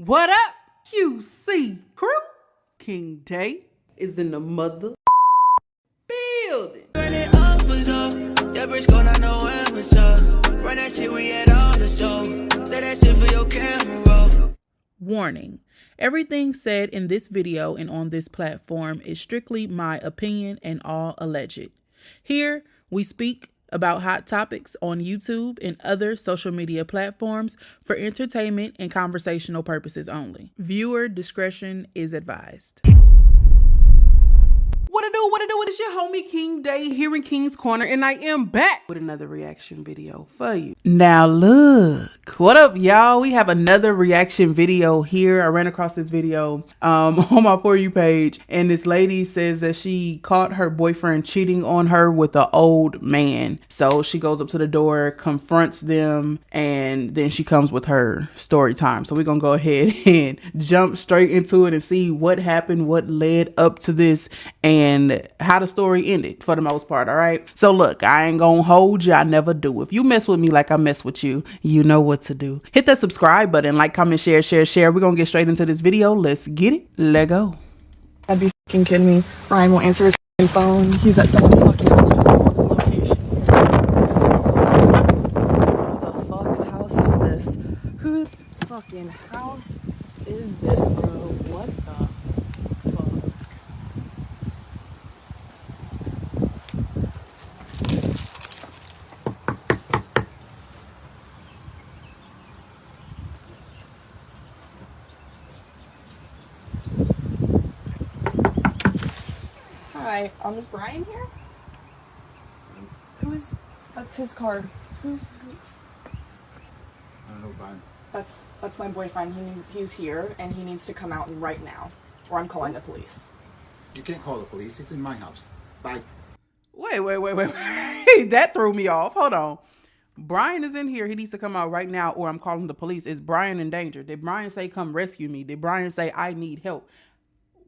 What up, QC crew? King Day is in the mother building. Run it up for so. JBRISKO, not know where was up. Run that shit, we had all the show. Say that shit for your camera roll. Warning. Everything said in this video and on this platform is strictly my opinion and all alleged. Here, we speak about hot topics on YouTube and other social media platforms for entertainment and conversational purposes only. Viewer discretion is advised. What it do? It's your homie King Day here in King's Corner, and I am back with another reaction video for you. Now look, what up y'all? We have another reaction video here. I ran across this video on my For You page, and this lady says that she caught her boyfriend cheating on her with an old man. So she goes up to the door, confronts them, and then she comes with her story time. So we're gonna go ahead and jump straight into it and see what happened, what led up to this, and how the story ended for the most part. All right, so look, I ain't gonna hold you. I never do. If you mess with me like I mess with you, you know what to do. Hit that subscribe button, like, comment, share. We're gonna get straight into this video. Let's get it. Let go. I'd be fucking kidding me. Ryan won't answer his phone. He's at someone's fucking house. Just call his location. Who the fuck's house is this? Whose fucking house is this, bro? What the fuck? Hi, is Brian here? That's his car. I don't know, Brian. That's my boyfriend. He's here and he needs to come out right now, or I'm calling the police. You can't call the police. It's in my house. Bye. Wait. That threw me off. Hold on. Brian is in here. He needs to come out right now, or I'm calling the police. Is Brian in danger? Did Brian say come rescue me? Did Brian say I need help?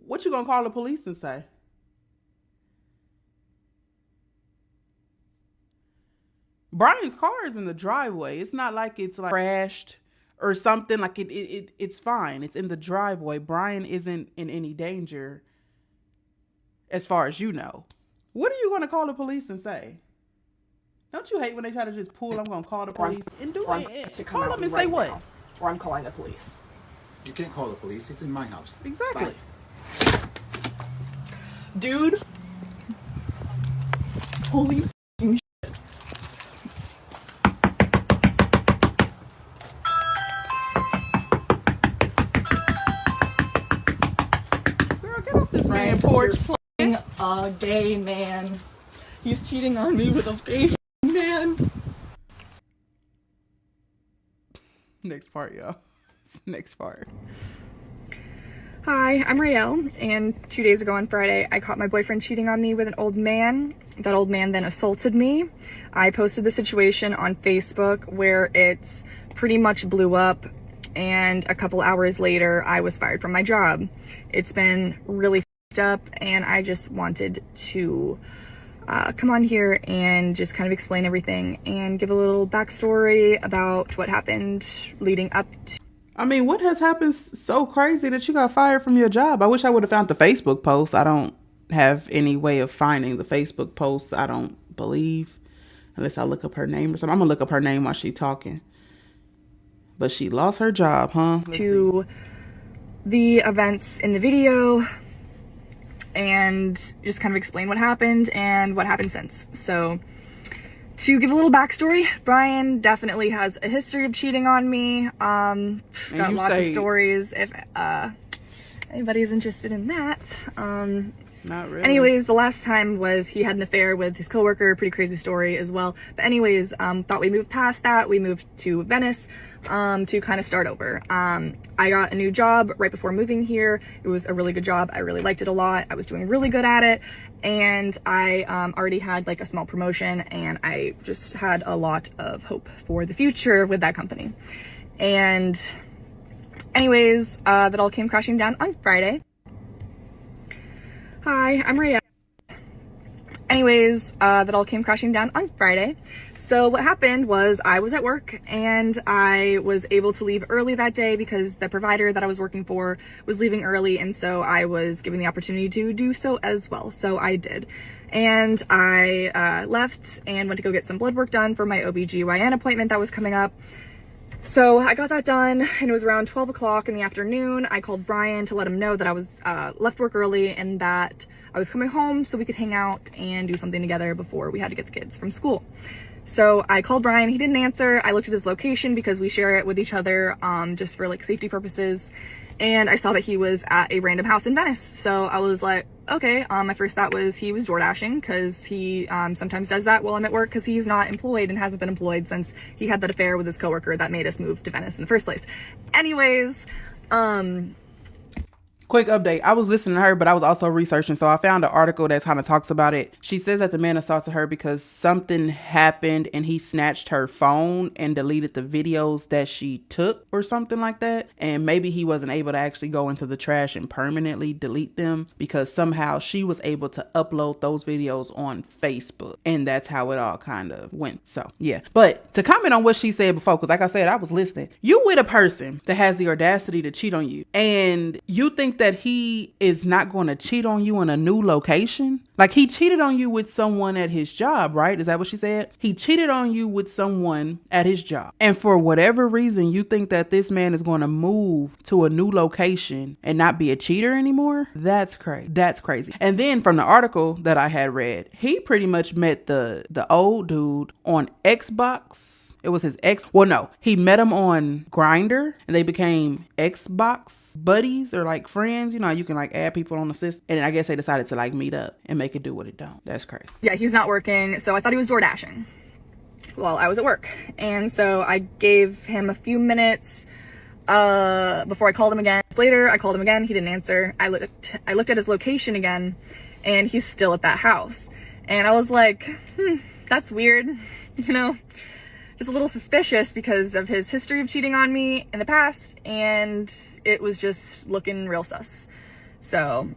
What you gonna call the police and say? Brian's car is in the driveway. It's not like it's like crashed or something. Like it's fine. It's in the driveway. Brian isn't in any danger as far as you know. What are you going to call the police and say? Don't you hate when they try to just pull, I'm going to call the police and do it? Call them and say what? Or I'm calling the police. You can't call the police. It's in my house. Exactly. Bye. Dude. Holy f***ing shit. Girl, get off this man's porch. A gay man. He's cheating on me with a gay man. Next part, y'all. Next part. Hi, I'm Raelle, and 2 days ago on Friday, I caught my boyfriend cheating on me with an old man. That old man then assaulted me. I posted the situation on Facebook where it's pretty much blew up, and a couple hours later, I was fired from my job. It's been really f***ed up, and I just wanted to come on here and just kind of explain everything and give a little backstory about what happened leading up to. I mean, what has happened so crazy that you got fired from your job? I wish I would have found the Facebook post. I don't have any way of finding the Facebook post, I don't believe, unless I look up her name or something. I'm gonna look up her name while she's talking. But she lost her job, huh? To the events in the video and just kind of explain what happened and what happened since. So to give a little backstory, Brian definitely has a history of cheating on me. Got lots of stories if anybody's interested in that. Not really. Anyways, the last time was he had an affair with his coworker, pretty crazy story as well. But anyways, thought we moved past that. We moved to Venice to kind of start over. I got a new job right before moving here. It was a really good job. I really liked it a lot. I was doing really good at it. And I already had like a small promotion, and I just had a lot of hope for the future with that company. And anyways, that all came crashing down on Friday. Hi, I'm Raelle. Anyways, that all came crashing down on Friday. So what happened was I was at work and I was able to leave early that day because the provider that I was working for was leaving early, and so I was given the opportunity to do so as well. So I did. And I left and went to go get some blood work done for my OBGYN appointment that was coming up. So I got that done, and it was around 12 o'clock in the afternoon. I called Brian to let him know that I was left work early and that I was coming home so we could hang out and do something together before we had to get the kids from school. So I called Brian, he didn't answer. I looked at his location because we share it with each other just for like safety purposes. And I saw that he was at a random house in Venice. So I was like, okay. My first thought was he was door dashing because he sometimes does that while I'm at work because he's not employed and hasn't been employed since he had that affair with his coworker that made us move to Venice in the first place. Anyways, quick update. I was listening to her, but I was also researching. So I found an article that kind of talks about it. She says that the man assaulted her because something happened and he snatched her phone and deleted the videos that she took or something like that. And maybe he wasn't able to actually go into the trash and permanently delete them because somehow she was able to upload those videos on Facebook. And that's how it all kind of went. So yeah. But to comment on what she said before, because like I said, I was listening. You with a person that has the audacity to cheat on you and you think that he is not going to cheat on you in a new location? Like, he cheated on you with someone at his job, right? Is that what she said? He cheated on you with someone at his job. And for whatever reason, you think that this man is going to move to a new location and not be a cheater anymore? That's crazy. That's crazy. And then from the article that I had read, he pretty much met the old dude on Xbox. It was his ex. Well, no, he met him on Grindr and they became Xbox buddies or like friends. You know, you can like add people on the system. And I guess they decided to like meet up and make it do what it don't. That's crazy. Yeah, he's not working. So I thought he was door dashing while I was at work. And so I gave him a few minutes before I called him again. Later, I called him again. He didn't answer. I looked at his location again and he's still at that house. And I was like, that's weird, you know? Just a little suspicious because of his history of cheating on me in the past, and it was just looking real sus. So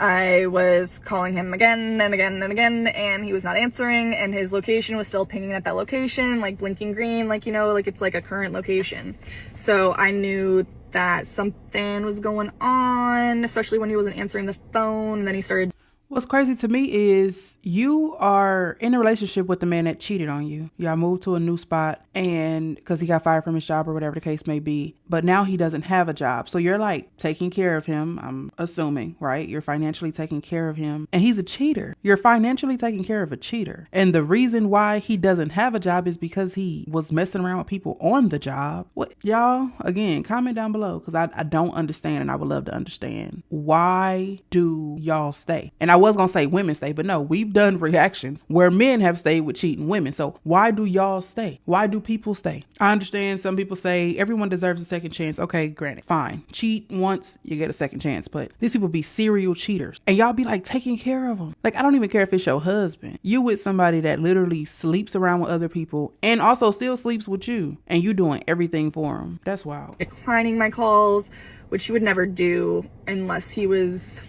I was calling him again and again and again, and he was not answering, and his location was still pinging at that location, like blinking green, like, you know, like it's like a current location. So I knew that something was going on, especially when he wasn't answering the phone, and then he started. What's crazy to me is you are in a relationship with the man that cheated on you. Y'all moved to a new spot and because he got fired from his job or whatever the case may be. But now he doesn't have a job. So you're like taking care of him, I'm assuming, right? You're financially taking care of him. And he's a cheater. You're financially taking care of a cheater. And the reason why he doesn't have a job is because he was messing around with people on the job. What, y'all, again, comment down below because I don't understand and I would love to understand. Why do y'all stay? And I was gonna say women stay, but no, we've done reactions where men have stayed with cheating women. So why do y'all stay? Why do people stay? I understand some people say everyone deserves a second chance. Okay, granted, fine. Cheat once, you get a second chance. But these people be serial cheaters and y'all be like taking care of them. Like, I don't even care if it's your husband. You with somebody that literally sleeps around with other people and also still sleeps with you and you doing everything for him. That's wild. Declining my calls, which he would never do unless he was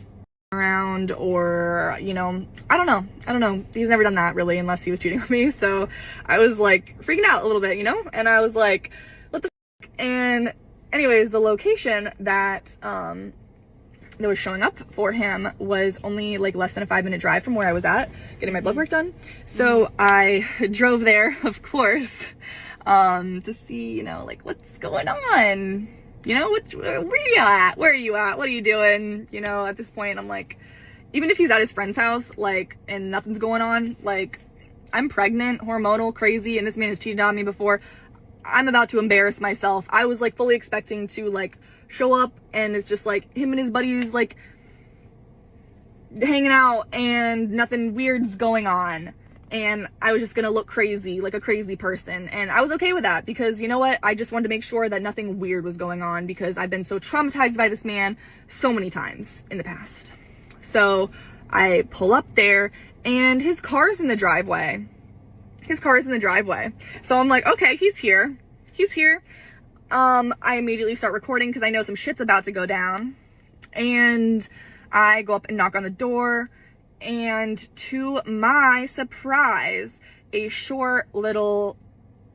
around or, you know, I don't know. He's never done that really unless he was cheating on me. So I was like freaking out a little bit, you know, and I was like, what the f-? And anyways, the location that that was showing up for him was only like less than a 5-minute drive from where I was at getting my blood work done. So I drove there, of course, to see, you know, like what's going on. You know, where you at? Where are you at? What are you doing? You know, at this point, I'm like, even if he's at his friend's house, like, and nothing's going on, like, I'm pregnant, hormonal, crazy, and this man has cheated on me before. I'm about to embarrass myself. I was, like, fully expecting to, like, show up, and it's just, like, him and his buddies, like, hanging out, and nothing weird's going on. And I was just gonna look crazy, like a crazy person. And I was okay with that because, you know what? I just wanted to make sure that nothing weird was going on because I've been so traumatized by this man so many times in the past. So I pull up there and his car's in the driveway. So I'm like, okay, he's here. I immediately start recording because I know some shit's about to go down. And I go up and knock on the door. and to my surprise, a short little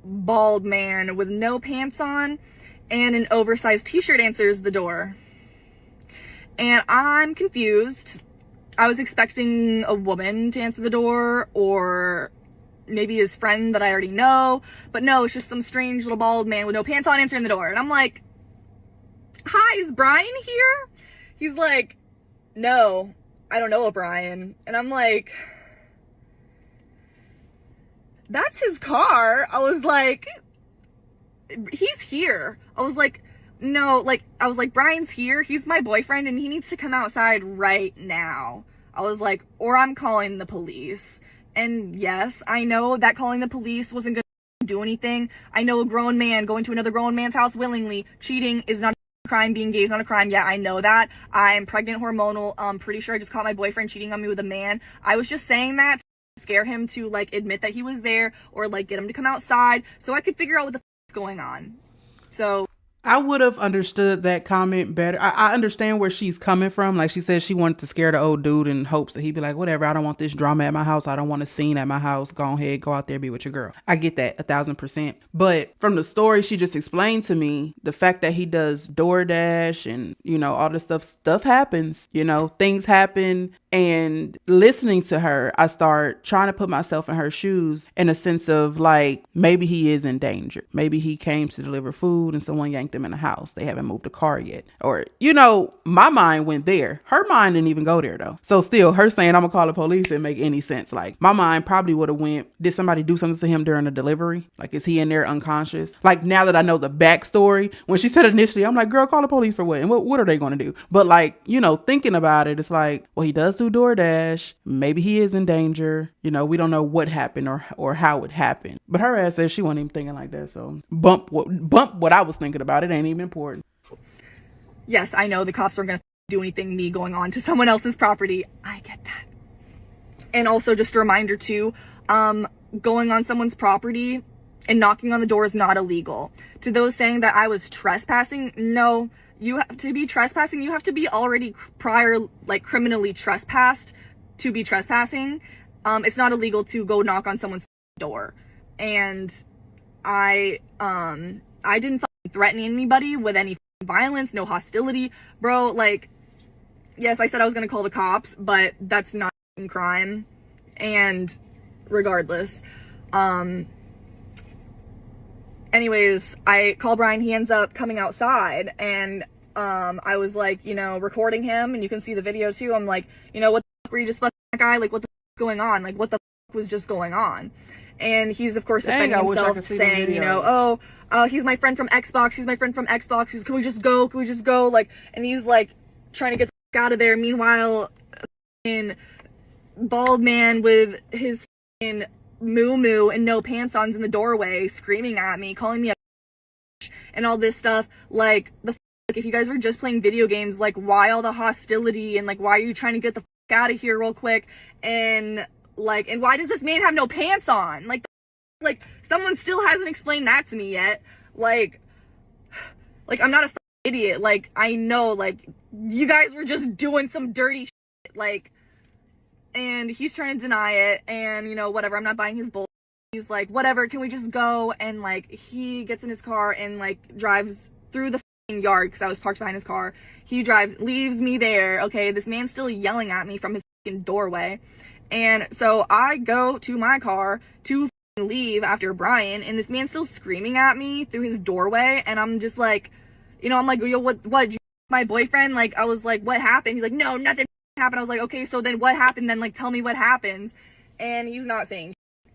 bald man with no pants on and an oversized t-shirt answers the door. And I'm confused. I was expecting a woman to answer the door, or maybe his friend that I already know, but no, it's just some strange little bald man with no pants on answering the door. And I'm like, hi, is Brian here? He's like, no, I don't know a Brian. And I'm like, that's his car. I was like, he's here. I was like, no, like, I was like, Brian's here. He's my boyfriend and he needs to come outside right now. I was like, or I'm calling the police. And yes, I know that calling the police wasn't going to do anything. I know a grown man going to another grown man's house willingly, cheating is not a crime, being gay is not a crime. Yeah, I know that. I'm pregnant, hormonal. Pretty sure I just caught my boyfriend cheating on me with a man. I was just saying that to scare him to, like, admit that he was there, or, like, get him to come outside so I could figure out what the is going on. So I would have understood that comment better. I understand where she's coming from. Like, she said she wanted to scare the old dude in hopes that he'd be like, whatever, I don't want this drama at my house. I don't want a scene at my house. Go ahead, go out there, be with your girl. I get that 1,000%. But from the story she just explained to me, the fact that he does DoorDash and, you know, all this stuff happens, you know, things happen. And listening to her, I start trying to put myself in her shoes in a sense of, like, maybe he is in danger. Maybe he came to deliver food and someone yanked him in the house. They haven't moved the car yet. Or, you know, my mind went there. Her mind didn't even go there though. So still, her saying I'm gonna call the police didn't make any sense. Like, my mind probably would have went, did somebody do something to him during the delivery? Like, is he in there unconscious? Like, now that I know the backstory, when she said initially, I'm like, girl, call the police for what? And what are they gonna do? But, like, you know, thinking about it, it's like, well, he does do DoorDash. Maybe he is in danger. You know, we don't know what happened or how it happened. But her ass says she wasn't even thinking like that. So bump what I was thinking about. It ain't even important. Yes, I know the cops weren't going to do anything, me going on to someone else's property. I get that. And also, just a reminder too, going on someone's property and knocking on the door is not illegal. To those saying that I was trespassing, no, you have to be trespassing. You have to be already prior, like, criminally trespassed to be trespassing. It's not illegal to go knock on someone's door. And I didn't threaten anybody with any violence, no hostility, bro. Like, yes, I said I was gonna call the cops, but that's not a crime. And regardless, anyways, I call Brian. He ends up coming outside, and I was, like, you know, recording him, and you can see the video too. I'm like, you know, what the fuck were you just fucking that guy? Like, what the fuck is going on? Like, what the fuck was just going on? And he's, of course, defending himself, saying, you know, oh, he's my friend from Xbox. He's my friend from Xbox. Can we just go? Can we just go? Like, and he's, like, trying to get the fuck out of there. Meanwhile, bald man with his moo-moo and no pants on's in the doorway, screaming at me, calling me a bitch, and all this stuff. Like, like, if you guys were just playing video games, like, why all the hostility, and, like, why are you trying to get the fuck out of here real quick? And, like, and why does this man have no pants on? Like, someone still hasn't explained that to me yet. Like, I'm not a idiot. Like, I know, like, you guys were just doing some dirty shit. Like, and he's trying to deny it, and, you know, whatever, I'm not buying his bull. He's like, whatever, can we just go? And, like, he gets in his car and, like, drives through the yard, because I was parked behind his car. He leaves me there. Okay, this man's still yelling at me from his doorway. And so I go to my car to leave after Brian, and this man's still screaming at me through his doorway, and I'm just like, you know, I'm like, yo, what, you, my boyfriend? Like, I was like, what happened? He's like, no, nothing happened. I was like, okay, so then what happened then? Like, tell me what happens. And he's not saying shit.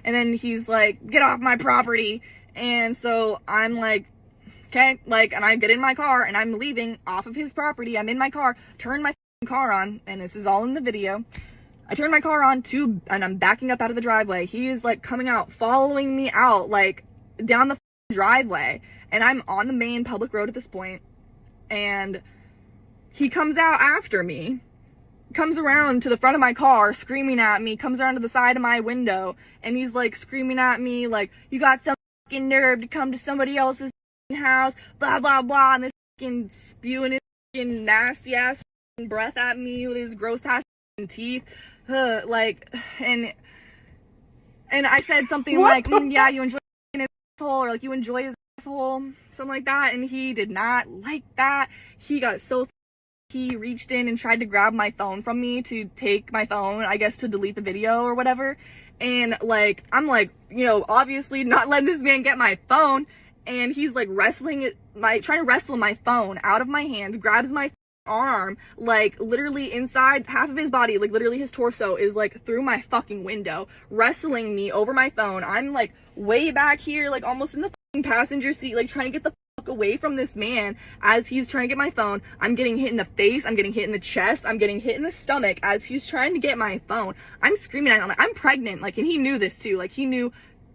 And then he's like, get off my property. And so I'm like, okay, like, and I get in my car, and I'm leaving off of his property. I'm in my car, turn my car on, and this is all in the video. I turn my car on and I'm backing up out of the driveway. He is, like, coming out, following me out, like, down the driveway. And I'm on the main public road at this point. And he comes out after me, comes around to the front of my car, screaming at me, comes around to the side of my window. And he's, like, screaming at me, like, you got some fucking nerve to come to somebody else's house, blah, blah, blah. And this fucking spewing his fucking nasty ass breath at me with his gross ass teeth, like, and I said something like, yeah, you enjoy his asshole, or like, you enjoy his asshole, something like that, and he did not like that. He got so he reached in and tried to grab my phone from me to take my phone, I guess to delete the video or whatever. And like, I'm like, you know, obviously not letting this man get my phone. And he's like trying to wrestle my phone out of my hands, grabs my arm, like literally inside half of his body, like literally his torso is like through my fucking window, wrestling me over my phone. I'm like way back here, like almost in the fucking passenger seat, like trying to get the fuck away from this man as he's trying to get my phone. I'm getting hit in the face, I'm getting hit in the chest, I'm getting hit in the stomach as he's trying to get my phone. I'm screaming at him, like, I'm pregnant, like, and he knew this too, like, he knew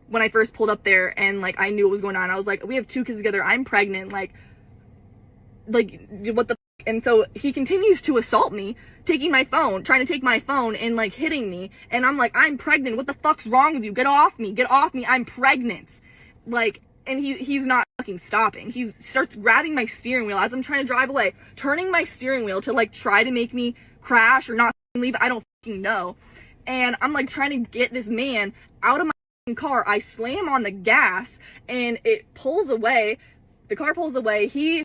when I first pulled up there, and like I knew what was going on. I was like, we have 2 kids together, I'm pregnant, like what the f-? And so he continues to assault me, taking my phone, trying to take my phone and like hitting me, and I'm like, I'm pregnant, what the fuck's wrong with you? Get off me, I'm pregnant. Like, and he's not fucking stopping. He starts grabbing my steering wheel as I'm trying to drive away, turning my steering wheel to like try to make me crash or not leave, I don't fucking know. And I'm like trying to get this man out of my car. I slam on the gas and it pulls away. The car pulls away. He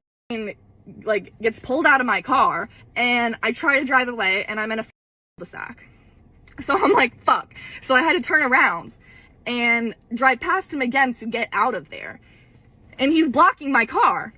like gets pulled out of my car, and I try to drive away, and I'm in a cul-de-sac. So I'm like, fuck. So I had to turn around and drive past him again to get out of there. And he's blocking my car.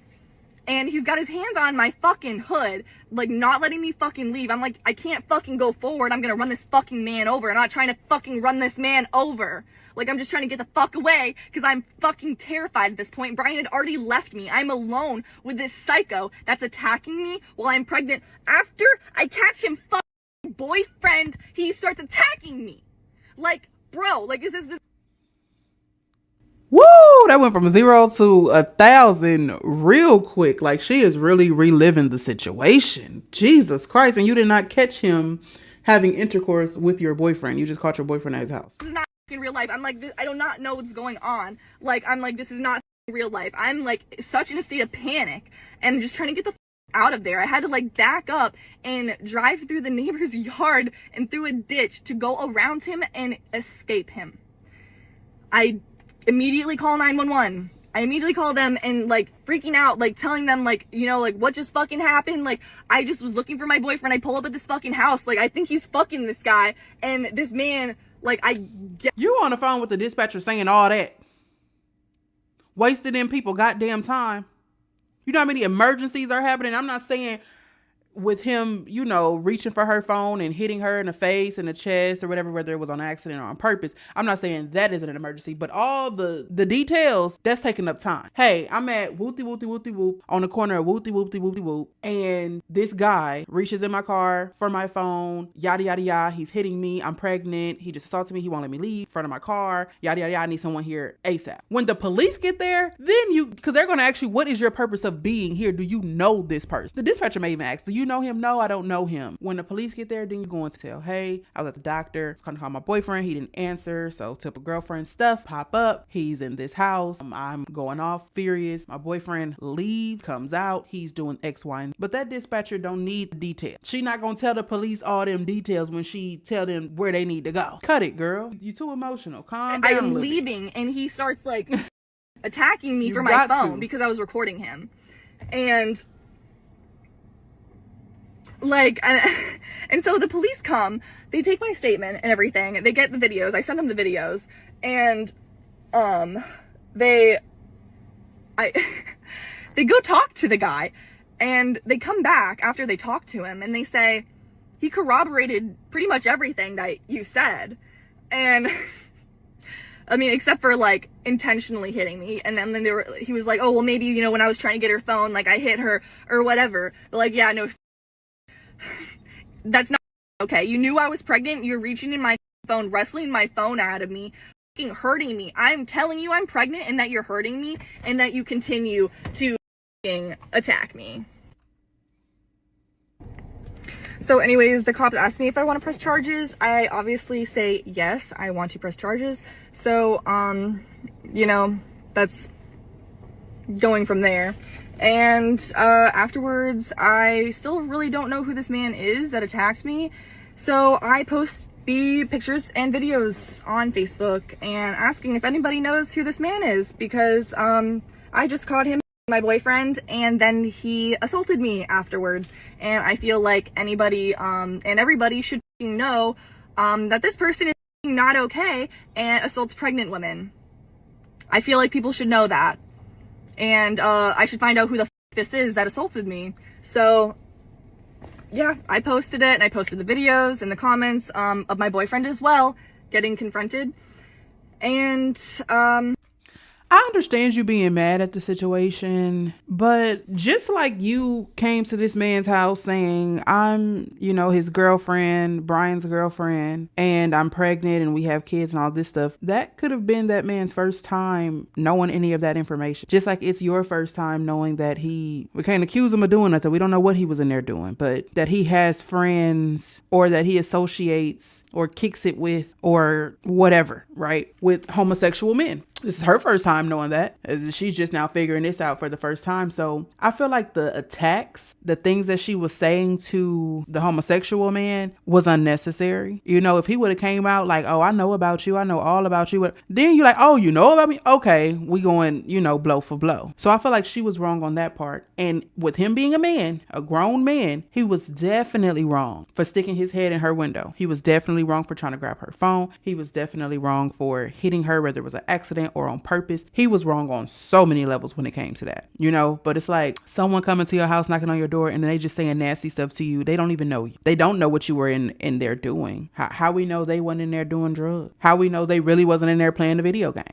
And he's got his hands on my fucking hood, like not letting me fucking leave. I'm like, I can't fucking go forward. I'm gonna run this fucking man over. I'm not trying to fucking run this man over. Like, I'm just trying to get the fuck away because I'm fucking terrified at this point. Brian had already left me. I'm alone with this psycho that's attacking me while I'm pregnant. After I catch him fucking boyfriend, he starts attacking me. Like, bro, like, is this Woo! That went from 0 to 1,000 real quick. Like, she is really reliving the situation. Jesus Christ. And you did not catch him having intercourse with your boyfriend. You just caught your boyfriend at his house. This is not in real life. I'm like, I do not know what's going on. Like, I'm like, this is not real life. I'm like such in a state of panic and just trying to get the out of there. I had to like back up and drive through the neighbor's yard and through a ditch to go around him and escape him. I immediately call 911. I immediately call them and like freaking out, like telling them like, you know, like what just fucking happened? Like, I just was looking for my boyfriend. I pull up at this fucking house. Like, I think he's fucking this guy. And this man, like, You on the phone with the dispatcher saying all that. Wasted in people goddamn time. You know how many emergencies are happening? I'm not saying with him, you know, reaching for her phone and hitting her in the face and the chest or whatever, whether it was on accident or on purpose. I'm not saying that isn't an emergency, but all the details, that's taking up time. Hey, I'm at whoopty whoopty whoopty whoop on the corner of whoopty whoopty whoopty whoop, and this guy reaches in my car for my phone, yada yada yada. He's hitting me. I'm pregnant. He just assaulted me. He won't let me leave in front of my car. Yada yada yada. I need someone here ASAP. When the police get there, then because they're gonna ask you, what is your purpose of being here? Do you know this person? The dispatcher may even ask, do you know him? No, I don't know him. When the police get there, then you're going to tell, hey, I was at the doctor. I was going to call my boyfriend. He didn't answer. So typical girlfriend stuff pop up. He's in this house. I'm going off furious. My boyfriend leave, comes out. He's doing X, Y, and but that dispatcher don't need the details. She not going to tell the police all them details when she tell them where they need to go. Cut it, girl. You too emotional. Calm down. I'm leaving and he starts like attacking me for my phone because I was recording him. And like, and so the police come, they take my statement and everything, they get the videos, I send them the videos, and, they go talk to the guy, and they come back after they talk to him, and they say, he corroborated pretty much everything that you said, and, I mean, except for, like, intentionally hitting me, and then he was like, oh, well, maybe, you know, when I was trying to get her phone, like, I hit her, or whatever, but, like, yeah, no, that's not okay. You knew I was pregnant. You're reaching in my phone, wrestling my phone out of me, fucking hurting me. I'm telling you I'm pregnant and that you're hurting me and that you continue to fucking attack me. So anyways, the cops asked me if I want to press charges. I obviously say yes, I want to press charges. So, you know, that's going from there. And afterwards, I still really don't know who this man is that attacked me. So I post the pictures and videos on Facebook and asking if anybody knows who this man is, because I just caught him, my boyfriend, and then he assaulted me afterwards. And I feel like anybody and everybody should know that this person is not okay and assaults pregnant women. I feel like people should know that. And I should find out who the this is that assaulted me. So yeah, I posted it, and I posted the videos and the comments of my boyfriend as well getting confronted. And I understand you being mad at the situation, but just like you came to this man's house saying, I'm, his girlfriend, Brian's girlfriend, and I'm pregnant and we have kids and all this stuff, that could have been that man's first time knowing any of that information. Just like it's your first time knowing that we can't accuse him of doing nothing. We don't know what he was in there doing, but that he has friends or that he associates or kicks it with or whatever, right, with homosexual men. This is her first time knowing that, as she's just now figuring this out for the first time. So I feel like the attacks, the things that she was saying to the homosexual man was unnecessary. If he would have came out like, oh, I know about you, I know all about you, then you're like, oh, you know about me? Okay, we going, blow for blow. So I feel like she was wrong on that part. And with him being a man, a grown man, he was definitely wrong for sticking his head in her window. He was definitely wrong for trying to grab her phone. He was definitely wrong for hitting her, whether it was an accident or on purpose. He was wrong on so many levels when it came to that, but it's like someone coming to your house, knocking on your door, and then they just saying nasty stuff to you. They don't even know you. They don't know what you were in there doing. How we know they wasn't in there doing drugs? How we know they really wasn't in there playing the video game?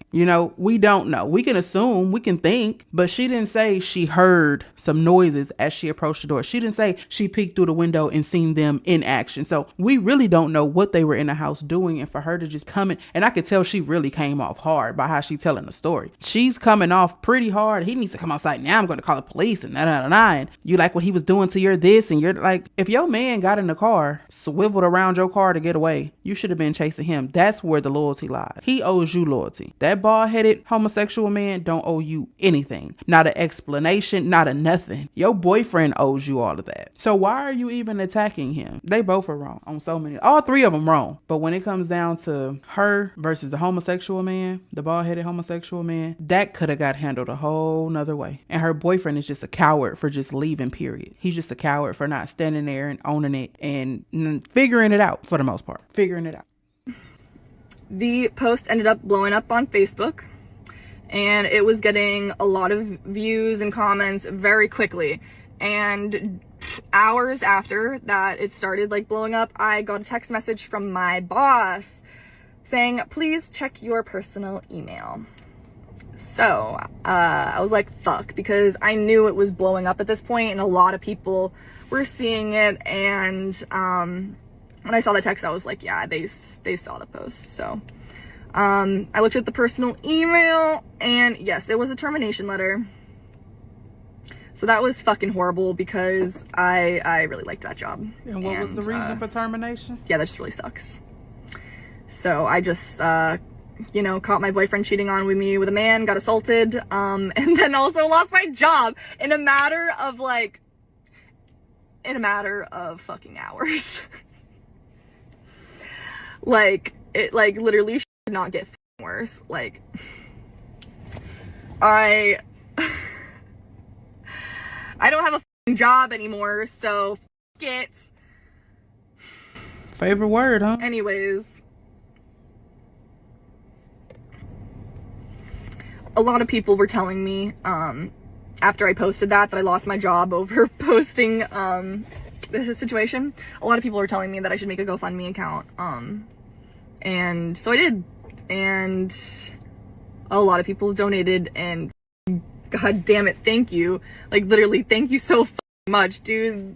We don't know. We can assume, we can think, but she didn't say she heard some noises as she approached the door. She didn't say she peeked through the window and seen them in action. So we really don't know what they were in the house doing. And for her to just come in, and I could tell she really came off hard by how she telling the story. She's coming off pretty hard. He needs to come outside now. I'm going to call the police and and you like what he was doing to your this, and you're like, if your man got in the car, swiveled around your car to get away, you should have been chasing him. That's where the loyalty lies. He owes you loyalty. That bald-headed homosexual man don't owe you anything. Not an explanation, not a nothing. Your boyfriend owes you all of that. So why are you even attacking him? They both are wrong on so many. All three of them wrong. But when it comes down to her versus the homosexual man, the bald-headed homosexual man, that could have got handled a whole nother way. And her boyfriend is just a coward for just leaving, period. He's just a coward for not standing there and owning it and figuring it out for the most part. Figuring it out. The post ended up blowing up on Facebook, and it was getting a lot of views and comments very quickly. And hours after that it started blowing up, I got a text message from my boss saying, please check your personal email. So I was like, fuck, because I knew it was blowing up at this point and a lot of people were seeing it. And when I saw the text, I was like, yeah, they saw the post. So I looked at the personal email, and yes, it was a termination letter. So that was fucking horrible because I really liked that job. And what was the reason for termination? Yeah, that just really sucks. So I just caught my boyfriend cheating on me with a man, got assaulted, and then also lost my job in a matter of fucking hours. It literally should not get worse. I don't have a job anymore, so it. Favorite word, huh? Anyways, a lot of people were telling me after I posted that I lost my job over posting this situation. A lot of people were telling me that I should make a GoFundMe account, and so I did, and a lot of people donated, and god damn it, thank you. Literally, thank you so much, dude.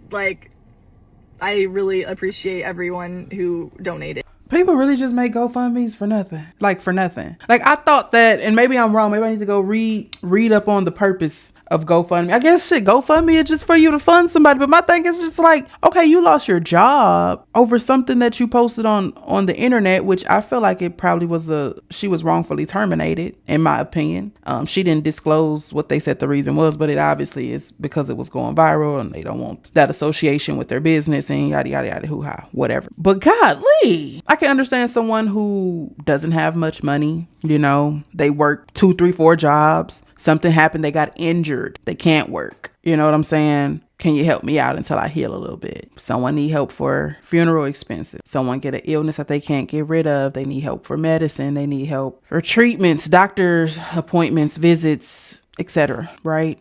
I really appreciate everyone who donated. People really just make GoFundMe's for nothing. Like, for nothing. Like, I thought that, and maybe I'm wrong. Maybe I need to go read up on the purpose of GoFundMe. I guess shit, GoFundMe is just for you to fund somebody. But my thing is just like, okay, you lost your job over something that you posted on the internet, which I feel like it probably was she was wrongfully terminated, in my opinion. She didn't disclose what they said the reason was, but it obviously is because it was going viral and they don't want that association with their business and yada, yada, yada, hoo-ha, whatever. But golly, I can understand someone who doesn't have much money. You know, they work 2, 3, 4 jobs. Something happened. They got injured. They can't work. You know what I'm saying? Can you help me out until I heal a little bit? Someone need help for funeral expenses. Someone get an illness that they can't get rid of. They need help for medicine. They need help for treatments, doctor's appointments, visits, etc. Right?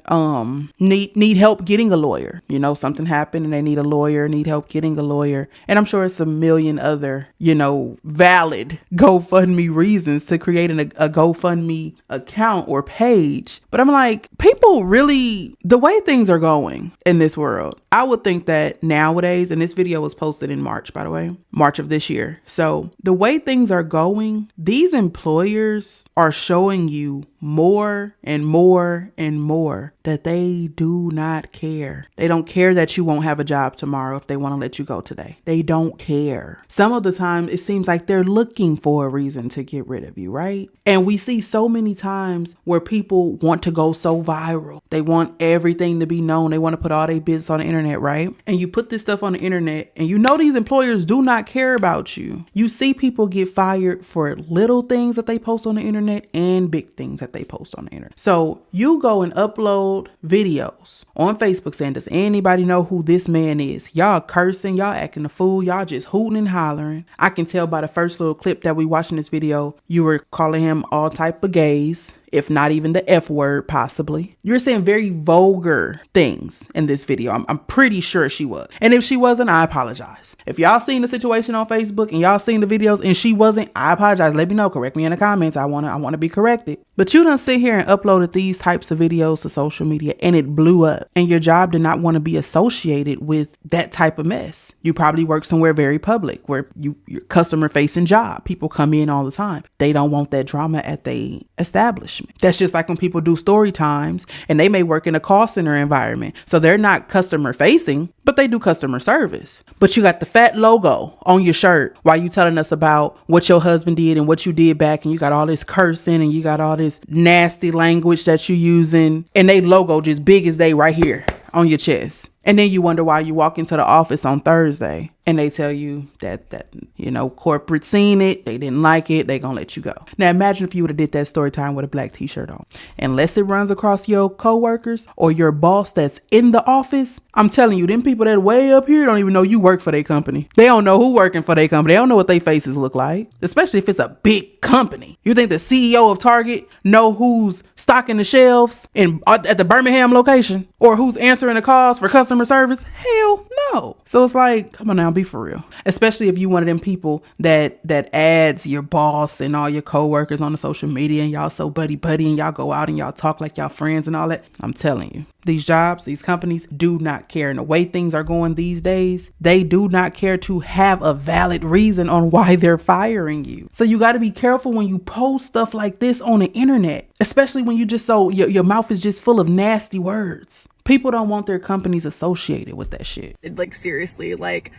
Need help getting a lawyer. You know, something happened and they need a lawyer, need help getting a lawyer. And I'm sure it's a million other, you know, valid GoFundMe reasons to create a GoFundMe account or page. But I'm like, people really, the way things are going in this world, I would think that nowadays, and this video was posted in March, by the way, March of this year. So the way things are going, these employers are showing you more and more and more that they do not care. They don't care that you won't have a job tomorrow if they want to let you go today. They don't care. Some of the time it seems like they're looking for a reason to get rid of you, right? And we see so many times where people want to go so viral. They want everything to be known. They want to put all their business on the internet, right? And you put this stuff on the internet and you know these employers do not care about you. You see people get fired for little things that they post on the internet and big things that they post on the internet. So you go and upload videos on Facebook saying, does anybody know who this man is? Y'all cursing, y'all acting a fool, y'all just hooting and hollering. I can tell by the first little clip that we watched in this video, you were calling him all type of gays, if not even the F word, possibly. You're saying very vulgar things in this video. I'm pretty sure she was. And if she wasn't, I apologize. If y'all seen the situation on Facebook and y'all seen the videos and she wasn't, I apologize. Let me know. Correct me in the comments. I want to be corrected. But you done sit here and uploaded these types of videos to social media and it blew up. And your job did not want to be associated with that type of mess. You probably work somewhere very public where your customer facing job. People come in all the time. They don't want that drama at the establishment. That's just like when people do story times and they may work in a call center environment. So they're not customer facing, but they do customer service. But you got the fat logo on your shirt while you telling us about what your husband did and what you did back. And you got all this cursing and you got all this nasty language that you using. And they logo just big as they right here on your chest. And then you wonder why you walk into the office on Thursday and they tell you that you know, corporate seen it, they didn't like it, they gonna let you go. Now imagine if you would have did that story time with a black t-shirt on. Unless it runs across your coworkers or your boss that's in the office, I'm telling you, them people that way up here don't even know you work for their company. They don't know who working for their company. They don't know what their faces look like, especially if it's a big company. You think the CEO of Target know who's stocking the shelves at the Birmingham location or who's answering the calls for customer service? Hell no. So it's like, come on now, be for real. Especially if you one of them people that adds your boss and all your coworkers on the social media and y'all so buddy and y'all go out and y'all talk like y'all friends and all that. I'm telling you, these jobs, these companies do not care. And the way things are going these days, they do not care to have a valid reason on why they're firing you. So you got to be careful when you post stuff like this on the internet, especially when you just your mouth is just full of nasty words. People don't want their companies associated with that shit. Like, seriously, like,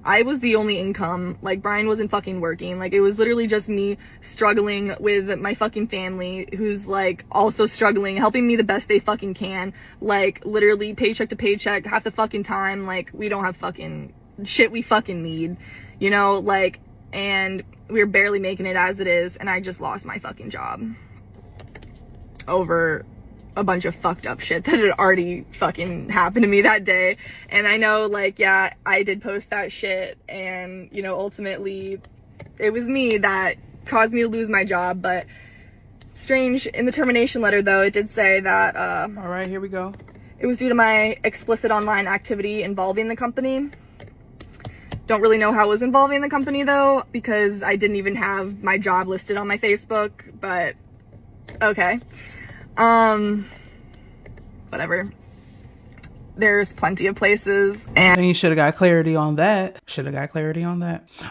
I was the only income. Like, Brian wasn't fucking working. Like, it was literally just me struggling with my fucking family, who's like also struggling, helping me the best they fucking can. Like, literally paycheck to paycheck half the fucking time. Like, we don't have fucking shit we fucking need, you know, like, and we're barely making it as it is. And I just lost my fucking job over a bunch of fucked up shit that had already fucking happened to me that day. And I know, like, yeah, I did post that shit, and, you know, ultimately it was me that caused me to lose my job. But strange, in the termination letter though, it did say that all right, here we go. It was due to my explicit online activity involving the company. Don't really know how it was involving the company though, because I didn't even have my job listed on my Facebook, but okay. Whatever. There's plenty of places, and You should have got clarity on that.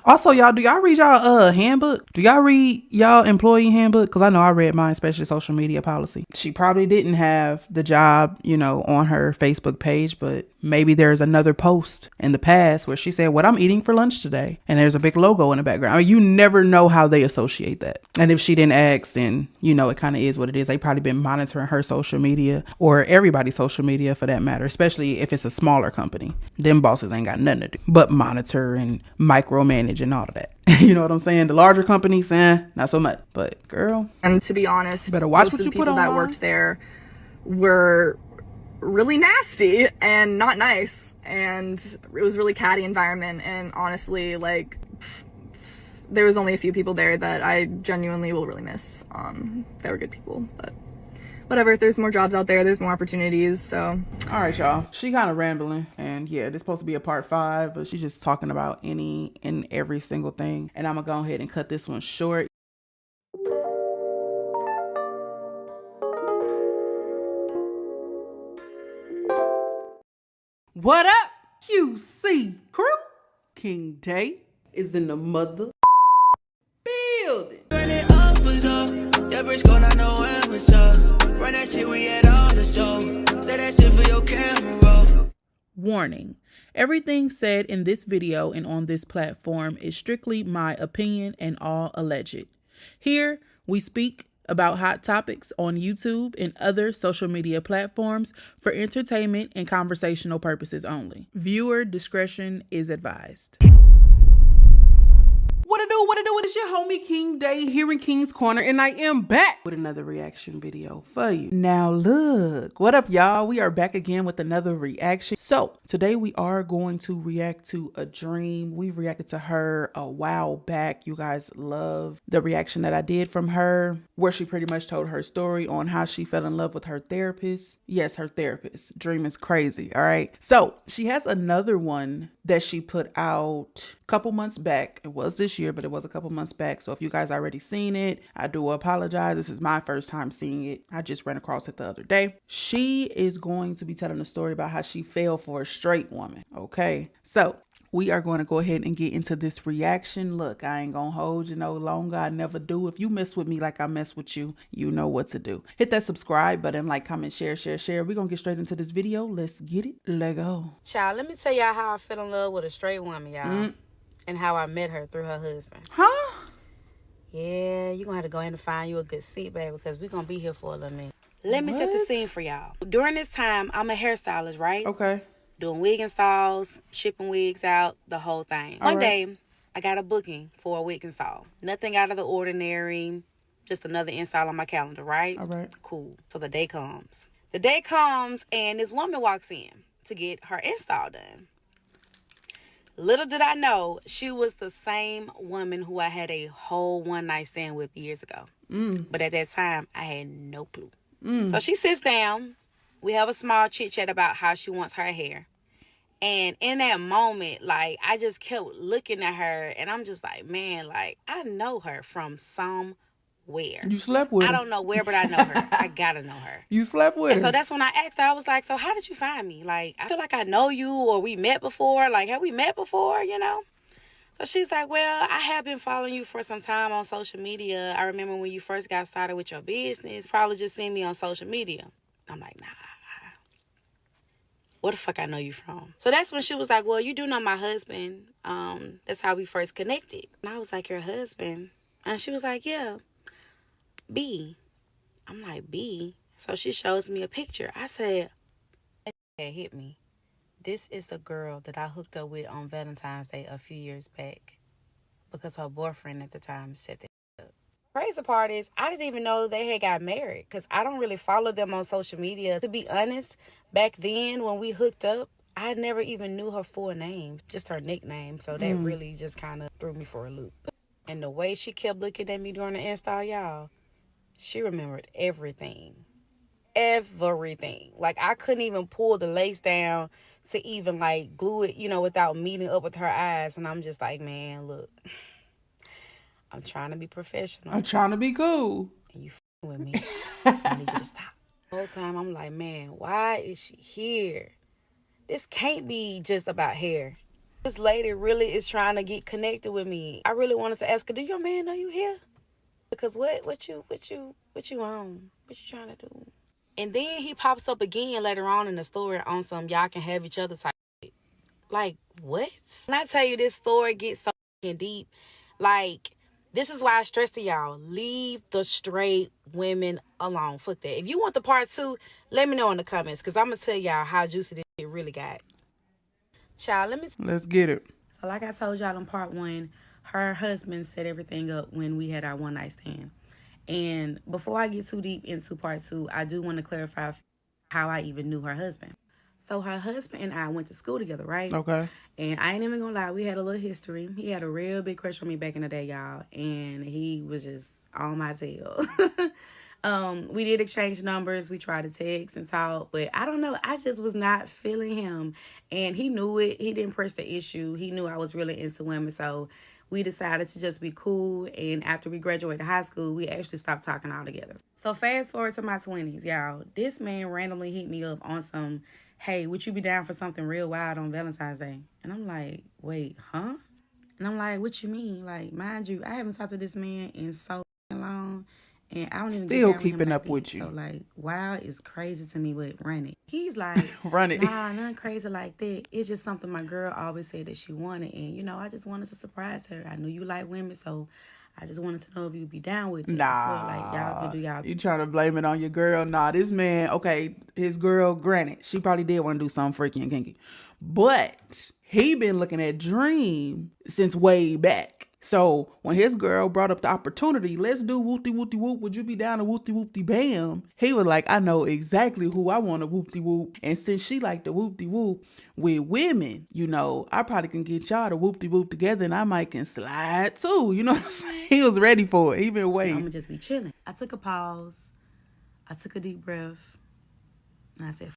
Also, y'all, do y'all read y'all handbook? Do y'all read y'all employee handbook? Because I know I read mine, especially social media policy. She probably didn't have the job, on her Facebook page, but maybe there's another post in the past where she said, "What I'm eating for lunch today," and there's a big logo in the background. I mean, you never know how they associate that. And if she didn't ask, then it kind of is what it is. They probably been monitoring her social media, or everybody's social media for that matter, especially if it's a smaller company. Them bosses ain't got nothing to do but monitor and micromanage and all of that. You know what I'm saying? The larger companies, not so much. But girl, and to be honest, better watch most what of you the put people that online. worked there were really nasty and not nice, and it was a really catty environment. And honestly, like, there was only a few people there that I genuinely will really miss. They were good people, but whatever. There's more jobs out there, there's more opportunities. So all right, y'all, she kind of rambling, and yeah, this is supposed to be a part 5, but she's just talking about any and every single thing, and I'm gonna go ahead and cut this one short. What up, QC crew? King Day is in the mother building. Run it up for so. Yeah, BRISKO, not know when was up. Run that shit, we had all the show. Say that shit for your camera roll. Warning. Everything said in this video and on this platform is strictly my opinion and all alleged. Here, we speak about hot topics on YouTube and other social media platforms for entertainment and conversational purposes only. Viewer discretion is advised. What it do? It is your homie King Day here in King's Corner, and I am back with another reaction video for you. Now look, what up y'all? We are back again with another reaction. So today we are going to react to a dream. We reacted to her a while back. You guys love the reaction that I did from her, where she pretty much told her story on how she fell in love with her therapist. Yes, her therapist. Dream is crazy, all right? So she has another one that she put out a couple months back. It was this year, but it was a couple months back. So if you guys already seen it, I do apologize. This is my first time seeing it. I just ran across it the other day. She is going to be telling a story about how she fell for a straight woman. Okay, so we are going to go ahead and get into this reaction. Look, I ain't gonna hold you no longer. I never do. If you mess with me like I mess with you, you know what to do. Hit that subscribe button, like, comment, share. We're gonna get straight into this video. Let's get it. Let go. Child, let me tell y'all how I fell in love with a straight woman, y'all. And how I met her through her husband. Huh? Yeah, you're gonna have to go ahead and find you a good seat, baby, because we're gonna be here for a little minute. Let me set the scene for y'all. During this time, I'm a hairstylist, right? Okay. Doing wig installs, shipping wigs out, the whole thing. One day, I got a booking for a wig install. Nothing out of the ordinary, just another install on my calendar, right? All right. Cool. So the day comes. The day comes, and this woman walks in to get her install done. Little did I know, she was the same woman who I had a whole one-night stand with years ago. But at that time, I had no clue. So she sits down. We have a small chit-chat about how she wants her hair. And in that moment, like, I just kept looking at her, and I'm just like, man, like, I know her from somewhere. You slept with her. I don't know where, but I know her. I gotta know her. You slept with her. And so that's when I asked her, I was like, so how did you find me? Like, I feel like I know you, or we met before. Like, have we met before, you know? So she's like, well, I have been following you for some time on social media. I remember when you first got started with your business, probably just seen me on social media. I'm like, nah. Where the fuck I know you from? So that's when she was like, well, you do know my husband. That's how we first connected. And I was like, your husband? And she was like, yeah, B. I'm like, B? So she shows me a picture. I said, it hit me. This is the girl that I hooked up with on Valentine's Day a few years back because her boyfriend at the time set that up. Crazy part is, I didn't even know they had got married because I don't really follow them on social media. To be honest, back then when we hooked up, I never even knew her full name, just her nickname. So that really just kind of threw me for a loop. And the way she kept looking at me during the install, y'all, she remembered everything. Everything. Like, I couldn't even pull the lace down to even, like, glue it, you know, without meeting up with her eyes. And I'm just like, man, look, I'm trying to be professional. I'm trying to be cool. And you with me. I need you to stop. The whole time, I'm like, man, why is she here? this can't be just about hair. This lady really is trying to get connected with me. I really wanted to ask her, do your man know you here? Because what you on? What you trying to do? And then he pops up again later on in the story on some y'all can have each other type shit. Like, what? When I tell you this story gets so deep, like, this is why I stress to y'all, leave the straight women alone. Fuck that. If you want the part 2, let me know in the comments, because I'm going to tell y'all how juicy this shit really got. Child, Let's get it. So like I told y'all in part 1, her husband set everything up when we had our one night stand. And before I get too deep into part 2, I do want to clarify how I even knew her husband. So her husband and I went to school together, right? Okay. And I ain't even gonna lie, we had a little history. He had a real big crush on me back in the day, y'all. And he was just on my tail. We did exchange numbers. We tried to text and talk. But I don't know. I just was not feeling him. And he knew it. He didn't press the issue. He knew I was really into women. So we decided to just be cool. And after we graduated high school, we actually stopped talking altogether. So fast forward to my 20s, y'all. This man randomly hit me up on some, hey, would you be down for something real wild on Valentine's Day? And I'm like, wait, huh? And I'm like, what you mean? Like, mind you, I haven't talked to this man in so long, and I don't even Still get keeping like up with you. So, like, wild is crazy to me with run it. He's like, Run it. Nah, nothing crazy like that. It's just something my girl always said that she wanted, and, you know, I just wanted to surprise her. I knew you like women, so I just wanted to know if you'd be down with it. Nah, So, like, y'all can do y'all. You trying to blame it on your girl? Nah, this man, okay, his girl, granted, she probably did want to do something freaky and kinky, but he been looking at Dream since way back. So when his girl brought up the opportunity, let's do whoopty whoopty whoop, would you be down to whoopty whoopty bam? He was like, I know exactly who I want to whoopty whoop. And since she like to whoopty whoop with women, you know, I probably can get y'all to whoopty whoop together and I might can slide too. You know what I'm saying? He was ready for it. He been waiting. I'm gonna just be chilling. I took a pause. I took a deep breath. And I said,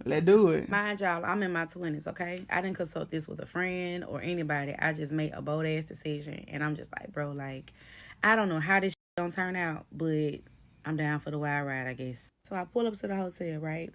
let's do it. Mind y'all, I'm in my 20s, okay? I didn't consult this with a friend or anybody. I just made a bold-ass decision. And I'm just like, bro, like, I don't know how this gonna turn out, but I'm down for the wild ride, I guess. So I pull up to the hotel, right?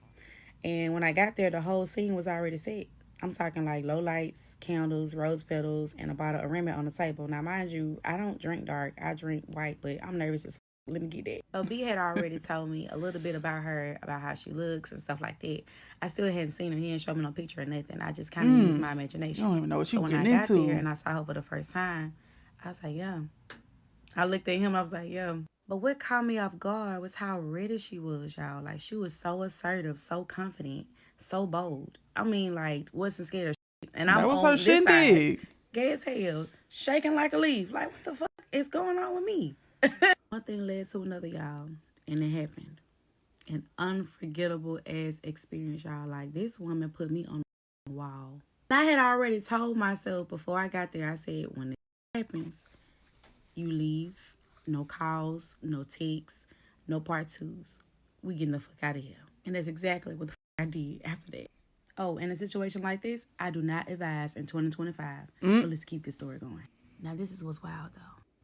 And when I got there, the whole scene was already set. I'm talking like low lights, candles, rose petals, and a bottle of Remy on the table. Now, mind you, I don't drink dark. I drink white, but I'm nervous as let me get that. So B had already told me a little bit about her, about how she looks and stuff like that. I still hadn't seen her. He didn't show me no picture or nothing. I just kind of used my imagination. You don't even know what you getting when I into. got there and I saw her for the first time, I was like, yeah. I looked at him. I was like, yeah. But what caught me off guard was how ready she was, y'all. Like, she was so assertive, so confident, so bold. I mean, like, wasn't scared of shit. And that was her shindig. Gay as hell, shaking like a leaf. Like, what the fuck is going on with me? One thing led to another, y'all, and it happened. An unforgettable ass experience, y'all. Like, this woman put me on the wall. I had already told myself before I got there, I said, when it happens, you leave. No calls, no texts, no part 2s. We getting the fuck out of here. And that's exactly what the fuck I did after that. Oh, in a situation like this, I do not advise in 2025. But let's keep this story going. Now, this is what's wild, though.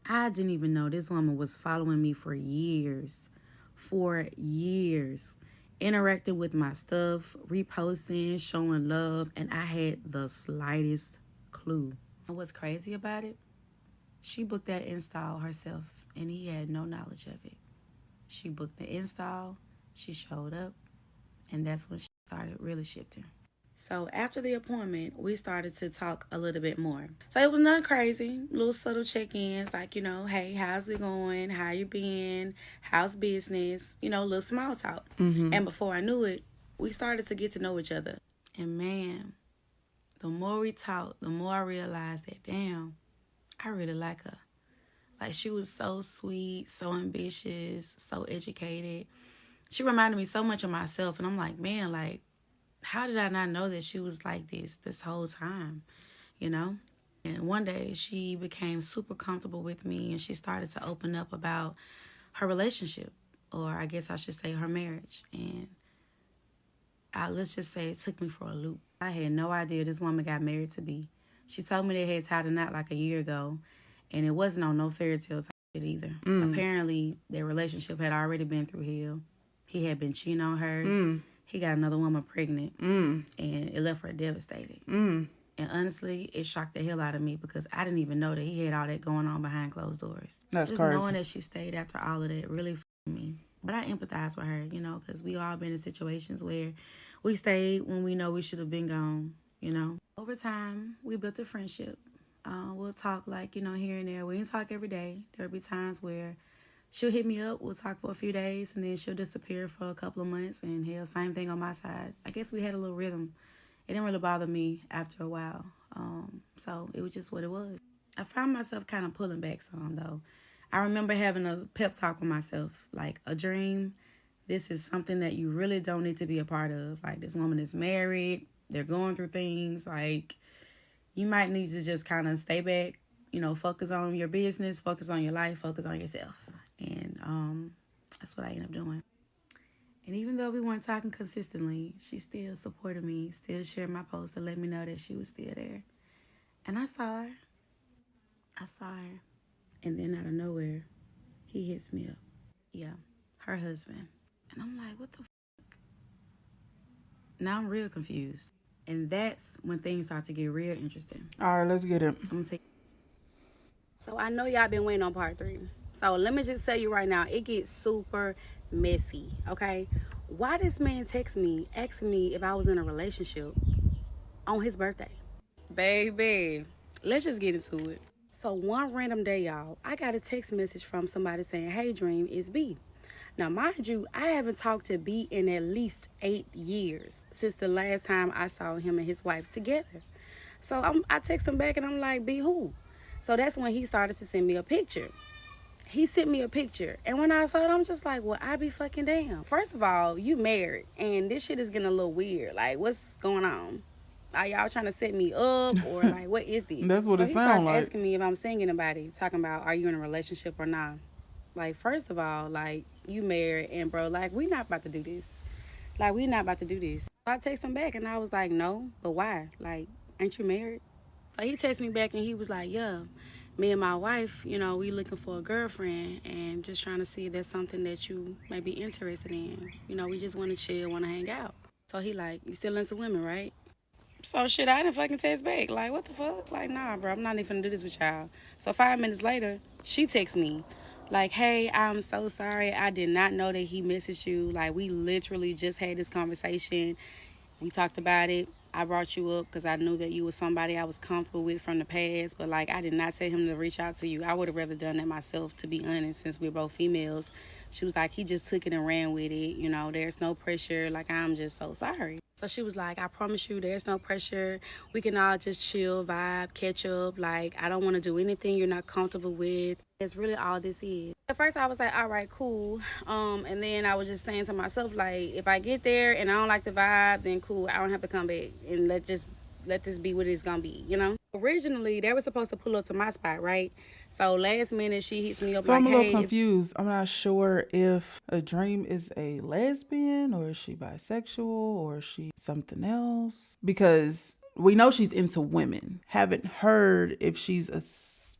I didn't even know this woman was following me for years. For years. Interacting with my stuff, reposting, showing love, and I had the slightest clue. And what's crazy about it? She booked that install herself, and he had no knowledge of it. She booked the install, she showed up, and that's when she started really shifting. So after the appointment, we started to talk a little bit more. So it was nothing crazy, little subtle check-ins, like, you know, hey, how's it going? How you been? How's business? You know, little small talk. And before I knew it, we started to get to know each other. And man, the more we talked, the more I realized that, damn, I really like her. Like, she was so sweet, so ambitious, so educated. She reminded me so much of myself. And I'm like, man, like, how did I not know that she was like this whole time, you know? And one day she became super comfortable with me and she started to open up about her relationship, or I guess I should say her marriage. And let's just say it took me for a loop. I had no idea this woman got married to B. She told me they had tied a knot like a year ago, and it wasn't on no fairy tale type shit either. Apparently, their relationship had already been through hell. He had been cheating on her. he got another woman pregnant, and it left her devastated. And honestly, it shocked the hell out of me because I didn't even know that he had all that going on behind closed doors. That's just crazy. Knowing that she stayed after all of that really f***ed me. But I empathize with her, you know, because we all been in situations where we stayed when we know we should have been gone, you know. Over time, we built a friendship. We'll talk like, you know, here and there. We didn't talk every day. There'll be times where she'll hit me up, we'll talk for a few days, and then she'll disappear for a couple of months, and hell, same thing on my side. I guess we had a little rhythm. It didn't really bother me after a while, so it was just what it was. I found myself kind of pulling back some, though. I remember having a pep talk with myself, like, a dream, this is something that you really don't need to be a part of. Like, this woman is married, they're going through things, like, you might need to just kind of stay back, you know, focus on your business, focus on your life, focus on yourself. And that's what I ended up doing. And even though we weren't talking consistently, she still supported me, still shared my posts to let me know that she was still there. And I saw her. And then out of nowhere, he hits me up. Yeah, her husband. And I'm like, what the fuck? Now I'm real confused. And that's when things start to get real interesting. All right, let's get it. So I know y'all been waiting on part 3. So let me just tell you right now, it gets super messy, okay? Why this man text me, asking me if I was in a relationship on his birthday? Baby, let's just get into it. So one random day, y'all, I got a text message from somebody saying, hey, Dream, it's B. Now, mind you, I haven't talked to B in at least 8 years since the last time I saw him and his wife together. So I text him back and I'm like, B, who? So that's when he started to send me a picture. He sent me a picture. And when I saw it, I'm just like, well, I be fucking damn. First of all, you married. And this shit is getting a little weird. Like, what's going on? Are y'all trying to set me up? Or, like, what is this? That's what it sounds like. He asking me if I'm seeing anybody. Talking about, are you in a relationship or not? Like, first of all, like, you married. And, bro, like, we not about to do this. Like, we not about to do this. So I text him back. And I was like, no. But why? Like, ain't you married? So he texted me back. And he was like, yeah. Me and my wife, you know, we looking for a girlfriend and just trying to see if there's something that you may be interested in. You know, we just want to chill, want to hang out. So he like, you still into women, right? So shit, I didn't fucking text back. Like, what the fuck? Like, nah, bro, I'm not even gonna do this with y'all. So 5 minutes later, she texts me. Like, hey, I'm so sorry. I did not know that he messaged you. Like, we literally just had this conversation. We talked about it. I brought you up because I knew that you was somebody I was comfortable with from the past. But, like, I did not tell him to reach out to you. I would have rather done that myself, to be honest, since we're both females. She was like, he just took it and ran with it. You know, there's no pressure. Like, I'm just so sorry. So she was like, I promise you there's no pressure. We can all just chill, vibe, catch up. Like, I don't want to do anything you're not comfortable with. That's really all this is. At first, I was like, all right, cool. And then I was just saying to myself, like, if I get there and I don't like the vibe, then cool. I don't have to come back and let this be what it's going to be, you know? Originally, they were supposed to pull up to my spot, right? So last minute, she hits me up So like, I'm a little hey, confused. I'm not sure if a Dream is a lesbian or is she bisexual or is she something else? Because we know she's into women. Haven't heard if she's a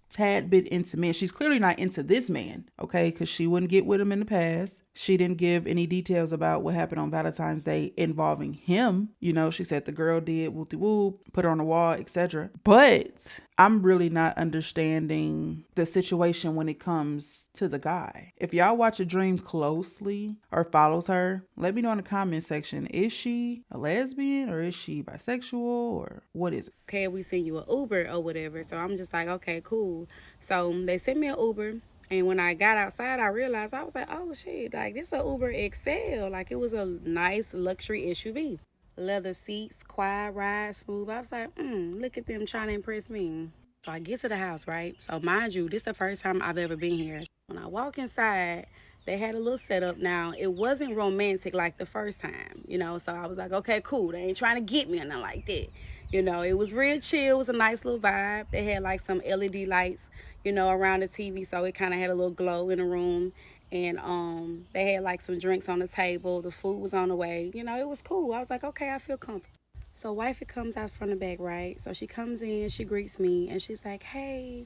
tad bit into men. She's clearly not into this man, okay? Because she wouldn't get with him in the past. She didn't give any details about what happened on Valentine's Day involving him. You know, she said the girl did whoop-de-whoop, put her on the wall, etc. But I'm really not understanding the situation when it comes to the guy. If y'all watch a Dream closely or follows her, let me know in the comment section. Is she a lesbian or is she bisexual or what is it? Okay, we send you an Uber or whatever. So I'm just like, okay, cool. So they sent me an Uber. And when I got outside, I realized, I was like, oh shit, like this is a Uber XL. Like it was a nice luxury SUV. Leather seats, quiet ride, smooth. I was like, look at them trying to impress me. So I get to the house, right? So mind you, this is the first time I've ever been here. When I walk inside, they had a little setup. Now, it wasn't romantic like the first time, you know? So I was like, okay, cool. They ain't trying to get me or nothing like that. You know, it was real chill. It was a nice little vibe. They had like some LED lights, you know, around the TV. So it kind of had a little glow in the room. And they had like some drinks on the table. The food was on the way. You know, it was cool. I was like, okay, I feel comfortable. So wifey comes out from the back, right? So she comes in, she greets me, and she's like, hey,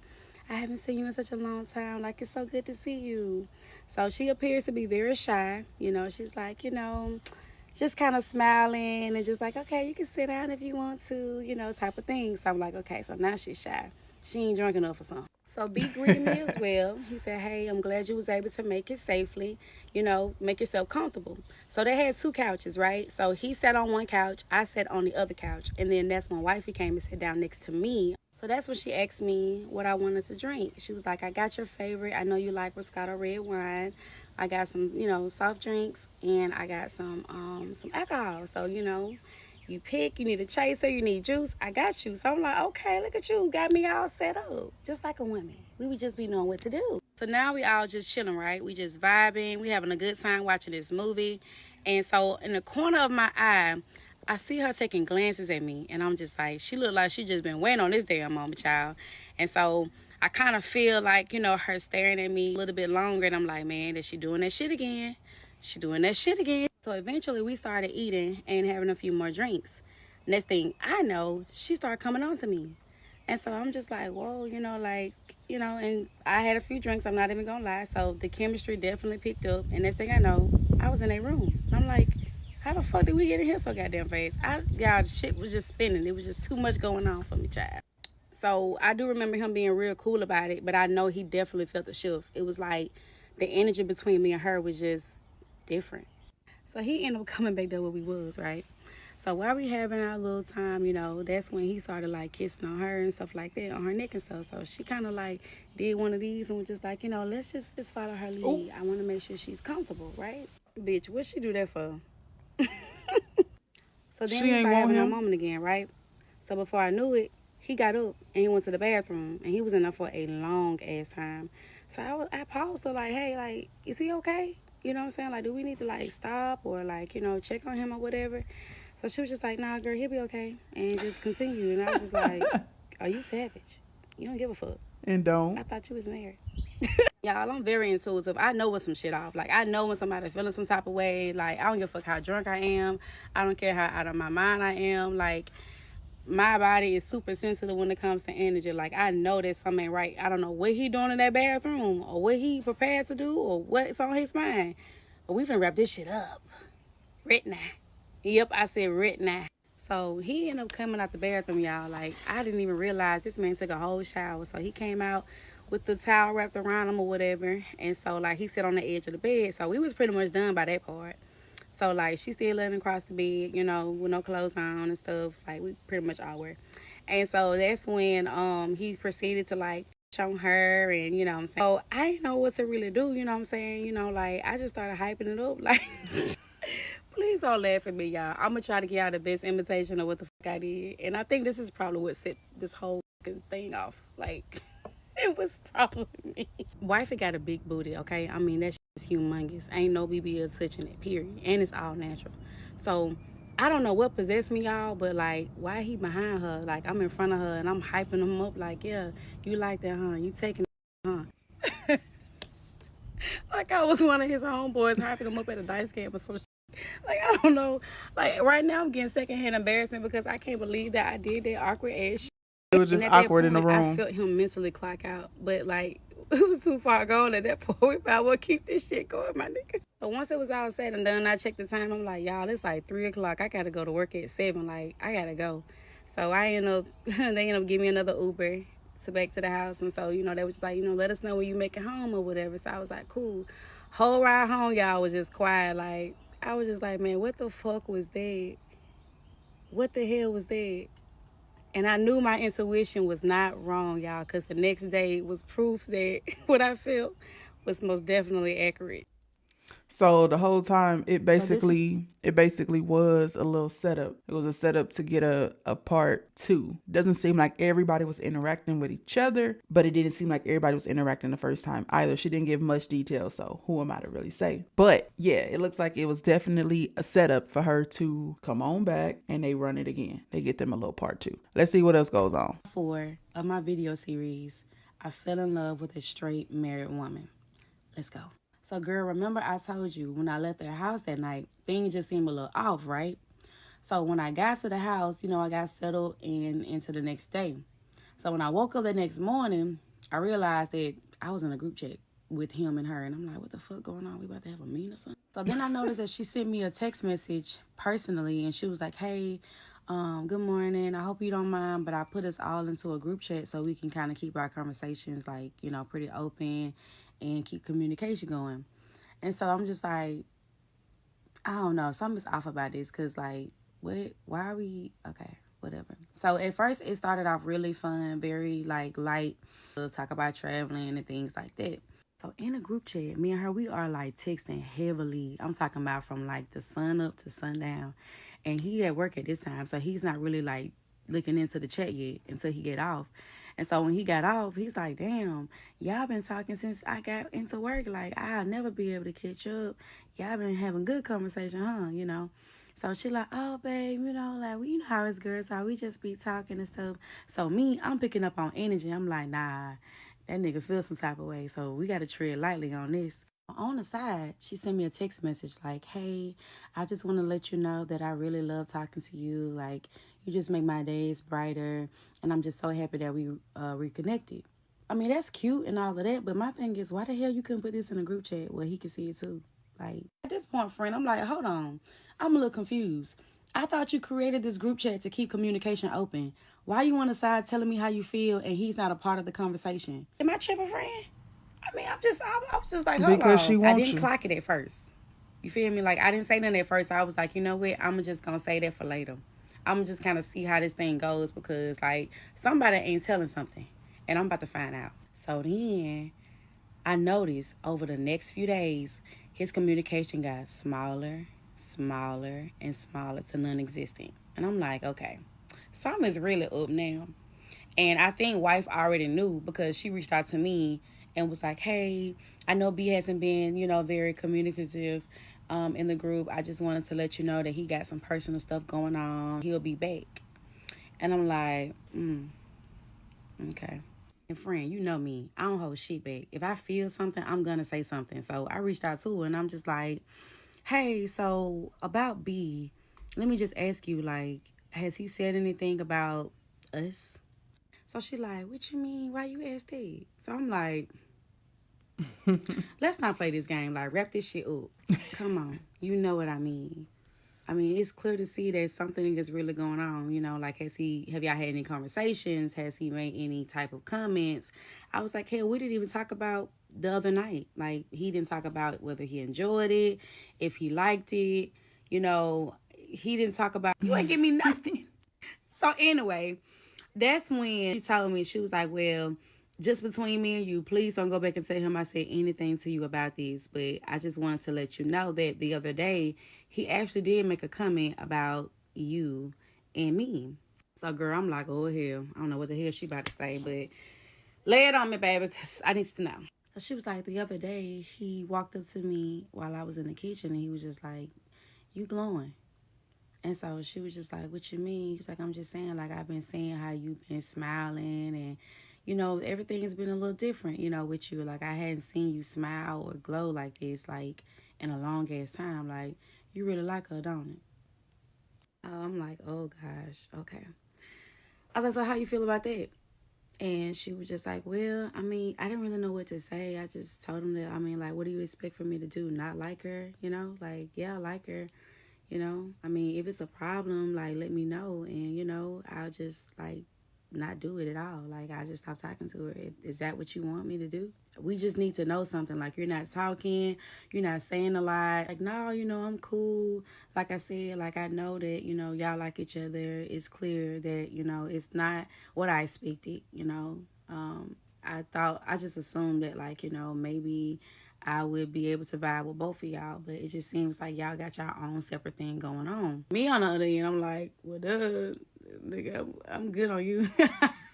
I haven't seen you in such a long time. Like, it's so good to see you. So she appears to be very shy. You know, she's like, you know, just kind of smiling and just like, okay, you can sit down if you want to, you know, type of thing. So I'm like, okay, so now she's shy. She ain't drunk enough or something. So B greeted me as well. He said, hey, I'm glad you was able to make it safely, you know, make yourself comfortable. So they had 2 couches, right? So he sat on one couch, I sat on the other couch. And then that's when wifey came and sat down next to me. So that's when she asked me what I wanted to drink. She was like, I got your favorite. I know you like Moscato red wine. I got some, you know, soft drinks, and I got some alcohol. So, you know, you pick, you need a chaser, you need juice, I got you. So I'm like, okay, look at you, got me all set up. Just like a woman. We would just be knowing what to do. So now we all just chilling, right? We just vibing, we having a good time watching this movie. And so in the corner of my eye, I see her taking glances at me, and I'm just like, she look like she just been waiting on this damn moment, child. And so I kind of feel like, you know, her staring at me a little bit longer, and I'm like, man, is she doing that shit again? She doing that shit again. So eventually we started eating and having a few more drinks. Next thing I know, she started coming on to me. And so I'm just like, whoa, you know, like, you know, and I had a few drinks, I'm not even gonna lie. So the chemistry definitely picked up. And next thing I know, I was in a room. And I'm like, how the fuck did we get in here so goddamn fast? Y'all, the shit was just spinning. It was just too much going on for me, child. So I do remember him being real cool about it, but I know he definitely felt the shift. It was like the energy between me and her was just different. So he ended up coming back there where we was, right? So while we having our little time, you know, that's when he started like kissing on her and stuff like that, on her neck and stuff. So she kind of like did one of these and was just like, you know, let's just follow her lead. Ooh. I want to make sure she's comfortable, right? Bitch, what she do that for? So then we started having our moment again, right? So before I knew it, he got up and he went to the bathroom, and he was in there for a long ass time. So I paused her like, hey, like, is he okay? You know what I'm saying? Like, do we need to like stop or like, you know, check on him or whatever? So she was just like, nah, girl, he'll be okay. And just continue. And I was just like, are you savage? You don't give a fuck. And don't. I thought you was married. Y'all, I'm very intuitive. I know when some shit off. Like, I know when somebody's feeling some type of way. Like, I don't give a fuck how drunk I am. I don't care how out of my mind I am. Like, my body is super sensitive when it comes to energy. Like, I know that something ain't right. I don't know what he doing in that bathroom or what he prepared to do or what's on his mind. But we finna wrap this shit up. Right now. Yep, I said right now. So he ended up coming out the bathroom, y'all. Like, I didn't even realize this man took a whole shower. So he came out with the towel wrapped around him or whatever. And so, like, he sat on the edge of the bed. So we was pretty much done by that part. So, like, she still laying across the bed, you know, with no clothes on and stuff. Like, we pretty much all were. And so that's when he proceeded to, like, on her and, you know what I'm saying. So I didn't know what to really do, you know what I'm saying. You know, like, I just started hyping it up. Like, please don't laugh at me, y'all. I'm going to try to get y'all the best imitation of what the fuck I did. And I think this is probably what set this whole thing off. Like, it was probably me. Wifey got a big booty, okay? I mean, that shit is humongous. Ain't no BBL touching it, period. And it's all natural. So I don't know what possessed me, y'all, but like, why he behind her? Like, I'm in front of her and I'm hyping him up like, yeah, you like that, huh? You taking that, huh? Like I was one of his homeboys hyping him up at a dice game or some shit. Like, I don't know. Like, right now I'm getting secondhand embarrassment because I can't believe that I did that awkward ass shit. It was just awkward in the room. I felt him mentally clock out, but like, it was too far gone at that point. We might well keep this shit going, my nigga. But once it was all said and done, I checked the time. I'm like, y'all, it's like 3 o'clock. I gotta go to work at 7. Like, I gotta go. So they end up giving me another Uber to back to the house. And so, you know, they was like, you know, let us know when you make it home or whatever. So I was like, cool. Whole ride home, y'all, was just quiet. Like, I was just like, man, what the fuck was that? What the hell was that? And I knew my intuition was not wrong, y'all, because the next day was proof that what I felt was most definitely accurate. So the whole time, it basically was a little setup. It was a setup to get a part 2. Doesn't seem like everybody was interacting with each other, but it didn't seem like everybody was interacting the first time either. She didn't give much detail, so who am I to really say? But yeah, it looks like it was definitely a setup for her to come on back and they run it again. They get them a little part 2. Let's see what else goes on. 4 of my video series, I fell in love with a straight married woman. Let's go. So, girl, remember I told you when I left their house that night, things just seemed a little off, right? So when I got to the house, you know, I got settled into the next day. So when I woke up the next morning, I realized that I was in a group chat with him and her. And I'm like, what the fuck going on? We about to have a meeting or something? So then I noticed that she sent me a text message personally, and she was like, hey, good morning. I hope you don't mind, but I put us all into a group chat so we can kind of keep our conversations, like, you know, pretty open and keep communication going. And so I'm just like, I don't know, something's off about this, because, like, what, why are we, okay, whatever. So at first it started off really fun, very, like, light. We'll talk about traveling and things like that. So in a group chat, me and her, we are, like, texting heavily. I'm talking about from, like, the sun up to sundown. And he at work at this time, so he's not really, like, looking into the chat yet until he get off. And so when he got off, he's like, damn, y'all been talking since I got into work. Like, I'll never be able to catch up. Y'all been having good conversation, huh? You know? So she like, oh, babe, you know, like, you know how it's girls are. We just be talking and stuff. So me, I'm picking up on energy. I'm like, nah, that nigga feels some type of way. So we got to tread lightly on this. On the side, she sent me a text message like, hey, I just want to let you know that I really love talking to you. Like, you just make my days brighter. And I'm just so happy that we reconnected. I mean, that's cute and all of that. But my thing is, why the hell you couldn't put this in a group chat where he could see it too? Like, at this point, friend, I'm like, hold on. I'm a little confused. I thought you created this group chat to keep communication open. Why you on the side telling me how you feel and he's not a part of the conversation? Am I tripping, friend? I mean, I was just like, hold because on. she wants I didn't you. clock it at first. You feel me? Like, I didn't say nothing at first. I was like, you know what? I'm just going to say that for later. I'm just kind of see how this thing goes, because, like, somebody ain't telling something. And I'm about to find out. So then I noticed over the next few days, his communication got smaller, and smaller to non-existent. And I'm like, okay, something's really up now. And I think wife already knew, because she reached out to me and was like, hey, I know B hasn't been, you know, very communicative in the group. I just wanted to let you know that he got some personal stuff going on. He'll be back. And I'm like, okay. And friend, you know me. I don't hold shit back. If I feel something, I'm going to say something. So I reached out to her and I'm just like, hey, so about B, let me just ask you, like, has he said anything about us? So she like, what you mean? Why you ask that? So I'm like, let's not play this game. Like, wrap this shit up. Come on. You know what I mean. I mean, it's clear to see that something is really going on. You know, like, have y'all had any conversations? Has he made any type of comments? I was like, hell, we didn't even talk about the other night. Like, he didn't talk about whether he enjoyed it, if he liked it. You know, he didn't talk about, you ain't give me nothing. So anyway, that's when she told me, she was like, well, just between me and you, please don't go back and tell him I said anything to you about this. But I just wanted to let you know that the other day, he actually did make a comment about you and me. So, girl, I'm like, oh, hell. I don't know what the hell she about to say, but lay it on me, baby, because I need to know. So she was like, the other day, he walked up to me while I was in the kitchen, and he was just like, you glowing. And so she was just like, what you mean? He's like, I'm just saying, like, I've been seeing how you've been smiling, and, you know, everything has been a little different, you know, with you. Like, I hadn't seen you smile or glow like this, like, in a long-ass time. Like, you really like her, don't it? I'm like, oh, gosh, okay. I was like, so how you feel about that? And she was just like, well, I mean, I didn't really know what to say. I just told him that, I mean, like, what do you expect for me to do? Not like her, you know? Like, yeah, I like her. You know, I mean, if it's a problem, like, let me know. And, you know, I'll just, like, not do it at all. Like, I just stop talking to her. Is that what you want me to do? We just need to know something. Like, you're not talking. You're not saying a lot. Like, no, you know, I'm cool. Like I said, like, I know that, you know, y'all like each other. It's clear that, you know, it's not what I expected, you know. I just assumed that, like, you know, maybe I would be able to vibe with both of y'all, but it just seems like y'all got your own separate thing going on. Me, on the other end, I'm like, well, duh, nigga, I'm good on you.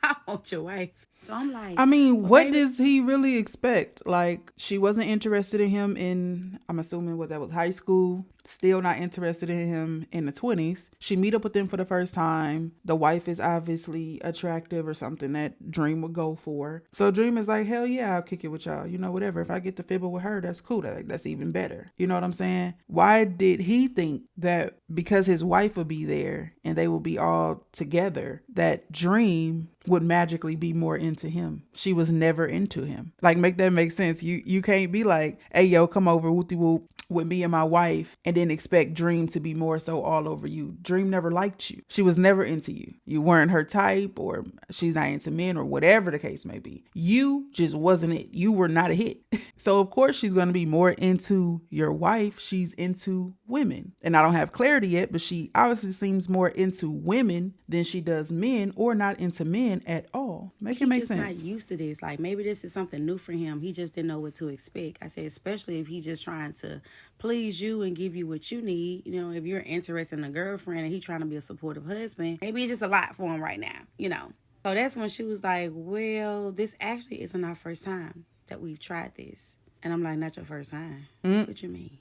I want your wife. So I'm like, I mean, well, what baby, does he really expect? Like, she wasn't interested in him in, I'm assuming what that was, high school. Still not interested in him in the 20s. She meet up with him for the first time. The wife is obviously attractive or something that Dream would go for. So Dream is like, hell yeah, I'll kick it with y'all. You know, whatever. If I get to fibble with her, that's cool. That's even better. You know what I'm saying? Why did he think that because his wife would be there and they would be all together, that Dream would magically be more into him. She was never into him. Like, make that make sense. You can't be like, hey, yo, come over, whoopty whoop, with me and my wife, and then expect Dream to be more so all over you. Dream never liked you. She was never into you. You weren't her type, or she's not into men, or whatever the case may be. You just wasn't it. You were not a hit. So of course she's going to be more into your wife. She's into women. And I don't have clarity yet, but she obviously seems more into women than she does men, or not into men at all. Make it make sense. He's not used to this. Like, maybe this is something new for him. He just didn't know what to expect. I said, especially if he's just trying to please you and give you what you need. You know, if you're interested in a girlfriend and he's trying to be a supportive husband, maybe it's just a lot for him right now, you know. So that's when she was like, well, this actually isn't our first time that we've tried this. And I'm like, not your first time. What you mean?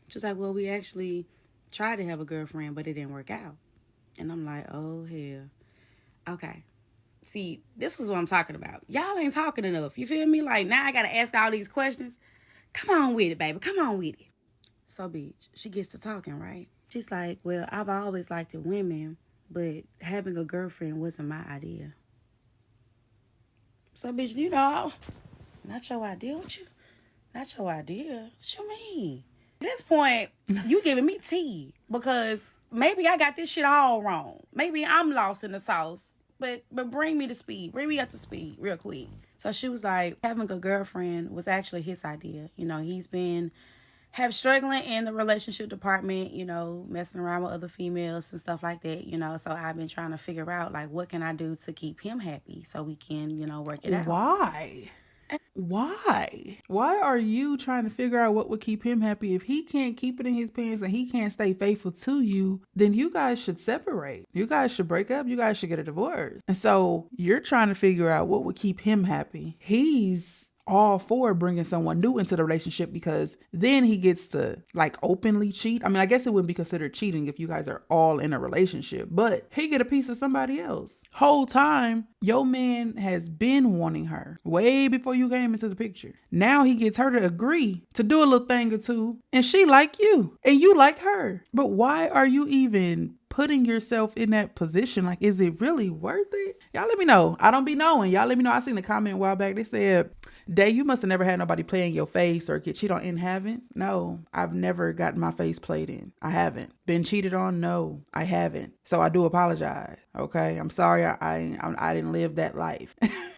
She's like, well, we actually tried to have a girlfriend, but it didn't work out. And I'm like, oh, hell. Okay. See, this is what I'm talking about. Y'all ain't talking enough. You feel me? Like, now I got to ask all these questions. Come on with it, baby. Come on with it. So, bitch, she gets to talking, right? She's like, well, I've always liked women, but having a girlfriend wasn't my idea. So, bitch, you know, not your idea with you? Not your idea? What you mean? At this point, you giving me tea, because maybe I got this shit all wrong. Maybe I'm lost in the sauce, but bring me to speed. Bring me up to speed real quick. So she was like, having a girlfriend was actually his idea. You know, he's been struggling in the relationship department, you know, messing around with other females and stuff like that, you know. So I've been trying to figure out, like, what can I do to keep him happy so we can, you know, work it out. Why are you trying to figure out what would keep him happy? If he can't keep it in his pants and he can't stay faithful to you, then you guys should separate. You guys should break up. You guys should get a divorce. And so you're trying to figure out what would keep him happy. He's all for bringing someone new into the relationship, because then he gets to, like, openly cheat. I mean, I guess it wouldn't be considered cheating if you guys are all in a relationship, but he get a piece of somebody else. Whole time, your man has been wanting her way before you came into the picture. Now he gets her to agree to do a little thing or two, and she like you and you like her. But why are you even putting yourself in that position? Like, is it really worth it? Y'all let me know. I don't be knowing. Y'all let me know. I seen a comment a while back. They said, Day, you must have never had nobody play in your face or get cheated on. And haven't? No, I've never gotten my face played in. I haven't. Been cheated on? No, I haven't. So I do apologize. Okay, I'm sorry. I didn't live that life.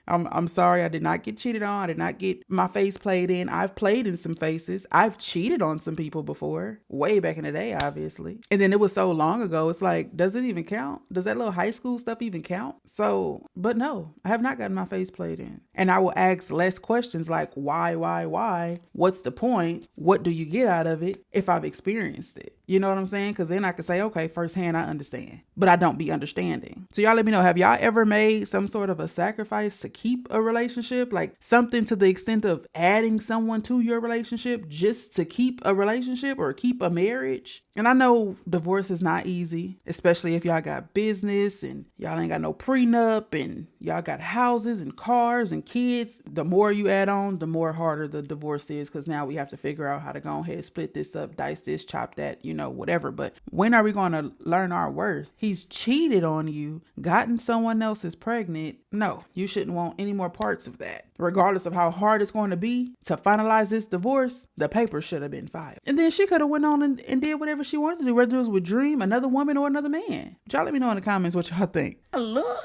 I'm sorry. I did not get cheated on. I did not get my face played in. I've played in some faces. I've cheated on some people before, way back in the day, obviously. And then it was so long ago. It's like, does it even count? Does that little high school stuff even count? So, but no, I have not gotten my face played in. And I will ask less questions like, why? What's the point? What do you get out of it if I've experienced it? You know what I'm saying? Because then I can say, okay, firsthand, I understand. But I don't be understanding. So y'all let me know, have y'all ever made some sort of a sacrifice to keep a relationship? Like something to the extent of adding someone to your relationship just to keep a relationship or keep a marriage? And I know divorce is not easy, especially if y'all got business and y'all ain't got no prenup and y'all got houses and cars and kids. The more you add on, the more harder the divorce is, because now we have to figure out how to go ahead, split this up, dice this, chop that, you know, whatever. But when are we going to learn our worth? He's cheated on you, gotten someone else is pregnant. No, you shouldn't want any more parts of that. Regardless of how hard it's going to be to finalize this divorce, the papers should have been filed. And then she could have went on and did whatever she wanted to do, whether it was with Dream, another woman, or another man. Y'all let me know in the comments what y'all think. I look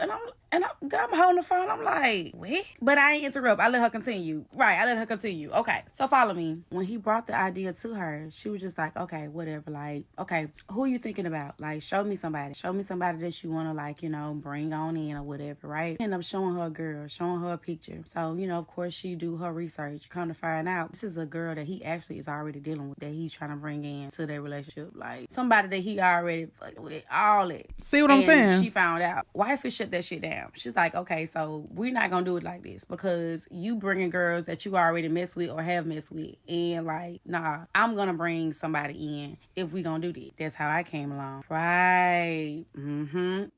and I'm holding the phone. I'm like, what? But I ain't interrupt. I let her continue. Right, I let her continue. Okay, so follow me. When he brought the idea to her, she was just like, okay, whatever. Like, okay, who are you thinking about? Like, show me somebody. Show me somebody that you want to, like, you know, bring on in or whatever, right? End up showing her a girl, showing her a picture. So, you know, of course, she do her research. Come to find out, this is a girl that he actually is already dealing with, that he's trying to bring in to their relationship. Like, somebody that he already fucking with, all it. See what I'm saying? She found out. Wife has shut that shit down. She's like, okay, so we're not gonna do it like this, because you bringing girls that you already mess with or have messed with, and like, nah, I'm gonna bring somebody in if we gonna do this. That's how I came along. Right.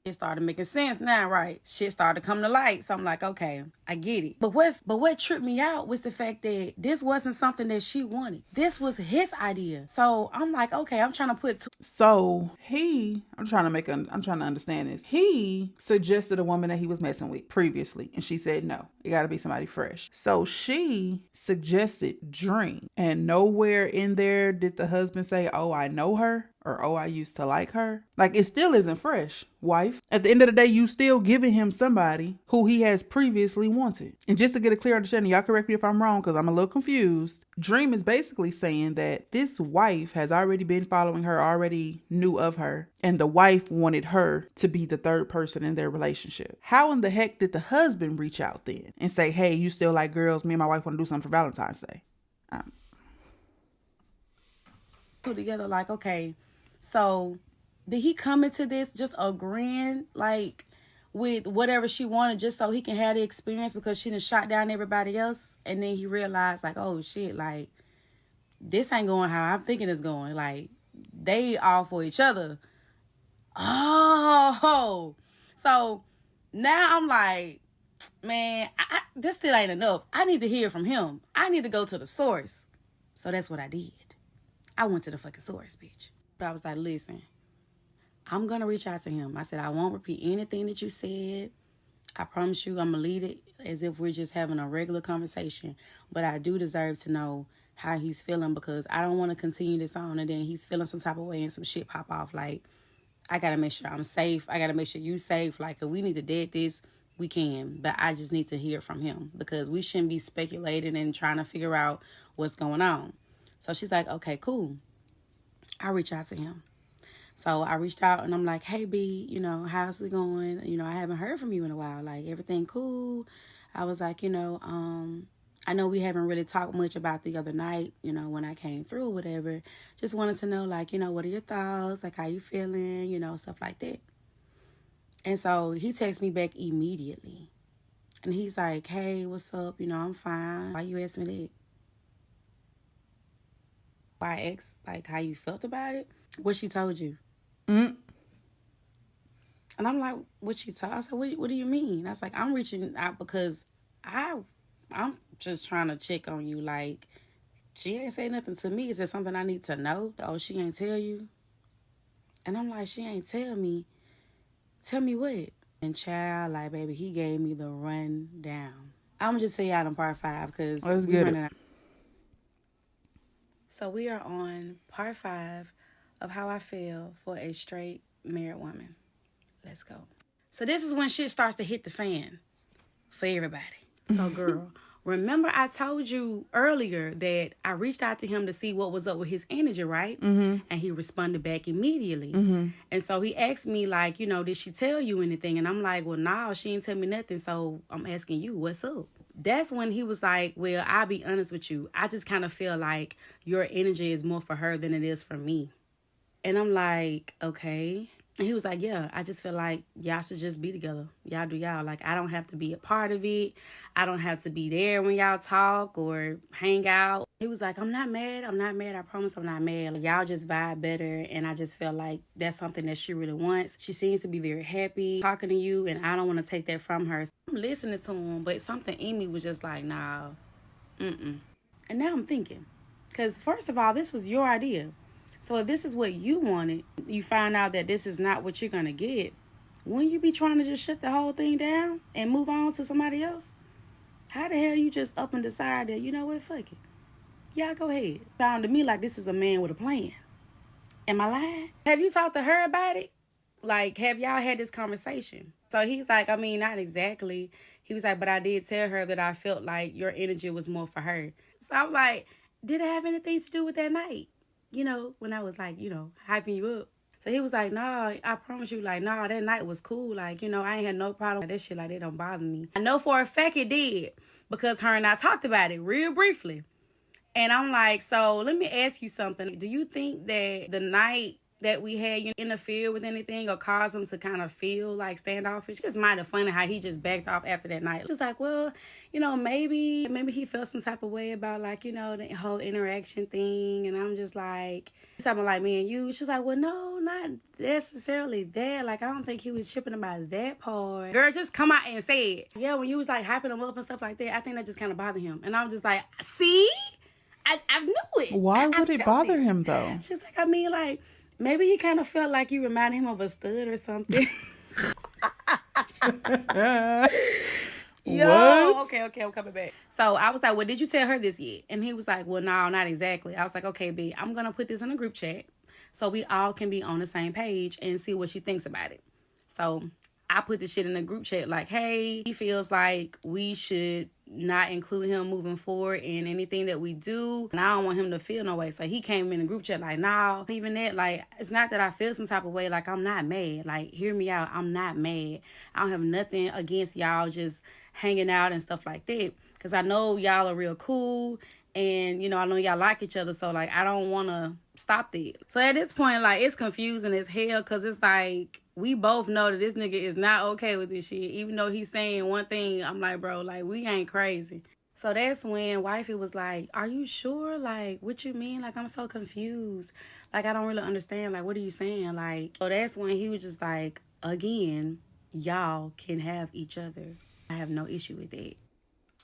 It started making sense now, right? Shit started coming to light. So I'm like, okay, I get it. But what tripped me out was the fact that this wasn't something that she wanted. This was his idea. So I'm like, okay, I'm trying to put I'm trying to understand this. He suggested a woman that he was messing with previously. And she said, no, it got to be somebody fresh. So she suggested Dream. And nowhere in there did the husband say, oh, I know her, or oh, I used to like her. Like, it still isn't fresh, wife. At the end of the day, you still giving him somebody who he has previously wanted. And just to get a clear understanding, y'all correct me if I'm wrong, because I'm a little confused. Dream is basically saying that this wife has already been following her, already knew of her, and the wife wanted her to be the third person in their relationship. How in the heck did the husband reach out then and say, hey, you still like girls? Me and my wife want to do something for Valentine's Day. Put together like, okay, so did he come into this just agreeing like with whatever she wanted just so he can have the experience because she done shot down everybody else? And then he realized like, oh shit, like this ain't going how I'm thinking it's going. Like they all for each other. Oh, so now I'm like, man, this still ain't enough. I need to hear from him. I need to go to the source. So that's what I did. I went to the fucking source, bitch. But I was like, listen, I'm going to reach out to him. I said, I won't repeat anything that you said. I promise you I'm going to lead it as if we're just having a regular conversation. But I do deserve to know how he's feeling because I don't want to continue this on and then he's feeling some type of way and some shit pop off. Like, I got to make sure I'm safe. I got to make sure you safe. Like, if we need to dead this, we can. But I just need to hear from him because we shouldn't be speculating and trying to figure out what's going on. So she's like, okay, cool. I reach out to him. So I reached out and I'm like, hey, B, you know, how's it going? You know, I haven't heard from you in a while. Like, everything cool? I was like, you know, I know we haven't really talked much about the other night, you know, when I came through or whatever. Just wanted to know, like, you know, what are your thoughts? Like, how you feeling? You know, stuff like that. And so he texts me back immediately. And he's like, hey, what's up? You know, I'm fine. Why you ask me that? I asked, like, how you felt about it? What she told you? And I'm like, what she told? I said, what do you mean? I was like, I'm reaching out because I'm just trying to check on you. Like, she ain't say nothing to me. Is there something I need to know? Oh, she ain't tell you? And I'm like, she ain't tell me. Tell me what? And child, like, baby, he gave me the rundown. I'm just say out on part 5 because let's get it. So we are on part 5 of how I feel for a straight married woman. Let's go. So this is when shit starts to hit the fan for everybody. So girl, remember I told you earlier that I reached out to him to see what was up with his energy, right? Mm-hmm. And he responded back immediately. Mm-hmm. And so he asked me like, you know, did she tell you anything? And I'm like, well, no, she didn't tell me nothing. So I'm asking you, what's up? That's when he was like, well, I'll be honest with you. I just kind of feel like your energy is more for her than it is for me. And I'm like, okay. And he was like, yeah, I just feel like y'all should just be together. Y'all do y'all. Like, I don't have to be a part of it. I don't have to be there when y'all talk or hang out. He was like, I'm not mad. I'm not mad. I promise I'm not mad. Like, y'all just vibe better. And I just feel like that's something that she really wants. She seems to be very happy talking to you. And I don't want to take that from her. So I'm listening to him. But something in me was just like, nah. And now I'm thinking. Because first of all, this was your idea. So if this is what you wanted, you find out that this is not what you're going to get, wouldn't you be trying to just shut the whole thing down and move on to somebody else? How the hell you just up and decide that, you know what, fuck it. Yeah, go ahead. Sound to me like this is a man with a plan. Am I lying? Have you talked to her about it? Like, have y'all had this conversation? So he's like, I mean, not exactly. He was like, but I did tell her that I felt like your energy was more for her. So I'm like, did it have anything to do with that night? You know, when I was like, you know, hyping you up. So he was like, nah, I promise you, like, nah, that night was cool. Like, you know, I ain't had no problem with that shit. Like, that don't bother me. I know for a fact it did because her and I talked about it real briefly. And I'm like, so let me ask you something. Do you think that the night that we had you interfere with anything or cause him to kind of feel like standoffish? It's just might have funny how he just backed off after that night. Just like, well, you know, maybe he felt some type of way about, like, you know, the whole interaction thing. And I'm just like, something like me and you. She's like, well, no, not necessarily that. Like, I don't think he was tripping about that part. Girl, just come out and say it. Yeah, when you was like hyping him up and stuff like that, I think that just kind of bothered him. And I'm just like, see? I knew it. Why would it bother him though? She's like, I mean, like, maybe he kind of felt like you reminded him of a stud or something. Yo, okay, I'm coming back. So I was like, well, did you tell her this yet? And he was like, well, no, not exactly. I was like, okay, B, I'm going to put this in a group chat so we all can be on the same page and see what she thinks about it. So I put this shit in the group chat like, hey, he feels like we should not include him moving forward in anything that we do. And I don't want him to feel no way. So he came in the group chat like, nah, even that, like, it's not that I feel some type of way. Like, I'm not mad. Like, hear me out. I'm not mad. I don't have nothing against y'all just hanging out and stuff like that. Because I know y'all are real cool. And, you know, I know y'all like each other. So, like, I don't want to stop that. So at this point, like, it's confusing as hell. Because it's like, we both know that this nigga is not okay with this shit. Even though he's saying one thing, I'm like, bro, like, we ain't crazy. So that's when wifey was like, are you sure? Like, what you mean? Like, I'm so confused. Like, I don't really understand. Like, what are you saying? Like, so that's when he was just like, again, y'all can have each other. I have no issue with that.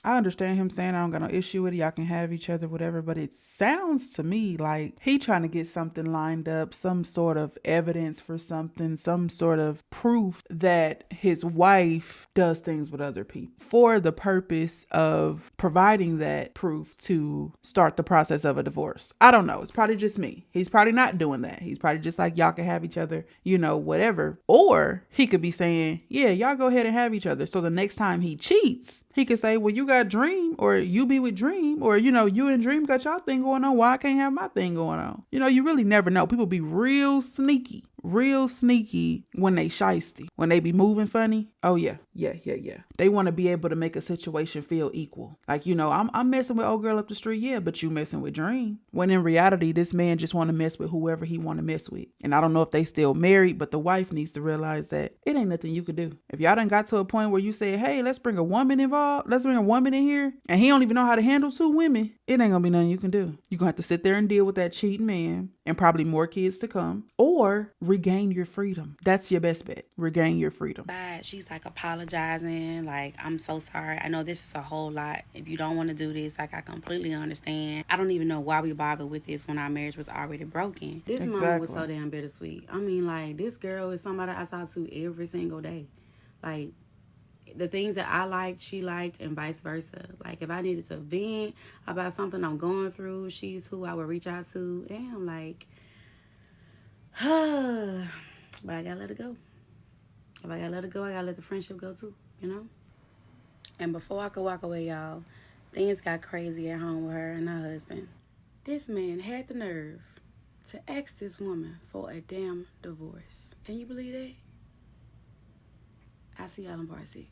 I understand him saying I don't got no issue with it. Y'all can have each other, whatever. But it sounds to me like he trying to get something lined up, some sort of evidence for something, some sort of proof that his wife does things with other people for the purpose of providing that proof to start the process of a divorce. I don't know. It's probably just me. He's probably not doing that. He's probably just like, y'all can have each other, you know, whatever. Or he could be saying, yeah, y'all go ahead and have each other. So the next time he cheats, he could say, well, you got Dream, or you be with Dream, or, you know, you and Dream got y'all thing going on. Why I can't have my thing going on? You know, you really never know. People be real sneaky when they shysty, when they be moving funny. Oh yeah. They want to be able to make a situation feel equal. Like, you know, I'm messing with old girl up the street. Yeah, but you messing with Dream. When in reality, this man just want to mess with whoever he want to mess with. And I don't know if they still married, but the wife needs to realize that it ain't nothing you could do. If y'all done got to a point where you say, hey, let's bring a woman involved. Let's bring a woman in here. And he don't even know how to handle two women. It ain't gonna be nothing you can do. You're gonna have to sit there and deal with that cheating man and probably more kids to come, or regain your freedom. That's your best bet. Regain your freedom. She's like apologizing, like, I'm so sorry. I know this is a whole lot. If you don't want to do this, like, I completely understand. I don't even know why we bothered with this when our marriage was already broken. This moment was so damn bittersweet. I mean, like, this girl is somebody I talk to every single day. Like, the things that I liked, she liked, and vice versa. Like, if I needed to vent about something I'm going through, she's who I would reach out to. Damn, like, but I gotta let it go. If I gotta let it go, I gotta let the friendship go too, you know? And before I could walk away, y'all, things got crazy at home with her and her husband. This man had the nerve to ask this woman for a damn divorce. Can you believe that? I'll see y'all in part 6.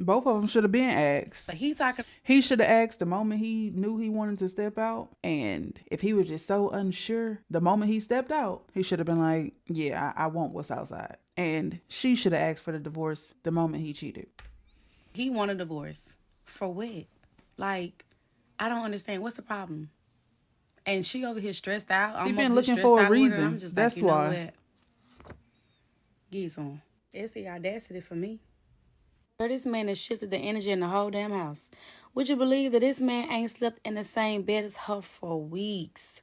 Both of them should have been asked. So he should have asked the moment he knew he wanted to step out. And if he was just so unsure, the moment he stepped out, he should have been like, yeah, I want what's outside. And she should have asked for the divorce the moment he cheated. He wanted a divorce. For what? Like, I don't understand. What's the problem? And she over here stressed out. He been looking for a reason. I'm just that's like, why. Get on. It's the audacity for me. This man has shifted the energy in the whole damn house. Would you believe that this man ain't slept in the same bed as her for weeks?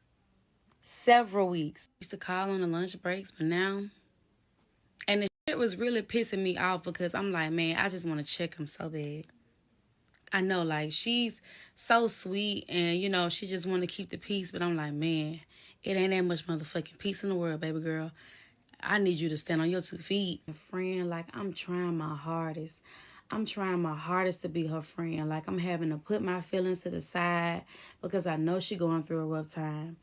Several weeks. Used to call on the lunch breaks, but now... And the shit was really pissing me off because I'm like, man, I just want to check him so bad. I know, like, she's so sweet and, you know, she just want to keep the peace. But I'm like, man, it ain't that much motherfucking peace in the world, baby girl. I need you to stand on your 2 feet. A friend, like, I'm trying my hardest. I'm trying my hardest to be her friend. Like, I'm having to put my feelings to the side because I know she going through a rough time.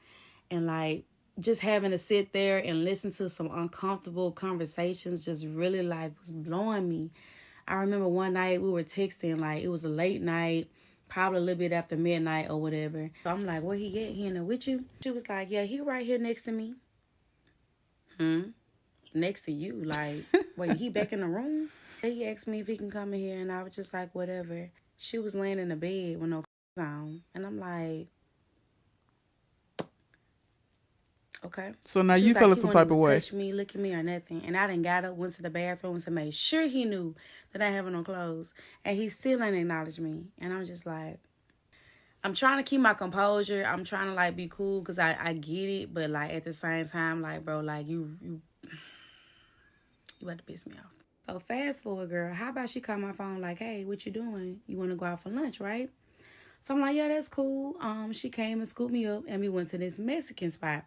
And, like, just having to sit there and listen to some uncomfortable conversations just really, like, was blowing me. I remember one night we were texting, like, it was a late night, probably a little bit after midnight or whatever. So I'm like, where he at? He in there with you? She was like, yeah, he right here next to me. Next to you? Like, wait, he back in the room? He asked me if he can come in here, and I was just like, whatever. She was laying in the bed with no on, and I'm like, okay. So now you feeling some type of way. Touch me, look at me, or nothing. And I done got up, went to the bathroom, and made sure he knew that I have no clothes, and he still ain't acknowledged me. And I'm just like, I'm trying to keep my composure. I'm trying to, like, be cool because I get it, but, like, at the same time, like, bro, like, you about to piss me off. So fast forward, girl, how about she call my phone like, hey, what you doing? You want to go out for lunch, right? So I'm like, yeah, that's cool. She came and scooped me up and we went to this Mexican spot.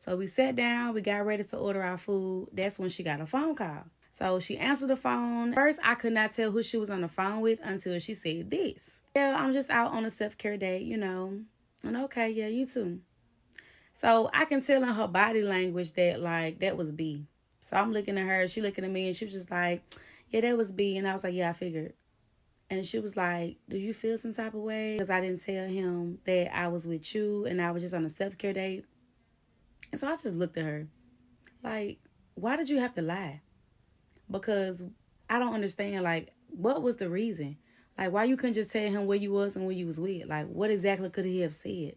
So we sat down, we got ready to order our food. That's when she got a phone call. So she answered the phone. First, I could not tell who she was on the phone with until she said this. Yeah, I'm just out on a self-care date, you know. And okay, yeah, you too. So I can tell in her body language that, like, that was B. So I'm looking at her, she looking at me, and she was just like, yeah, that was B. And I was like, yeah, I figured. And she was like, do you feel some type of way? Because I didn't tell him that I was with you and I was just on a self-care date. And so I just looked at her like, why did you have to lie? Because I don't understand, like, what was the reason? Like, why you couldn't just tell him where you was and where you was with? Like, what exactly could he have said?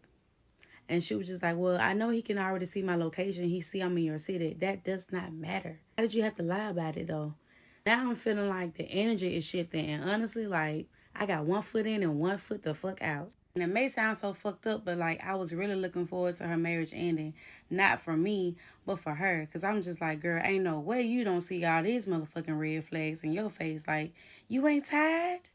And she was just like, well, I know he can already see my location. He see I'm in your city. That does not matter. Why did you have to lie about it, though? Now I'm feeling like the energy is shifting. And honestly, like, I got 1 foot in and 1 foot the fuck out. And it may sound so fucked up, but, like, I was really looking forward to her marriage ending. Not for me, but for her. Because I'm just like, girl, ain't no way you don't see all these motherfucking red flags in your face. Like, you ain't tired?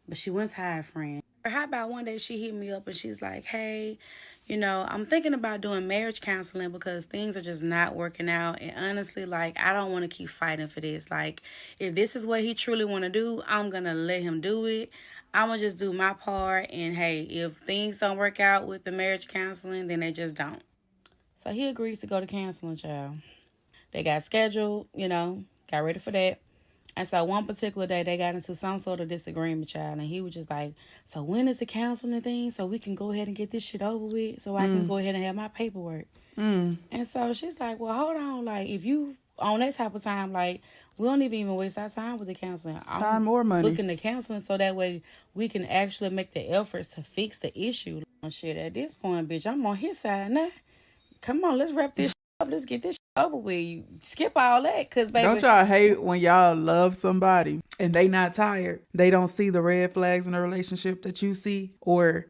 But she wasn't tired, friend. Or how about one day she hit me up and she's like, hey, you know, I'm thinking about doing marriage counseling because things are just not working out. And honestly, like, I don't want to keep fighting for this. Like, if this is what he truly want to do, I'm going to let him do it. I'm going to just do my part. And, hey, if things don't work out with the marriage counseling, then they just don't. So he agrees to go to counseling, child. They got scheduled, you know, got ready for that. And so one particular day, they got into some sort of disagreement, child. And he was just like, so when is the counseling thing? So we can go ahead and get this shit over with. So I can go ahead and have my paperwork. And so she's like, well, hold on. Like, if you on that type of time, like, we don't even waste our time with the counseling. Time or money. Looking to counseling so that way we can actually make the efforts to fix the issue. Shit, at this point, bitch, I'm on his side now. Come on, let's wrap this shit up. Let's get this shit over with. You skip all that, because, baby. Don't y'all hate when y'all love somebody and they not tired? They don't see the red flags in the relationship that you see, or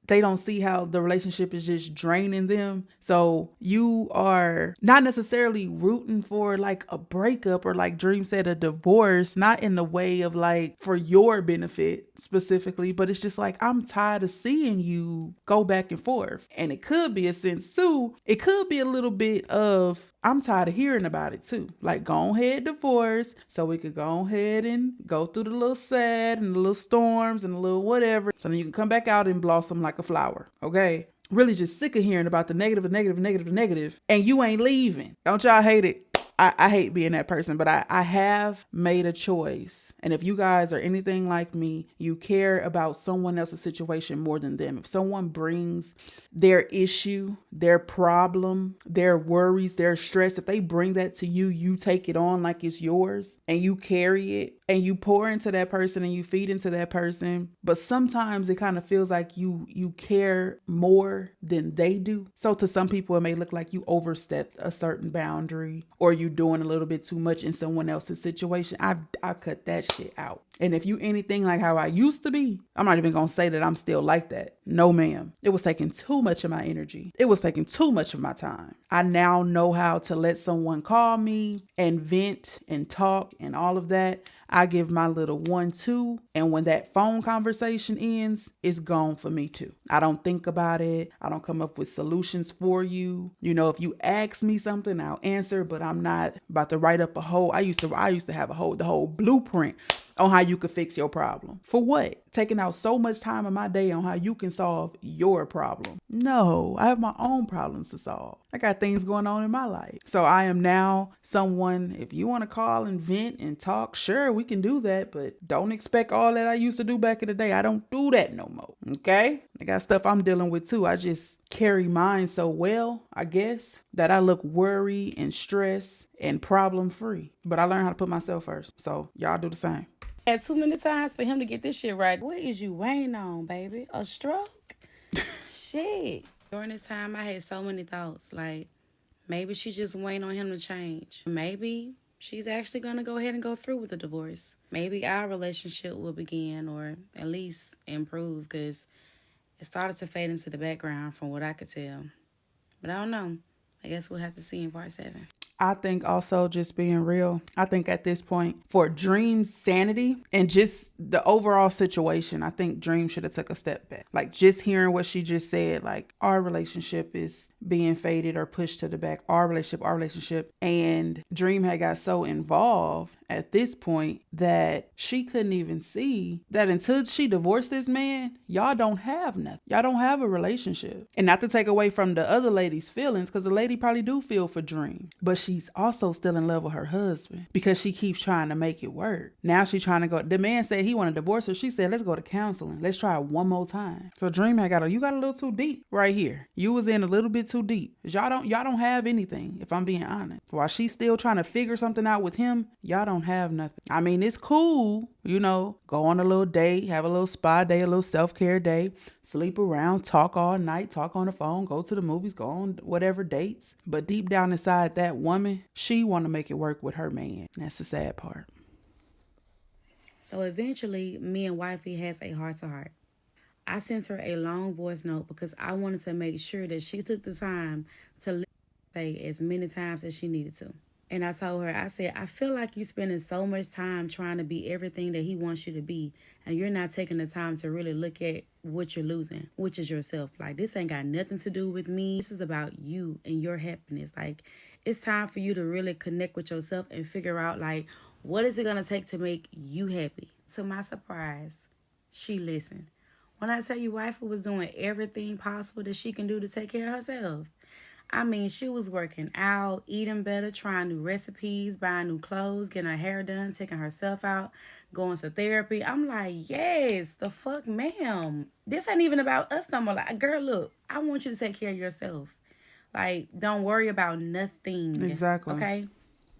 they don't see how the relationship is just draining them. So you are not necessarily rooting for like a breakup or, like Dream said, a divorce, not in the way of like for your benefit specifically, but it's just like, I'm tired of seeing you go back and forth. And it could be a sense too. It could be a little bit of, I'm tired of hearing about it too. Like, go ahead, divorce, so we could go ahead and go through the little sad and the little storms and the little whatever. So then you can come back out and blossom like a flower. Okay. Really just sick of hearing about the negative, and you ain't leaving. Don't y'all hate it? I hate being that person, but I have made a choice. And if you guys are anything like me, you care about someone else's situation more than them. If someone brings their issue, their problem, their worries, their stress, if they bring that to you, you take it on like it's yours and you carry it and you pour into that person and you feed into that person. But sometimes it kind of feels like you care more than they do. So to some people, it may look like you overstepped a certain boundary or you doing a little bit too much in someone else's situation. I cut that shit out. And if you anything like how I used to be, I'm not even going to say that I'm still like that. No, ma'am. It was taking too much of my energy. It was taking too much of my time. I now know how to let someone call me and vent and talk and all of that. I give my little 1-2. And when that phone conversation ends, it's gone for me too. I don't think about it. I don't come up with solutions for you. You know, if you ask me something, I'll answer, but I'm not about to write up a whole, I used to have the whole blueprint on how you could fix your problem. For what? Taking out so much time of my day on how you can solve your problem. No, I have my own problems to solve. I got things going on in my life. So I am now someone, if you want to call and vent and talk, sure, we can do that, but don't expect all that I used to do back in the day. I don't do that no more. Okay? I got stuff I'm dealing with too. I just carry mine so well, I guess, that I look worried and stressed and problem free. But I learned how to put myself first. So y'all do the same. Had too many times for him to get this shit right. What is you weighing on, baby? A stroke? Shit. During this time, I had so many thoughts. Like, maybe she's just waiting on him to change. Maybe she's actually going to go ahead and go through with the divorce. Maybe our relationship will begin or at least improve, because it started to fade into the background from what I could tell. But I don't know. I guess we'll have to see in part 7. I think also just being real, I think at this point for Dream's sanity and just the overall situation, I think Dream should have took a step back. Like just hearing what she just said, like our relationship is being faded or pushed to the back, our relationship. And Dream had got so involved at this point that she couldn't even see that until she divorced this man, y'all don't have nothing. Y'all don't have a relationship. And not to take away from the other lady's feelings, because the lady probably do feel for Dream, but she's also still in love with her husband because she keeps trying to make it work. Now she's trying to go. The man said he wanted to divorce her. She said, let's go to counseling. Let's try it one more time. So Dream had you got a little too deep right here. You was in a little bit too deep. Y'all don't have anything, if I'm being honest. While she's still trying to figure something out with him, y'all don't have nothing. I mean, it's cool, go on a little date, have a little spa day, a little self-care day, sleep around, talk all night, talk on the phone, go to the movies, go on whatever dates. But deep down inside that woman, she want to make it work with her man. That's the sad part. So eventually, me and Wifey has a heart-to-heart. I sent her a long voice note because I wanted to make sure that she took the time to say as many times as she needed to. And I told her, I said, I feel like you're spending so much time trying to be everything that he wants you to be, and you're not taking the time to really look at what you're losing, which is yourself. Like, this ain't got nothing to do with me. This is about you and your happiness. Like, it's time for you to really connect with yourself and figure out, like, what is it going to take to make you happy? To my surprise, she listened. When I tell you, Wifey was doing everything possible that she can do to take care of herself. I mean, she was working out, eating better, trying new recipes, buying new clothes, getting her hair done, taking herself out, going to therapy. I'm like, yes, the fuck, ma'am. This ain't even about us no more. Like, girl, look, I want you to take care of yourself. Like, don't worry about nothing. Exactly. Okay?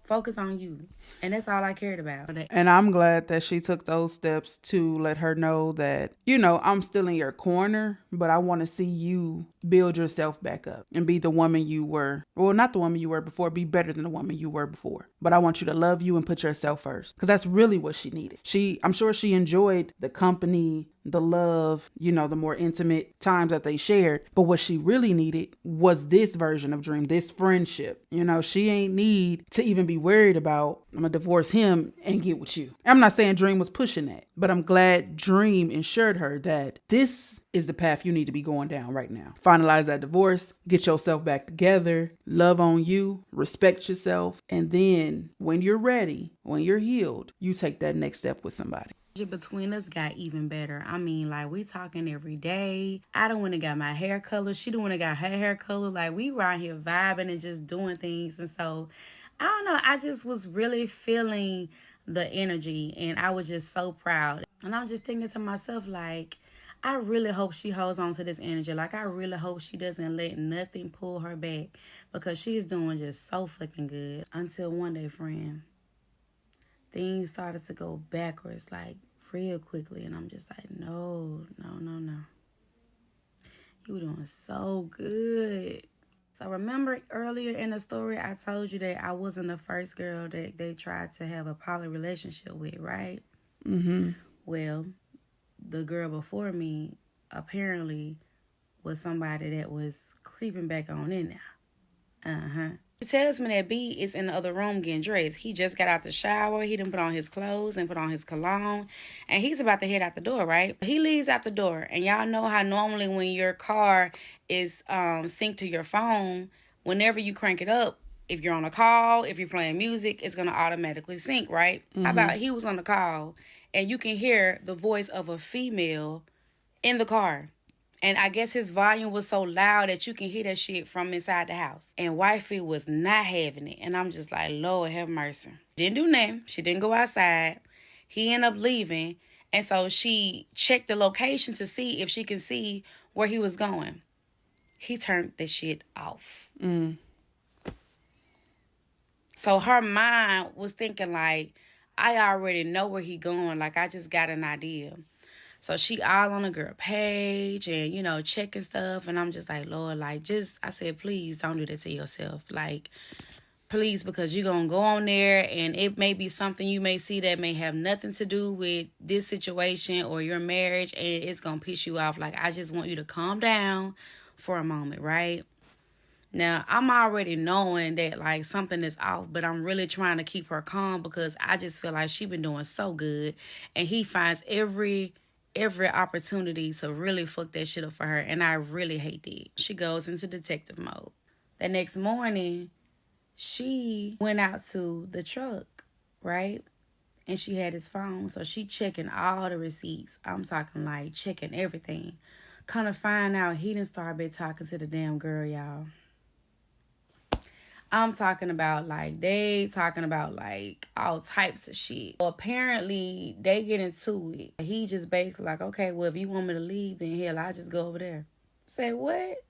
Focus on you. And that's all I cared about. And I'm glad that she took those steps to let her know that, I'm still in your corner, but I want to see you build yourself back up and be the woman you were. Well, not the woman you were before, be better than the woman you were before. But I want you to love you and put yourself first, because that's really what she needed. I'm sure she enjoyed the company, the love, the more intimate times that they shared. But what she really needed was this version of Dream, this friendship. She ain't need to even be worried about, I'm going to divorce him and get with you. I'm not saying Dream was pushing that, but I'm glad Dream assured her that this is the path you need to be going down right now. Finalize that divorce, get yourself back together, love on you, respect yourself. And then when you're ready, when you're healed, you take that next step with somebody. Between us got even better. I mean, like, we talking every day. I don't want to got my hair colored. She don't want to got her hair colored. Like, we were out here vibing and just doing things. And so, I don't know. I just was really feeling the energy, and I was just so proud. And I'm just thinking to myself, like, I really hope she holds on to this energy. Like, I really hope she doesn't let nothing pull her back, because she's doing just so fucking good. Until one day, friend, things started to go backwards, like, real quickly. And I'm just like, no. You were doing so good. So remember earlier in the story, I told you that I wasn't the first girl that they tried to have a poly relationship with, right? Mm-hmm. Well, the girl before me apparently was somebody that was creeping back on in there. He tells me that B is in the other room getting dressed. He just got out the shower. He done put on his clothes and put on his cologne. And he's about to head out the door, right? He leaves out the door. And y'all know how normally when your car is synced to your phone, whenever you crank it up, if you're on a call, if you're playing music, it's going to automatically sync, right? Mm-hmm. How about he was on the call and you can hear the voice of a female in the car. And I guess his volume was so loud that you can hear that shit from inside the house. And Wifey was not having it. And I'm just like, Lord have mercy. Didn't do nothing. She didn't go outside. He ended up leaving. And so she checked the location to see if she could see where he was going. He turned the shit off. Mm. So her mind was thinking like, I already know where he going. Like, I just got an idea. So she all on the girl page and, checking stuff. And I'm just like, Lord, like, I said, please don't do that to yourself. Like, please, because you're going to go on there and it may be something you may see that may have nothing to do with this situation or your marriage. And it's going to piss you off. Like, I just want you to calm down for a moment, right? Now, I'm already knowing that, like, something is off, but I'm really trying to keep her calm because I just feel like she been doing so good, and he finds every opportunity to really fuck that shit up for her, and I really hate that. She goes into detective mode. The next morning, she went out to the truck, right? And she had his phone, so she checking all the receipts. I'm talking like checking everything. Kind of find out he didn't start by talking to the damn girl, y'all. I'm talking about like they talking about like all types of shit. Well, apparently they get into it. He just basically like, okay, well, if you want me to leave, then hell, I'll just go over there. Say what?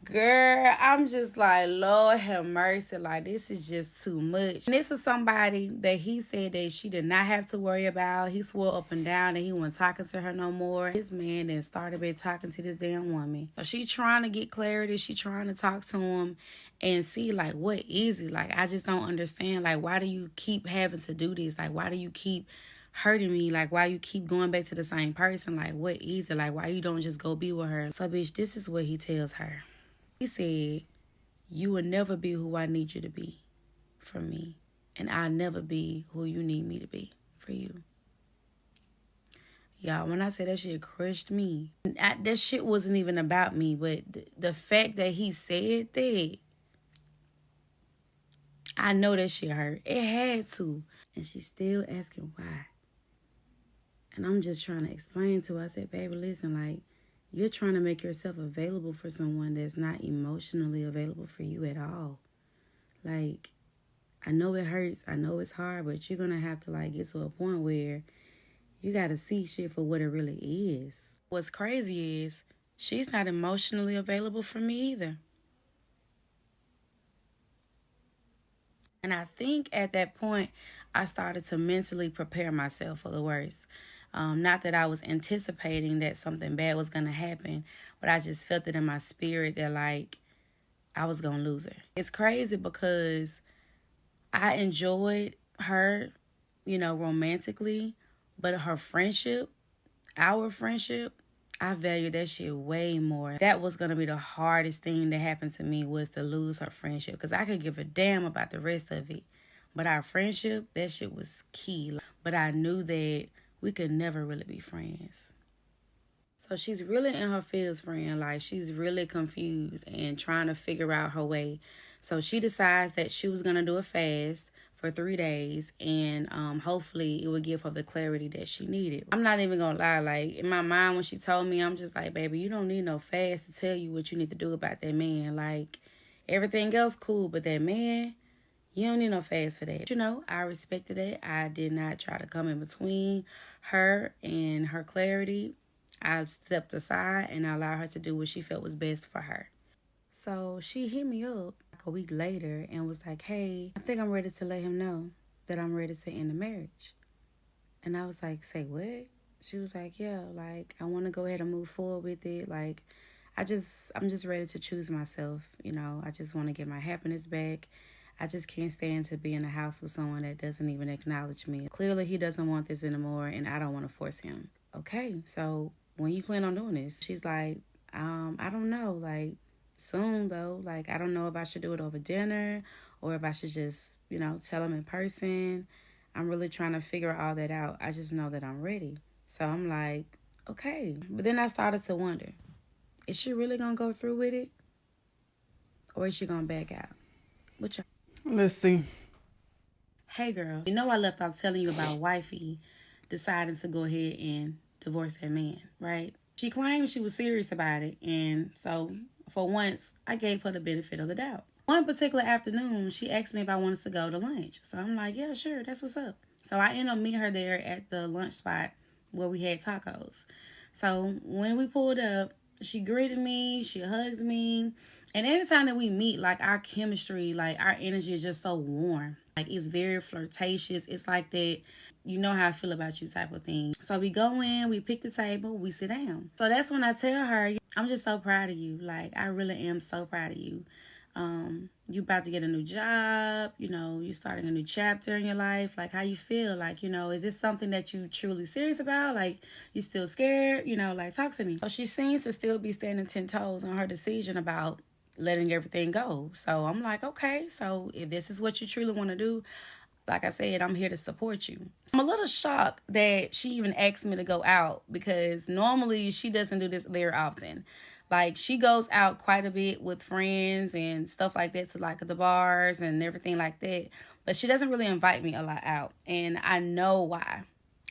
Girl, I'm just like, Lord have mercy. Like, this is just too much. And this is somebody that he said that she did not have to worry about. He swore up and down that he wasn't talking to her no more. This man then started by talking to this damn woman. So she trying to get clarity. She trying to talk to him and see, like, what is it? Like, I just don't understand. Like, why do you keep having to do this? Like, why do you keep hurting me? Like, why you keep going back to the same person? Like, what is it? Like, why you don't just go be with her? So, bitch, this is what he tells her. He said, you will never be who I need you to be for me. And I'll never be who you need me to be for you. Y'all, when I say that shit crushed me. That shit wasn't even about me. But the fact that he said that, I know that shit hurt. It had to. And she's still asking why. And I'm just trying to explain to her. I said, baby, listen, like, you're trying to make yourself available for someone that's not emotionally available for you at all. Like, I know it hurts. I know it's hard, but you're going to have to, like, get to a point where you got to see shit for what it really is. What's crazy is she's not emotionally available for me either. And I think at that point, I started to mentally prepare myself for the worst. Not that I was anticipating that something bad was going to happen, but I just felt it in my spirit that, like, I was going to lose her. It's crazy because I enjoyed her, you know, romantically, but her friendship, our friendship, I value that shit way more. That was going to be the hardest thing that happened to me, was to lose her friendship, because I could give a damn about the rest of it. But our friendship, that shit was key. But I knew that we could never really be friends. So she's really in her feels, friend. Like, she's really confused and trying to figure out her way. So she decides that she was going to do a fast for 3 days, and hopefully it would give her the clarity that she needed. I'm not even going to lie. Like, in my mind, when she told me, I'm just like, baby, you don't need no fast to tell you what you need to do about that man. Like, everything else cool, but that man, you don't need no fast for that. You know, I respected it. I did not try to come in between her and her clarity. I stepped aside and allowed her to do what she felt was best for her. So she hit me up like a week later and was like, hey, I think I'm ready to let him know that I'm ready to end the marriage. And I was like, say what? She was like, yeah, like, I want to go ahead and move forward with it. Like, I'm just ready to choose myself. You know, I just want to get my happiness back. I just can't stand to be in a house with someone that doesn't even acknowledge me. Clearly, he doesn't want this anymore, and I don't want to force him. Okay, so when you plan on doing this? She's like, I don't know, like, soon, though. Like, I don't know if I should do it over dinner or if I should just, you know, tell him in person. I'm really trying to figure all that out. I just know that I'm ready. So I'm like, okay. But then I started to wonder, is she really going to go through with it? Or is she going to back out? What y'all? Let's see. Hey, girl. You know I left off telling you about wifey deciding to go ahead and divorce that man, right? She claimed she was serious about it. And so, for once, I gave her the benefit of the doubt. One particular afternoon, she asked me if I wanted to go to lunch. So I'm like, yeah, sure, that's what's up. So I ended up meeting her there at the lunch spot where we had tacos. So when we pulled up, she greeted me, she hugs me. And anytime that we meet, like, our chemistry, like, our energy is just so warm. Like, it's very flirtatious. It's like that, you know how I feel about you type of thing. So we go in, we pick the table, we sit down. So that's when I tell her, I'm just so proud of you. Like, I really am so proud of you. You about to get a new job, you know, you starting a new chapter in your life. Like, how you feel? Like, you know, is this something that you truly serious about? Like, you still scared? You know, like, talk to me. So she seems to still be standing 10 toes on her decision about letting everything go. So I'm like, okay, so if this is what you truly want to do, like I said, I'm here to support you. I'm a little shocked that she even asked me to go out, because normally she doesn't do this very often. Like, she goes out quite a bit with friends and stuff like that, to like the bars and everything like that. But she doesn't really invite me a lot out. And I know why.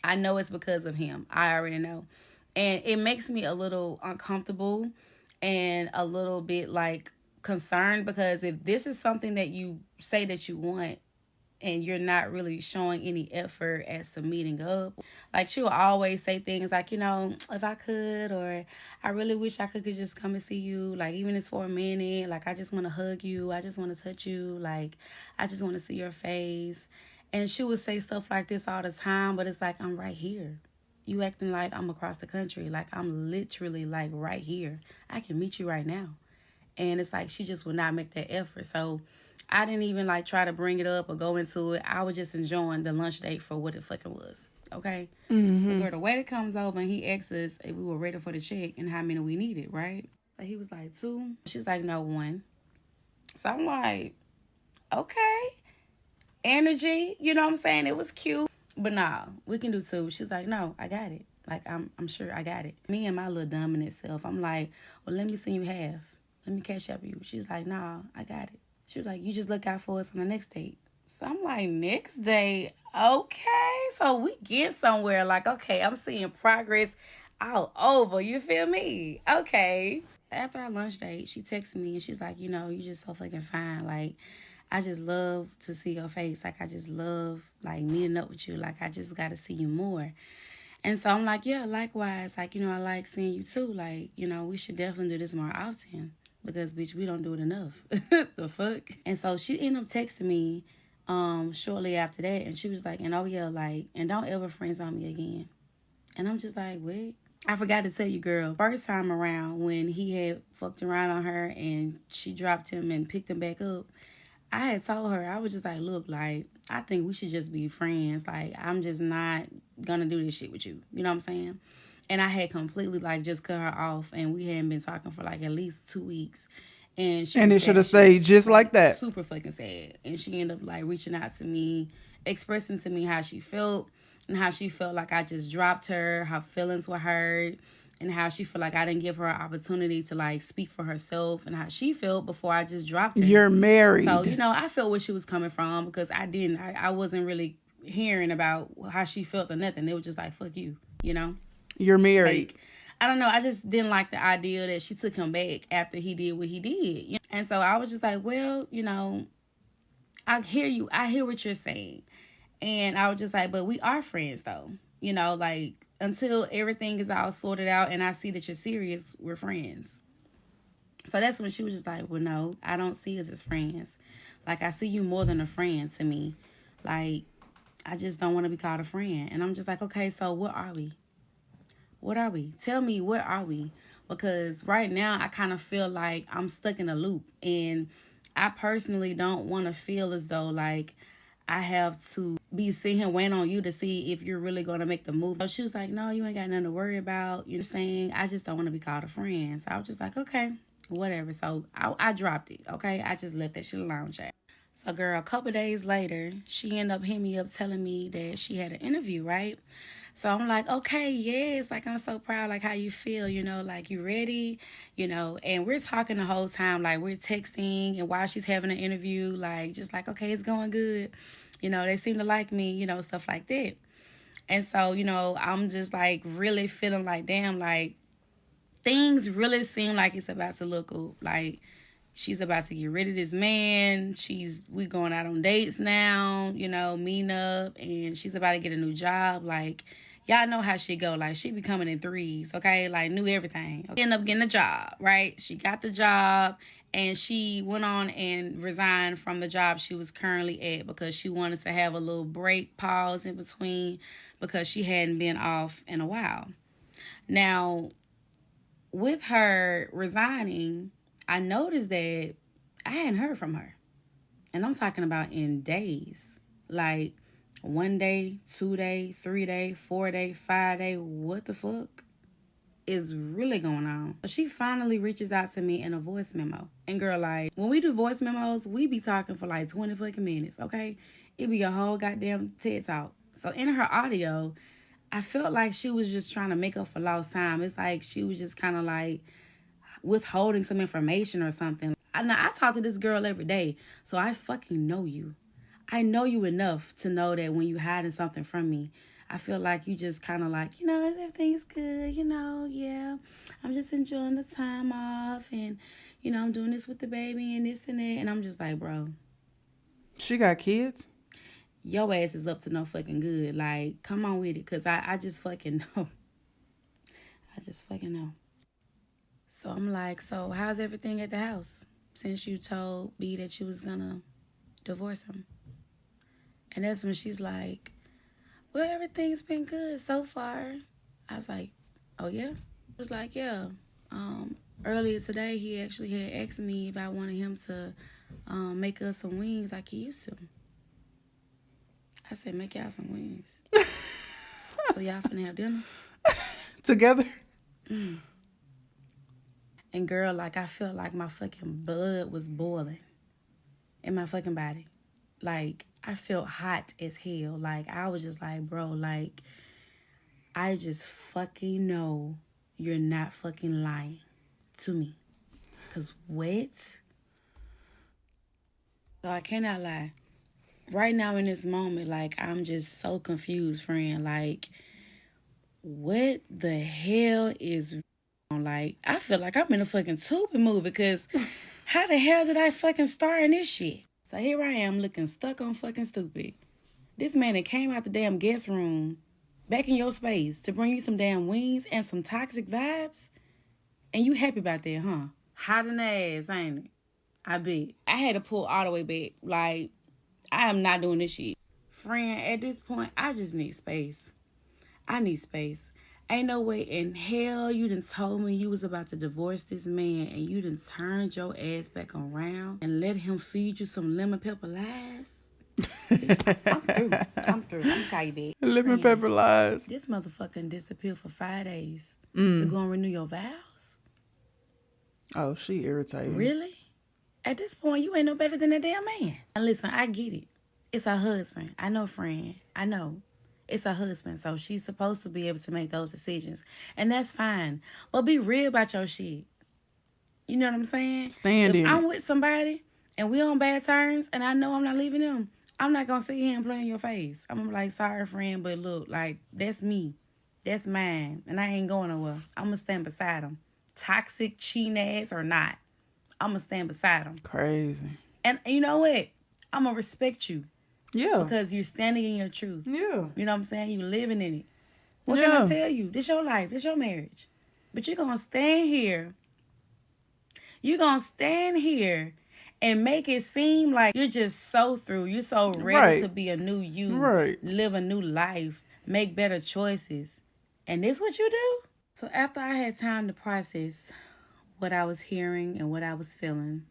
I know it's because of him. I already know. And it makes me a little uncomfortable and a little bit like concerned, because if this is something that you say that you want, and you're not really showing any effort as to meeting up. Like, she'll always say things like, you know, if I could, or I really wish I could just come and see you. Like, even if it's for a minute, like, I just want to hug you. I just want to touch you. Like, I just want to see your face. And she would say stuff like this all the time, but it's like, I'm right here. You acting like I'm across the country. Like, I'm literally, like, right here. I can meet you right now. And it's like, she just would not make that effort. So I didn't even like try to bring it up or go into it. I was just enjoying the lunch date for what it fucking was. Okay? So girl, the waiter comes over and he asks us if we were ready for the check and how many we needed, right? So he was like, 2. She's like, no, 1. So I'm like, okay. Energy, you know what I'm saying? It was cute. But nah, we can do 2. She's like, no, I got it. Like, I'm sure I got it. Me and my little dominant self, I'm like, well, let me send you half. Let me cash up you. She's like, nah, I got it. She was like, you just look out for us on the next date. So I'm like, next date? Okay. So we get somewhere. Like, okay, I'm seeing progress all over. You feel me? Okay. After our lunch date, she texted me and she's like, you know, you just so fucking fine. Like, I just love to see your face. Like, I just love, like, meeting up with you. Like, I just got to see you more. And so I'm like, yeah, likewise. Like, you know, I like seeing you too. Like, you know, we should definitely do this more often. Because, bitch, we don't do it enough. The fuck? And so she ended up texting me shortly after that. And she was like, and oh, yeah, like, and don't ever friends on me again. And I'm just like, what? I forgot to tell you, girl. First time around when he had fucked around on her and she dropped him and picked him back up, I had told her, I was just like, look, like, I think we should just be friends. Like, I'm just not gonna do this shit with you. You know what I'm saying? And I had completely, like, just cut her off. And we hadn't been talking for, like, at least 2 weeks. And it should have stayed just like that. Super fucking sad. And she ended up, like, reaching out to me, expressing to me how she felt. And how she felt like I just dropped her. Her feelings were hurt. And how she felt like I didn't give her an opportunity to, like, speak for herself. And how she felt before I just dropped her. You're married. So, you know, I felt where she was coming from. Because I wasn't really hearing about how she felt or nothing. It was just like, fuck you, you know? You're married. Like, I don't know. I just didn't like the idea that she took him back after he did what he did. You know? And so I was just like, well, you know, I hear you. I hear what you're saying. And I was just like, but we are friends, though. You know, like, until everything is all sorted out and I see that you're serious, we're friends. So that's when she was just like, well, no, I don't see us as friends. Like, I see you more than a friend to me. Like, I just don't want to be called a friend. And I'm just like, okay, so what are we? What are we? Tell me, what are we? Because right now, I kind of feel like I'm stuck in a loop. And I personally don't want to feel as though, like, I have to be sitting here waiting on you to see if you're really going to make the move. So she was like, no, you ain't got nothing to worry about. You're saying, I just don't want to be called a friend. So I was just like, okay, whatever. So I dropped it, okay? I just let that shit alone, chat. So, girl, a couple days later, she ended up hitting me up telling me that she had an interview, right? So I'm like, okay, yes, like, I'm so proud, like, how you feel, you know, like, you ready, you know, and we're talking the whole time, like, we're texting, and while she's having an interview, like, just like, okay, it's going good, you know, they seem to like me, you know, stuff like that. And so, you know, I'm just, like, really feeling like, damn, like, things really seem like it's about to look up, like, she's about to get rid of this man. We going out on dates now, you know, meeting up, and she's about to get a new job. Like, y'all know how she go. Like, she be coming in threes, okay? Like, knew everything. Ended up getting a job, right? She got the job, and she went on and resigned from the job she was currently at because she wanted to have a little break, pause in between, because she hadn't been off in a while. Now, with her resigning, I noticed that I hadn't heard from her. And I'm talking about in days. Like 1 day, 2 day, 3 day, 4 day, 5 day. What the fuck is really going on? She finally reaches out to me in a voice memo. And girl, like, when we do voice memos, we be talking for like 20 fucking minutes, okay? It be a whole goddamn TED talk. So in her audio, I felt like she was just trying to make up for lost time. It's like she was just kind of like withholding some information or something. I talk to this girl every day, so I fucking know you. I know you enough to know that when you hiding something from me, I feel like you just kind of like, you know, everything's good, you know, yeah. I'm just enjoying the time off and, you know, I'm doing this with the baby and this and that. And I'm just like, bro. She got kids? Your ass is up to no fucking good. Like, come on with it, because I just fucking know. I just fucking know. So I'm like, so how's everything at the house since you told B that you was gonna divorce him? And that's when she's like, well, everything's been good so far. I was like, oh yeah? I was like, yeah. Earlier today, he actually had asked me if I wanted him to make us some wings like he used to. I said, make y'all some wings. So y'all finna have dinner? Together? Mm. And girl, like, I felt like my fucking blood was boiling in my fucking body. Like, I felt hot as hell. Like, I was just like, bro, like, I just fucking know you're not fucking lying to me. Because what? So I cannot lie. Right now in this moment, like, I'm just so confused, friend. Like, what the hell is on? Like, I feel like I'm in a fucking Tubi movie because how the hell did I fucking star in this shit? So here I am looking stuck on fucking stupid. This man that came out the damn guest room back in your space to bring you some damn wings and some toxic vibes. And you happy about that, huh? Hot in the ass, ain't it? I bet. I had to pull all the way back. Like, I am not doing this shit. Friend, at this point, I just need space. I need space. Ain't no way in hell you done told me you was about to divorce this man and you done turned your ass back around and let him feed you some lemon pepper lies. I'm through. I'm kidding. Lemon pepper lies. This motherfucker disappeared for 5 days to go and renew your vows. Oh, she irritated. Really? At this point, you ain't no better than a damn man. And listen, I get it. It's her husband. I know, friend. I know. It's her husband, so she's supposed to be able to make those decisions. And that's fine. But be real about your shit. You know what I'm saying? Stand in If I'm it. with somebody and we on bad terms and I know I'm not leaving them, I'm not going to sit here and play in your face. I'm going to be like, sorry, friend, but look, like, that's me. That's mine. And I ain't going nowhere. I'm going to stand beside him. Toxic, cheating ass or not. I'm going to stand beside him. Crazy. And you know what? I'm going to respect you. Yeah. Because you're standing in your truth. Yeah. You know what I'm saying? You living in it. What can I tell you? This your life. This your marriage. But you're going to stand here. You're going to stand here and make it seem like you're just so through. You're so ready to be a new you. Right. Live a new life. Make better choices. And this what you do? So after I had time to process what I was hearing and what I was feeling,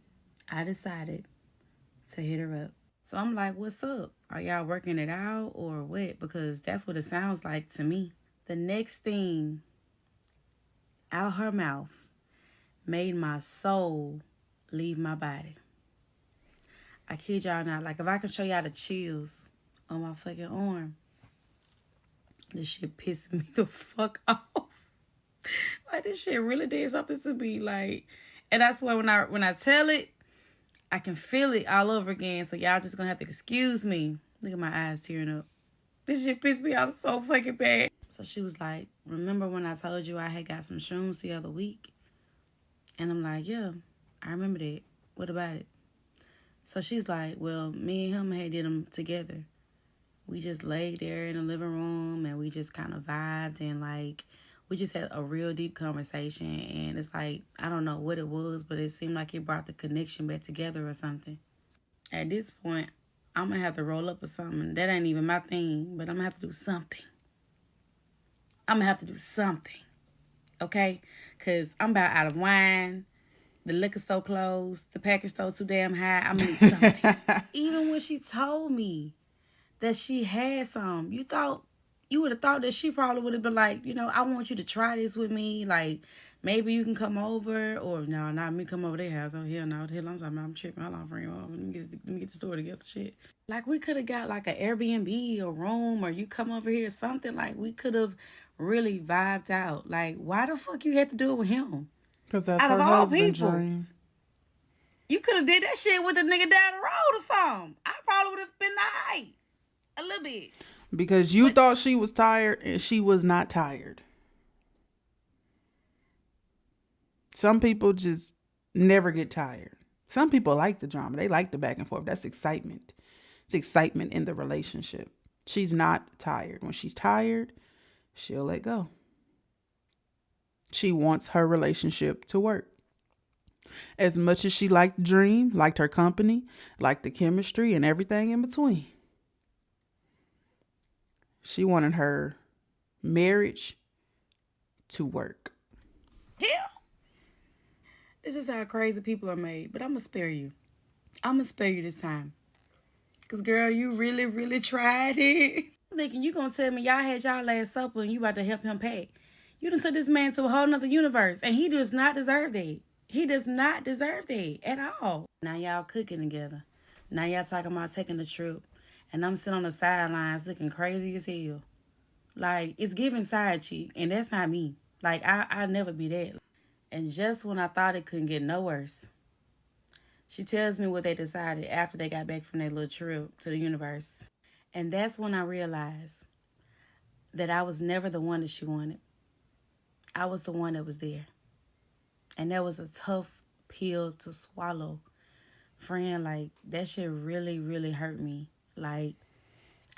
I decided to hit her up. So I'm like, what's up? Are y'all working it out or what? Because that's what it sounds like to me. The next thing out her mouth made my soul leave my body. I kid y'all not. Like, if I can show y'all the chills on my fucking arm, this shit pissed me the fuck off. Like, this shit really did something to me. Like, and I swear when I tell it, I can feel it all over again. So y'all just gonna have to excuse me. Look at my eyes tearing up. This shit pissed me off so fucking bad. So she was like, remember when I told you I had got some shrooms the other week? And I'm like, yeah, I remember that. What about it? So she's like, well, me and him had did them together. We just laid there in the living room and we just kind of vibed and like, we just had a real deep conversation. And it's like, I don't know what it was, but it seemed like it brought the connection back together or something. At this point, I'm going to have to roll up or something. That ain't even my thing, but I'm going to have to do something. I'm going to have to do something. Okay? Because I'm about out of wine the liquor store closed, the package store too damn high. I'm gonna need something. Even when she told me that she had some, you would have thought that she probably would have been like, you know, I want you to try this with me. Like, maybe you can come over, or no, not me come over their house. Oh, hell no, the hell I'm talking about. I'm tripping. Hold on, friend. Let me get the story together. Shit. Like, we could have got like an Airbnb or room, or you come over here or something. Like, we could have really vibed out. Like, why the fuck you had to do it with him? Because that's Out her of all husband people. dream. You could have did that shit with the nigga down the road or something. I probably would have been alright. A little bit. Because you thought she was tired and she was not tired. Some people just never get tired. Some people like the drama. They like the back and forth. That's excitement. It's excitement in the relationship. She's not tired. When she's tired, she'll let go. She wants her relationship to work. As much as she liked the dream, liked her company, liked the chemistry and everything in between. She wanted her marriage to work. Hell. This is how crazy people are made. But I'm going to spare you. I'm going to spare you this time. Because, girl, you really, really tried it. I'm thinking you going to tell me y'all had y'all last supper and you about to help him pack. You done took this man to a whole nother universe. And he does not deserve that. He does not deserve that at all. Now y'all cooking together. Now y'all talking about taking a trip. And I'm sitting on the sidelines looking crazy as hell. Like, it's giving side chick. And that's not me. Like, I'll never be that. And just when I thought it couldn't get no worse, she tells me what they decided after they got back from their little trip to the universe. And that's when I realized that I was never the one that she wanted. I was the one that was there. And that was a tough pill to swallow. Friend, like, that shit really, really hurt me. Like,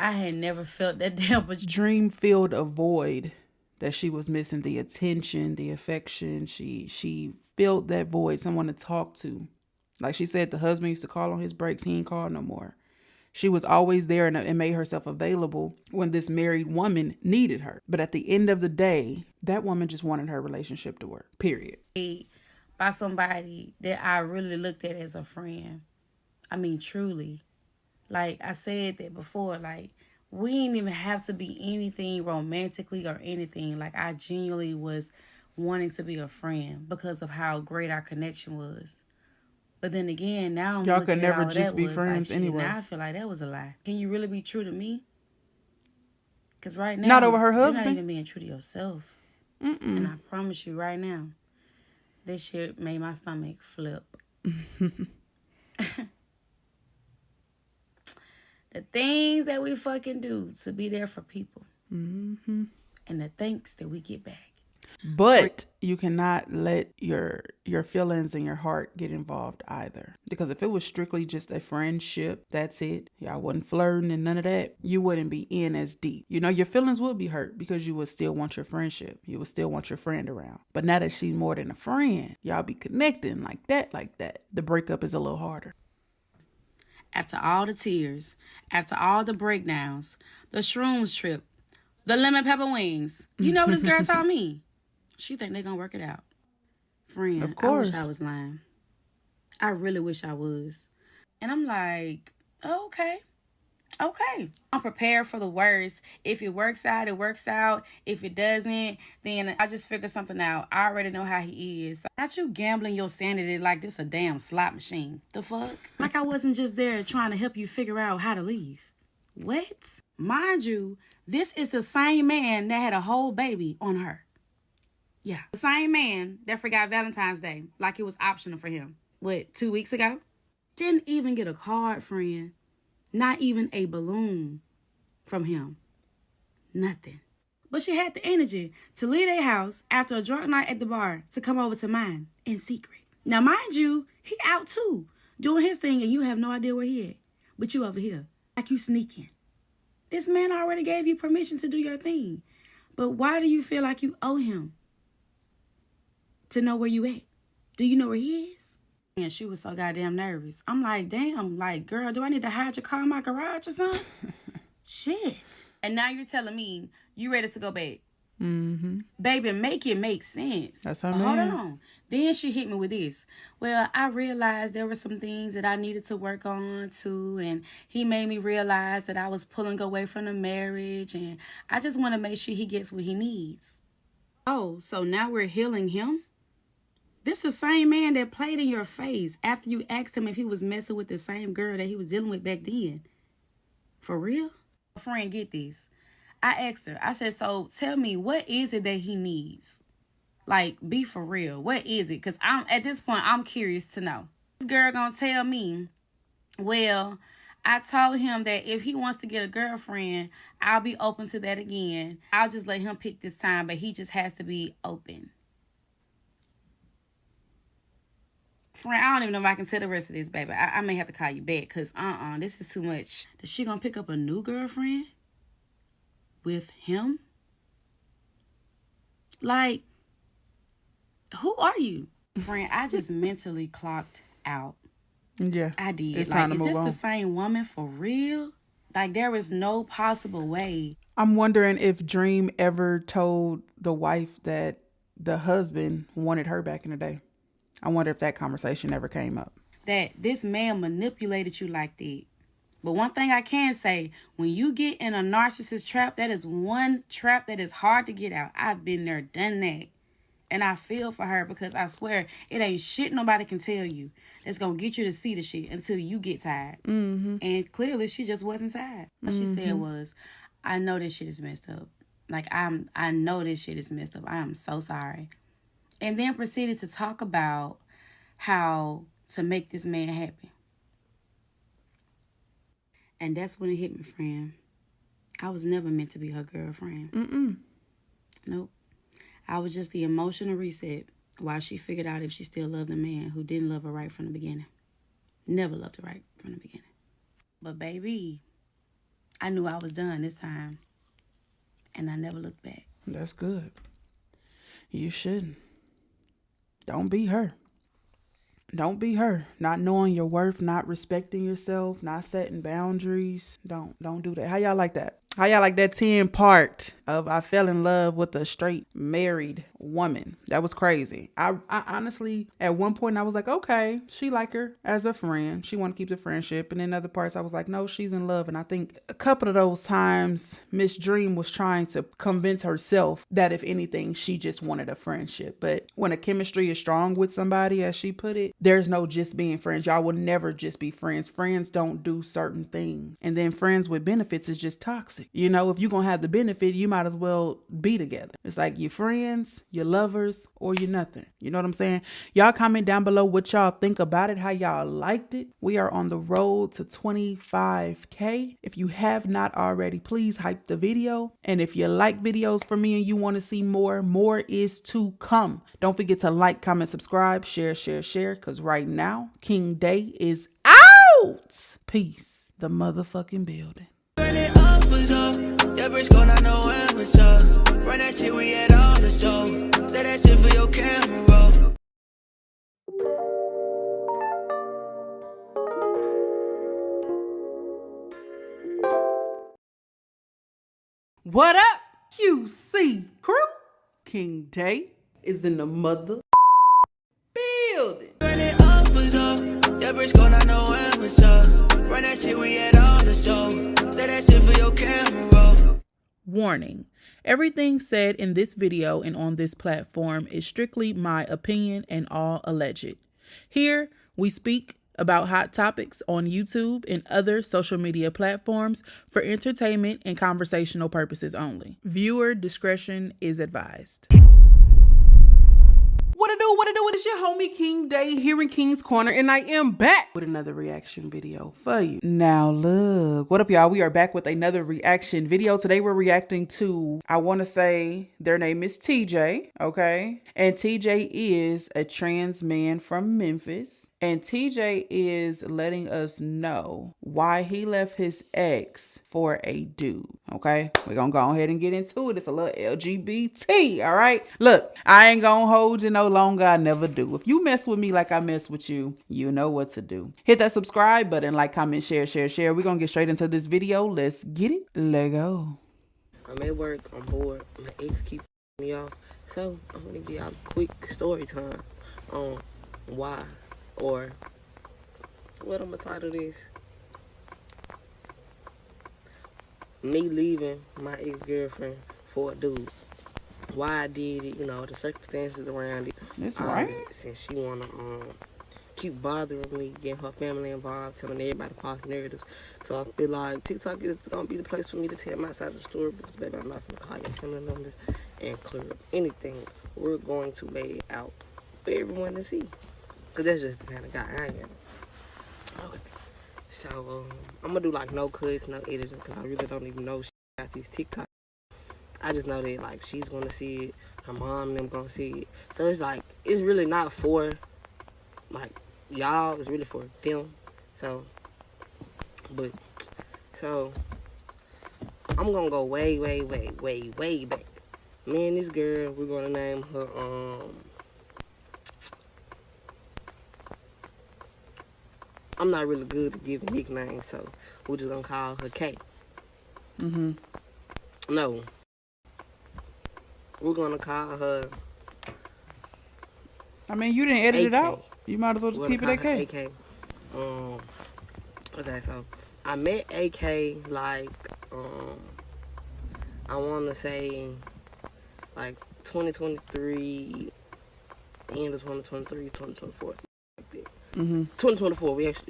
I had never felt that damn much. Dream filled a void that she was missing. The attention, the affection. She filled that void. Someone to talk to. Like she said, the husband used to call on his breaks. He ain't called no more. She was always there and made herself available when this married woman needed her. But at the end of the day, that woman just wanted her relationship to work. Period. By somebody that I really looked at as a friend. I mean, truly. Like I said that before, like, we didn't even have to be anything romantically or anything. Like, I genuinely was wanting to be a friend because of how great our connection was. But then again, now I'm y'all looking could at never all just that be was friends like, anyway. Now I feel like that was a lie. Can you really be true to me? Because right now, Not over her you're husband. not even being true to yourself. And I promise you right now, this shit made my stomach flip. The things that we fucking do to be there for people. And the thanks that we get back. But you cannot let your feelings and your heart get involved either. Because if it was strictly just a friendship, that's it. Y'all wasn't flirting and none of that. You wouldn't be in as deep. You know, your feelings would be hurt because you would still want your friendship. You would still want your friend around. But now that she's more than a friend, y'all be connecting like that. The breakup is a little harder. After all the tears, after all the breakdowns, the shrooms trip, the lemon pepper wings, you know what this girl told me? She think they gonna work it out. Friend, Of course. I wish I was lying. I really wish I was. And I'm like, oh, okay. I'm prepared for the worst. If it works out, it works out. If it doesn't, then I just figure something out. I already know how he is. Not you gambling your sanity like this a damn slot machine. The fuck? Like I wasn't just there trying to help you figure out how to leave. What? Mind you, this is the same man that had a whole baby on her. Yeah. The same man that forgot Valentine's Day like it was optional for him. What, 2 weeks ago? Didn't even get a card, friend. Not even a balloon from him. Nothing. But she had the energy to leave their house after a drunk night at the bar to come over to mine in secret. Now, mind you, he out too, doing his thing, and you have no idea where he at. But you over here, like you sneaking. This man already gave you permission to do your thing. But why do you feel like you owe him to know where you at? Do you know where he is? And she was so goddamn nervous. I'm like, damn, like, girl, do I need to hide your car in my garage or something? Shit. And now you're telling me you ready to go back. Baby, make it make sense. That's her But man. hold on. Then she hit me with this. Well, I realized there were some things that I needed to work on too, and he made me realize that I was pulling away from the marriage, and I just want to make sure he gets what he needs. Oh, so now we're healing him? This the same man that played in your face after you asked him if he was messing with the same girl that he was dealing with back then. For real? Friend, get this. I asked her, I said, so tell me, what is it that he needs? Like, be for real. What is it? Because at this point, I'm curious to know. This girl gonna tell me, well, I told him that if he wants to get a girlfriend, I'll be open to that again. I'll just let him pick this time, but he just has to be open. Friend, I don't even know if I can tell the rest of this, baby. I may have to call you back because, this is too much. Is she gonna pick up a new girlfriend? With him? Like, who are you? Friend, I just mentally clocked out. Yeah. I did. It's like, time to is move this on. the same woman for real? Like, there is no possible way. I'm wondering if Dream ever told the wife that the husband wanted her back in the day. I wonder if that conversation ever came up. That this man manipulated you like that. But one thing I can say, when you get in a narcissist trap, that is one trap that is hard to get out. I've been there, done that. And I feel for her because I swear, it ain't shit nobody can tell you that's going to get you to see the shit until you get tired. And clearly, she just wasn't tired. What she said was, I know this shit is messed up. Like, I know this shit is messed up. I am so sorry. And then proceeded to talk about how to make this man happy. And that's when it hit me, friend. I was never meant to be her girlfriend. Nope. I was just the emotional reset while she figured out if she still loved a man who didn't love her right from the beginning. Never loved her right from the beginning. But baby, I knew I was done this time. And I never looked back. That's good. You shouldn't. Don't be her. Don't be her. Not knowing your worth, not respecting yourself, not setting boundaries. Don't do that. How y'all like that? How y'all like that 10 part of I fell in love with a straight married woman? That was crazy. I honestly, at one point I was like, okay, she like her as a friend. She want to keep the friendship. And in other parts I was like, no, she's in love. And I think a couple of those times Miss Dream was trying to convince herself that if anything, she just wanted a friendship. But when a chemistry is strong with somebody, as she put it, there's no just being friends. Y'all will never just be friends. Friends don't do certain things. And then friends with benefits is just toxic. You know, if you're going to have the benefit, you might as well be together. It's like you're friends, you're lovers, or you're nothing. You know what I'm saying? Y'all comment down below what y'all think about it, how y'all liked it. We are on the road to 25K. If you have not already, please hype the video. And if you like videos from me and you want to see more is to come. Don't forget to like, comment, subscribe, share, because right now, King Day is out. Peace. The motherfucking building. Burn it up was up. Yeah, BRISKO, not know when was up. Run that shit, we had all the show. Say that shit for your camera. What up, QC crew? King Day is in the mother building. Burn it up was up. Yeah, BRISKO, not know when was up. Run that shit, we had all the show. Say that shit for your camera. Warning. Everything said in this video and on this platform is strictly my opinion and all alleged. Here, we speak about hot topics on YouTube and other social media platforms for entertainment and conversational purposes only. Viewer discretion is advised. What it do? It is your homie King Day here in King's Corner, and I am back with another reaction video for you. Now look, what up y'all? We are back with another reaction video. Today we're reacting to, I want to say their name is TJ, okay? And TJ is a trans man from Memphis. And TJ is letting us know why he left his ex for a dude, okay? We're gonna go ahead and get into it. It's a little LGBT, all right? Look, I ain't gonna hold you no longer. I never do. If you mess with me like I mess with you, you know what to do. Hit that subscribe button, like, comment, share. We're gonna get straight into this video. Let's get it. Let go. I'm at work, I'm bored, my ex keep me off. So I'm gonna give y'all a quick story time on why, or what I'm gonna title this. Me leaving my ex-girlfriend for a dude. Why I did it, the circumstances around it. That's right. Since she wanna keep bothering me, getting her family involved, telling everybody false narratives. So I feel like TikTok is gonna be the place for me to tell my side of the story, because baby, I'm not gonna call your family numbers and clear up anything. We're going to lay it out for everyone to see, because that's just the kind of guy I am. Okay. So I'm gonna do like no cuts, no editing, because I really don't even know shit about these TikToks. I just know that like she's gonna see it, her mom and them gonna see it. So it's like, it's really not for like y'all, it's really for them. So I'm gonna go way back. Me and this girl, we're gonna name her I'm not really good at giving nicknames, so we're just gonna call her K. No. We're gonna call her, I mean, you didn't edit it AK. out. You might as well just keep it AK. AK. Okay, so I met AK like I wanna say like 2023, end of 2023, 2024. Like that. 2024, we met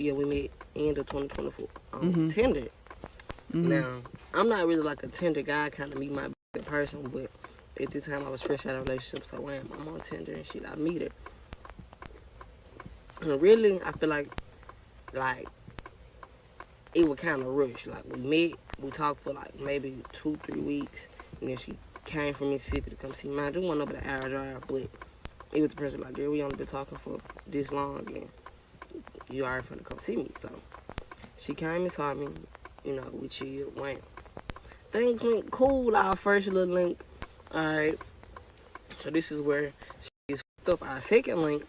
end of 2024 on Tinder. Now, I'm not really like a Tinder guy, kind of meet my person, but at this time I was fresh out of a relationship, so I'm on Tinder and shit, I meet her. And really, I feel like it was kind of rushed. Like, we met, we talked for like maybe 2-3 weeks, and then she came from Mississippi to come see me. I just went over the hour drive, but it was the person like, girl, we only been talking for this long, and you already finna come see me. So she came and saw me, we chilled, went. Things went cool, our first little link. Alright, so this is where she is fucked up. Our second link,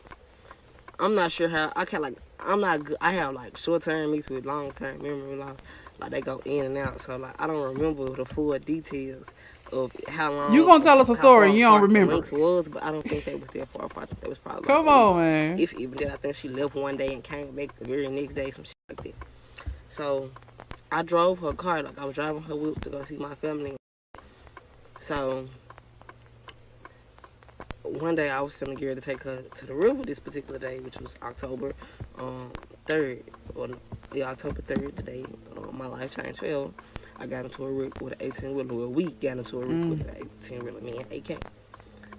I'm not sure how, I'm not good. I have like short term mixed with long term memory loss. Like they go in and out. So like I don't remember the full details of how long. You gonna tell us a story and you don't remember. Links was, but I don't think they was there far apart. They was probably. Come on, man. If even then, I think she left one day and came back the very next day, some shit like that. So I drove her car, like I was driving her whip to go see my family. So one day I was feeling geared to take her to the river this particular day, which was October 3rd. October 3rd, the day my life changed forever. I got into a wreck with an 18-wheeler. Well, we got into a wreck with an 18-wheeler, me and AK.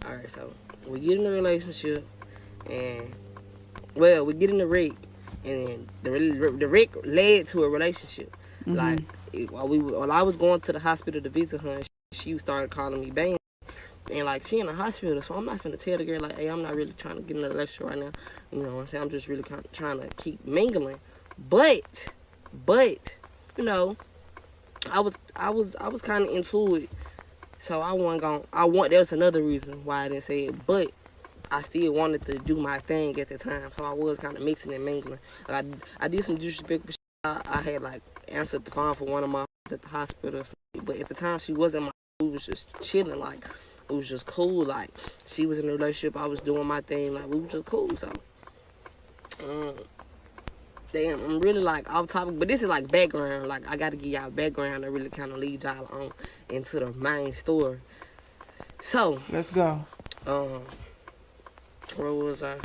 Alright, so we get in a relationship, and, well, we get in the wreck, and the wreck led to a relationship. Like, while I was going to the hospital to visit her, and she started calling me bang. And like she in the hospital, so I'm not finna tell the girl like, hey, I'm not really trying to get in a relationship right now. You know what I'm saying? I'm just really kind of trying to keep mingling. But I was kind of into it. So I wasn't gonna. There was another reason why I didn't say it, but I still wanted to do my thing at the time. So I was kind of mixing and mingling. Like I did some disrespectful shit. I had like answered the phone for one of my at the hospital, but at the time she wasn't my. We was just chilling, like. It was just cool, like, she was in a relationship, I was doing my thing, like, we was just cool, so, damn, I'm really, like, off topic, but this is, like, background, like, I gotta give y'all background to really kind of lead y'all on into the main story. So. Let's go. Where was I?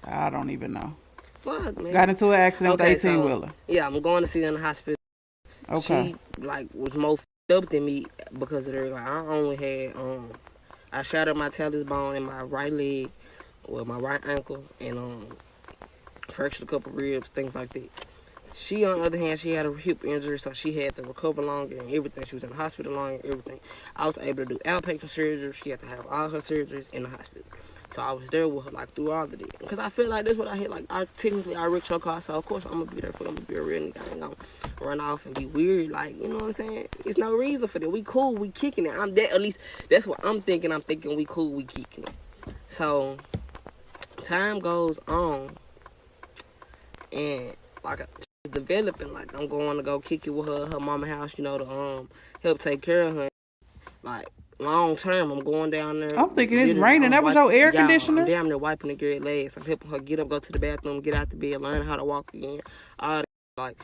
I don't even know. Fuck, man. Got into an accident with the 18-wheeler. Yeah, I'm going to see her in the hospital. Okay. She, like, was more up than me because of her. Like, I only had I shattered my talus bone in my right leg, with my right ankle, and fractured a couple ribs, things like that. She, on the other hand, she had a hip injury, so she had to recover longer and everything. She was in the hospital longer and everything. I was able to do outpatient surgery. She had to have all her surgeries in the hospital. So I was there with her, like, through all of it. Because I feel like that's what I hit. Like, I wrecked her car, so of course I'm going to be there for them. I'm going to be a real nigga. I ain't going to run off and be weird. Like, you know what I'm saying? It's no reason for that. We cool. We kicking it. At least that's what I'm thinking. I'm thinking we cool. We kicking it. So, time goes on. And, like, she's developing. Like, I'm going to go kick it with her at her mama house, to help take care of her. Like, long term, I'm going down there. I'm thinking it's raining. That was your air conditioner? I'm damn near wiping the girl's legs. I'm helping her get up, go to the bathroom, get out the bed, learn how to walk again. All that. Like,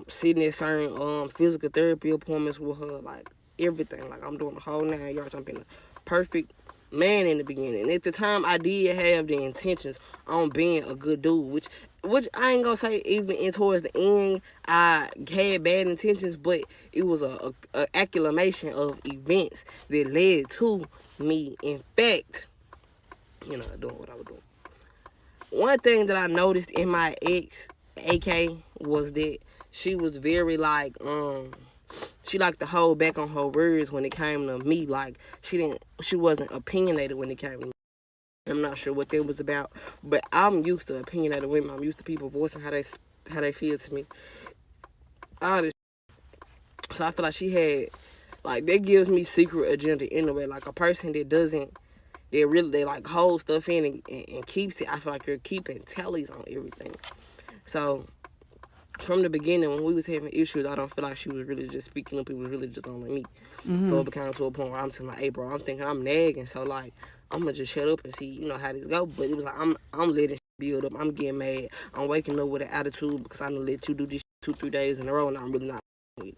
sitting at certain physical therapy appointments with her. Like, everything. Like, I'm doing the whole 9 yards. I'm being a perfect man in the beginning. And at the time, I did have the intentions on being a good dude, which I ain't gonna say even in towards the end I had bad intentions, but it was a accumulation of events that led to me, in fact, doing what I was doing. One thing that I noticed in my ex, AK, was that she was very like, she liked to hold back on her words when it came to me. Like, she wasn't opinionated when it came to me. I'm not sure what that was about, but I'm used to opinionated women. I'm used to people voicing how they feel to me. All this. So I feel like she had, like, that gives me secret agenda in a way. Like, a person that really like holds stuff in and keeps it. I feel like you're keeping tallies on everything. So from the beginning, when we was having issues, I don't feel like she was really just speaking up. It was really just on me. So it became to a point where I'm telling like, hey, bro, I'm thinking I'm nagging. So, like, I'm going to just shut up and see, how this go. But it was like, I'm letting shit build up. I'm getting mad. I'm waking up with an attitude because I done let you do this 2-3 days in a row and I'm really not with it.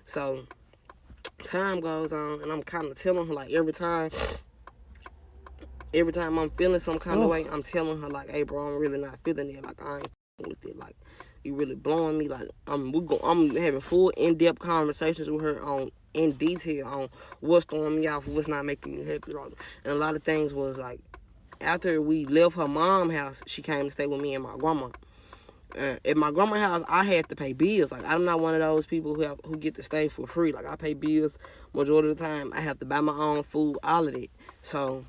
So time goes on and I'm kind of telling her, like, every time I'm feeling some kind of way, I'm telling her, like, hey, bro, I'm really not feeling it. Like, I ain't with it. Like, you really blowing me. Like, I'm having full in-depth conversations with her in detail on what's throwing me off, what's not making me happy. Like, and a lot of things was like, after we left her mom's house, she came to stay with me and my grandma. At my grandma's house, I had to pay bills. Like, I'm not one of those people who get to stay for free. Like, I pay bills majority of the time. I have to buy my own food, all of it. So,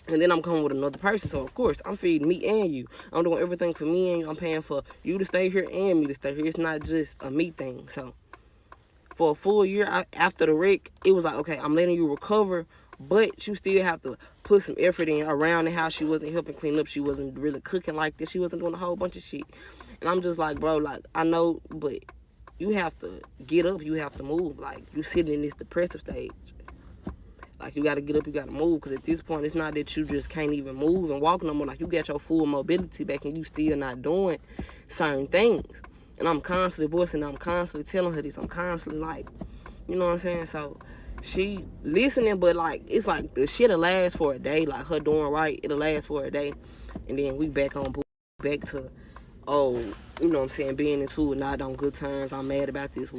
and then I'm coming with another person. So, of course, I'm feeding me and you. I'm doing everything for me and you. I'm paying for you to stay here and me to stay here. It's not just a me thing. So, for a full year after the wreck, it was like, okay, I'm letting you recover, but you still have to put some effort in around the house. She wasn't helping clean up. She wasn't really cooking like this. She wasn't doing a whole bunch of shit. And I'm just like, bro, like, I know, but you have to get up. You have to move. Like, you sitting in this depressive stage. Like, you got to get up. You got to move. Because at this point, it's not that you just can't even move and walk no more. Like, you got your full mobility back and you still not doing certain things. And I'm constantly voicing, I'm constantly telling her this. I'm constantly like, you know what I'm saying? So she listening, but like, it's like the shit'll last for a day. Like, her doing right, it'll last for a day. And then we back to, you know what I'm saying, being into it, not on good terms. I'm mad about this.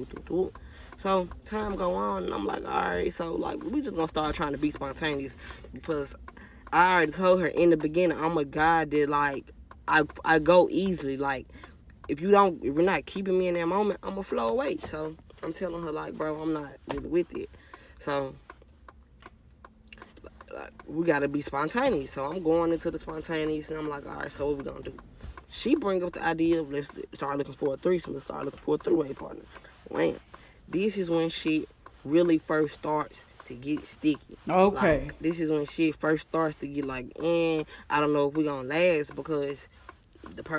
So time go on, and I'm like, all right, so like, we just gonna start trying to be spontaneous. Because I already told her in the beginning, I'm a guy that, like, I go easily. Like, if you're not keeping me in that moment, I'm gonna flow away. So I'm telling her, like, bro, I'm not really with it. So like, we gotta be spontaneous. So I'm going into the spontaneous, and I'm like, all right, so what we gonna do? She bring up the idea of, let's start looking for a threesome. Let's start looking for a three-way partner. Man, this is when shit really first starts to get sticky. Okay. Like, this is when shit first starts to get like, I don't know if we gonna last, because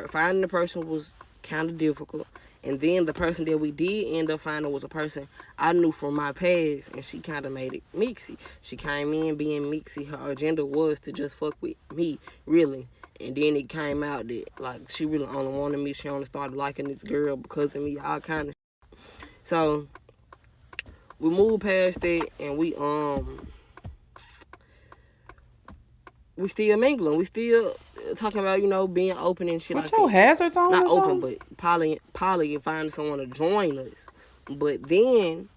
finding the person was kind of difficult. And then the person that we did end up finding was a person I knew from my past, and she kind of made it mixy. She came in being mixy. Her agenda was to just fuck with me, really. And then it came out that, like, she really only wanted me. She only started liking this girl because of me, all kind of shit. So we moved past that, and we still mingling. We still talking about, being open and shit like that. What your hazards on? Not open, but poly and finding someone to join us. But then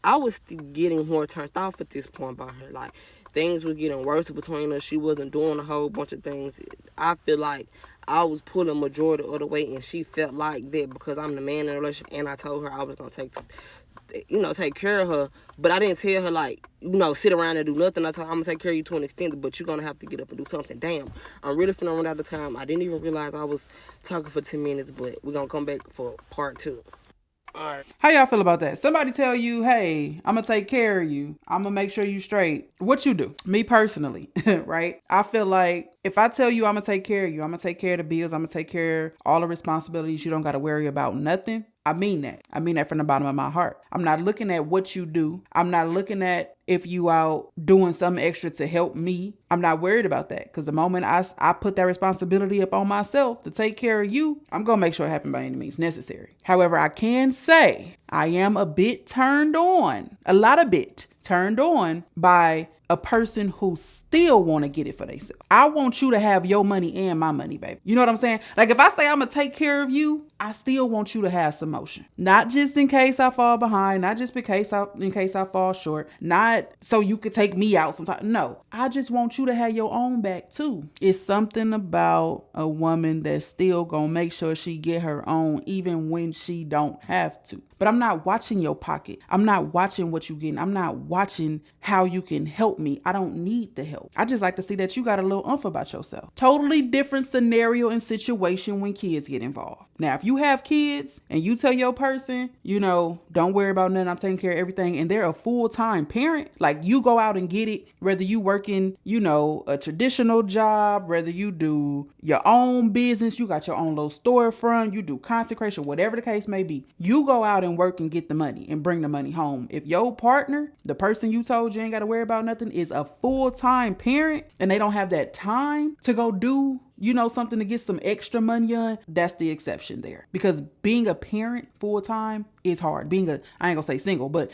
I was still getting more turned off at this point by her. Like, things were getting worse between us. She wasn't doing a whole bunch of things. I feel like I was pulling majority of the way, and she felt like that because I'm the man in the relationship, and I told her I was gonna take care of her. But I didn't tell her, like, sit around and do nothing. I told her, I'm gonna take care of you to an extent, but you're gonna have to get up and do something. Damn, I'm really finna run out of time. I didn't even realize I was talking for 10 minutes, but we're gonna come back for part 2. All right. How y'all feel about that? Somebody tell you, hey, I'm gonna take care of you. I'm gonna make sure you straight. What you do? Me personally, right? I feel like if I tell you I'm gonna take care of you, I'm gonna take care of the bills, I'm gonna take care of all the responsibilities, you don't gotta worry about nothing. I mean that. I mean that from the bottom of my heart. I'm not looking at what you do. I'm not looking at if you out doing something extra to help me. I'm not worried about that, because the moment I put that responsibility up on myself to take care of you, I'm going to make sure it happens by any means necessary. However, I can say I am a bit turned on, a bit turned on by a person who still want to get it for themselves. I want you to have your money and my money, baby. You know what I'm saying? Like, if I say I'm going to take care of you, I still want you to have some motion. Not just in case I fall behind, not just in case I fall short, not so you could take me out sometime. No, I just want you to have your own back too. It's something about a woman that's still gonna make sure she get her own even when she don't have to. But I'm not watching your pocket. I'm not watching what you getting. I'm not watching how you can help me. I don't need the help. I just like to see that you got a little oomph about yourself. Totally different scenario and situation when kids get involved. Now, if you have kids and you tell your person, you know, don't worry about nothing, I'm taking care of everything, and they're a full-time parent, like, you go out and get it, whether you working, you know, a traditional job, whether you do your own business, you got your own little storefront, you do consecration, whatever the case may be, you go out and work and get the money and bring the money home. If your partner, the person you told you ain't got to worry about nothing, is a full-time parent and they don't have that time to go do, you know, something to get some extra money on, that's the exception there. Because being a parent full time is hard. I ain't gonna say single, but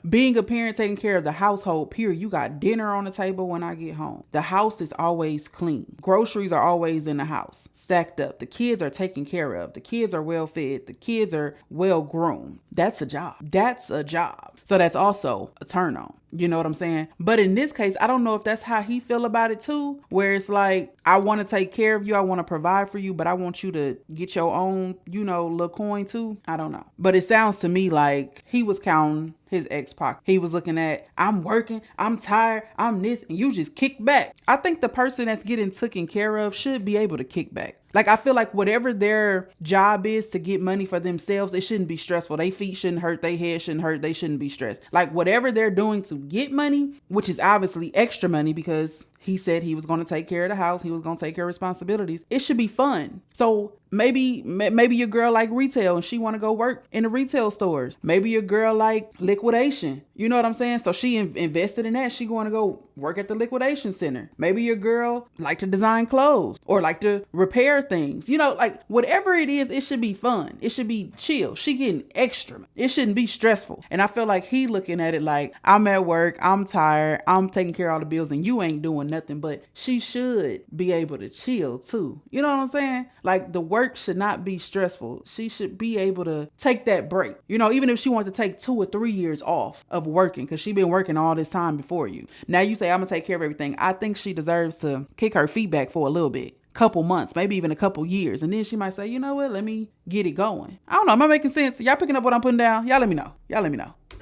being a parent, taking care of the household, period. You got dinner on the table when I get home. The house is always clean. Groceries are always in the house, stacked up. The kids are taken care of. The kids are well fed. The kids are well groomed. That's a job. That's a job. So that's also a turn on. You know what I'm saying? But in this case, I don't know if that's how he feel about it too, where it's like, I want to take care of you, I want to provide for you, but I want you to get your own, you know, little coin too. I don't know. But it sounds to me like he was counting his ex pocket. He was looking at, I'm working, I'm tired, I'm this, and you just kick back. I think the person that's getting taken care of should be able to kick back. Like, I feel like whatever their job is to get money for themselves, it shouldn't be stressful. They feet shouldn't hurt, they head shouldn't hurt, they shouldn't be stressed. Like, whatever they're doing to get money, which is obviously extra money because he said he was going to take care of the house, he was going to take care of responsibilities, it should be fun. So maybe your girl like retail and she want to go work in the retail stores. Maybe your girl like liquidation. You know what I'm saying? So she invested in that. She going to go work at the liquidation center. Maybe your girl like to design clothes or like to repair things. You know, like, whatever it is, it should be fun. It should be chill. She getting extra. It shouldn't be stressful. And I feel like he looking at it like, I'm at work, I'm tired, I'm taking care of all the bills, and you ain't doing nothing. But she should be able to chill too. You know what I'm saying? Like, the work should not be stressful. She should be able to take that break. You know, even if she wanted to take 2 or 3 years off of working, because she been working all this time before you. Now you say, I'm gonna take care of everything. I think she deserves to kick her feet back for a little bit. Couple months, maybe even a couple years. And then she might say, you know what, let me get it going. I don't know. Am I making sense? Y'all picking up what I'm putting down? Y'all let me know.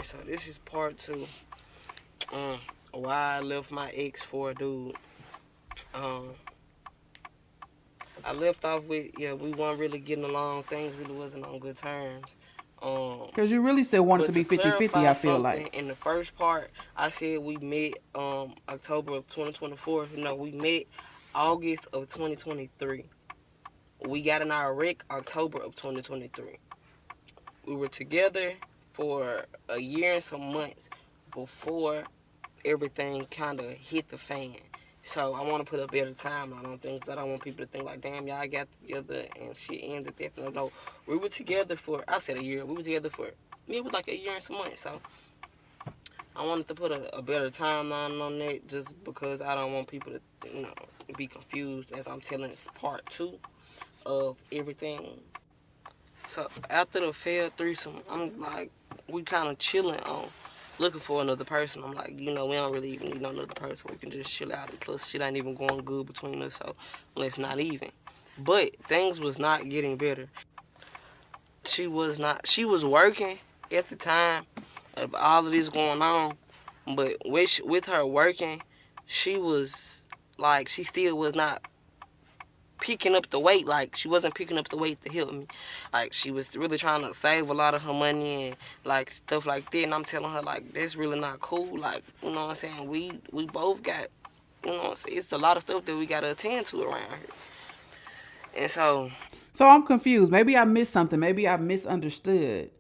So this is part 2. Why I left my ex for a dude. I left off with, we weren't really getting along. Things really wasn't on good terms. Because you really still want it to be 50-50, I feel like. In the first part, I said we met October of 2024. No, we met August of 2023. We got in our wreck October of 2023. We were together for a year and some months before everything kind of hit the fan. So I want to put a better timeline on things. I don't want people to think like, damn, y'all got together and shit ended there. No, we were together for, I said a year. We were together for, it was like a year and some months. So I wanted to put a better timeline on that just because I don't want people to, be confused as I'm telling this part 2 of everything. So after the failed threesome, I'm like, we kind of chilling on looking for another person. I'm like, we don't really even need another person. We can just chill out. And plus, shit ain't even going good between us, so let's not even. But things was not getting better. She was working at the time of all of this going on. But with her working, she was, like, she still was not picking up the weight. Like, she wasn't picking up the weight to help me. Like, she was really trying to save a lot of her money and, like, stuff like that. And I'm telling her, like, that's really not cool. Like, you know what I'm saying? We both got, you know what I'm saying? It's a lot of stuff that we got to attend to around here. And so So I'm confused. Maybe I missed something. Maybe I misunderstood.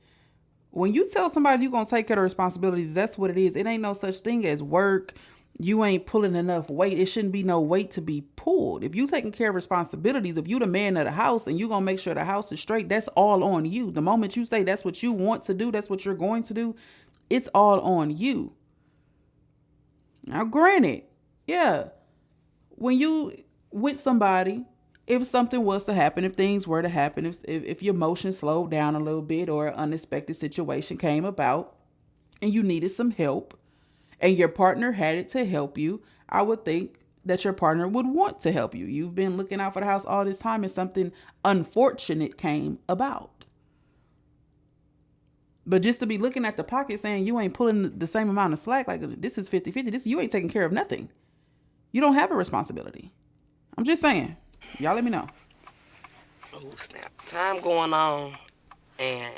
When you tell somebody you're going to take care of responsibilities, that's what it is. It ain't no such thing as work. You ain't pulling enough weight. It shouldn't be no weight to be pulled. If you taking care of responsibilities, if you the man of the house and you going to make sure the house is straight, that's all on you. The moment you say that's what you want to do, that's what you're going to do, it's all on you. Now, granted, yeah, when you with somebody, if something was to happen, if things were to happen, if your emotions slowed down a little bit or an unexpected situation came about and you needed some help and your partner had it to help you, I would think that your partner would want to help you. You've been looking out for the house all this time and something unfortunate came about. But just to be looking at the pocket saying you ain't pulling the same amount of slack, like this is 50-50, this, you ain't taking care of nothing. You don't have a responsibility. I'm just saying. Y'all let me know. Oh, snap. Time going on, and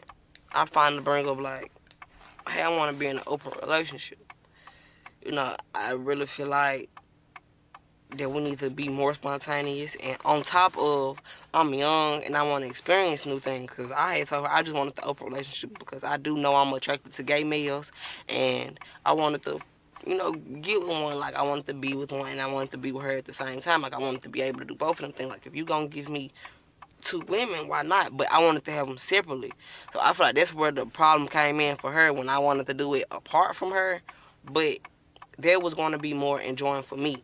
I finally bring up, like, hey, I want to be in an open relationship. You know, I really feel like that we need to be more spontaneous. And on top of, I'm young and I want to experience new things. Because I just wanted the open relationship because I do know I'm attracted to gay males. And I wanted to, get with one. Like, I wanted to be with one and I wanted to be with her at the same time. Like, I wanted to be able to do both of them things. Like, if you're going to give me 2 women, why not? But I wanted to have them separately. So I feel like that's where the problem came in for her when I wanted to do it apart from her. But there was going to be more enjoying for me.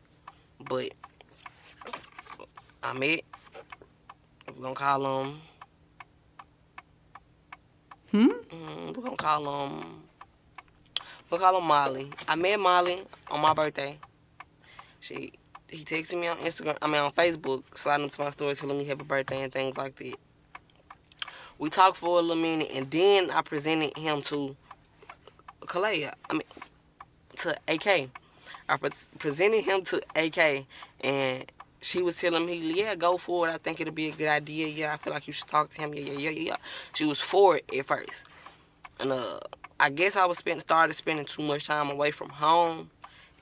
But I met, we're going to call him, we're going to call him Molly. I met Molly on my birthday. He texted me on on Facebook, sliding into my story, telling me happy birthday and things like that. We talked for a little minute, and then I presented him to to AK. I presented him to AK, and she was telling me, yeah, go for it. I think it'll be a good idea. Yeah, I feel like you should talk to him. Yeah. She was for it at first. And I guess I started spending too much time away from home,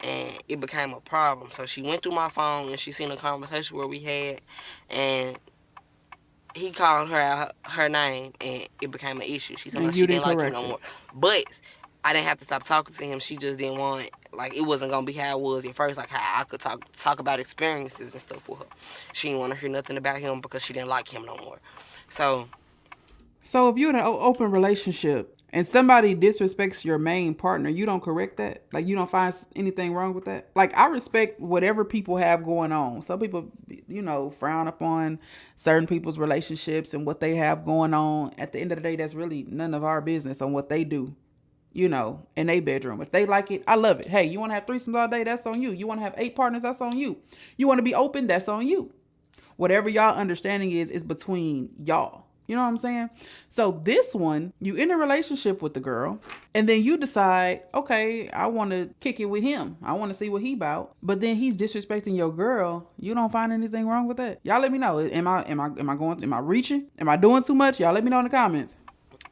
and it became a problem. So she went through my phone, and she seen a conversation where we had, and he called her out her name, and it became an issue. She said she didn't like him no more. But I didn't have to stop talking to him. She just didn't want, like, it wasn't going to be how it was at first, like how I could talk about experiences and stuff with her. She didn't want to hear nothing about him because she didn't like him no more. So if you're in an open relationship and somebody disrespects your main partner, you don't correct that? Like, you don't find anything wrong with that? Like, I respect whatever people have going on. Some people, frown upon certain people's relationships and what they have going on. At the end of the day, that's really none of our business on what they do, in their bedroom. If they like it, I love it. Hey, you want to have threesomes all day? That's on you. You want to have 8 partners? That's on you. You want to be open? That's on you. Whatever y'all understanding is between y'all. You know what I'm saying? So this one, you in a relationship with the girl, and then you decide, okay, I want to kick it with him. I want to see what he about. But then he's disrespecting your girl. You don't find anything wrong with that? Y'all let me know. Am I reaching? Am I doing too much? Y'all let me know in the comments.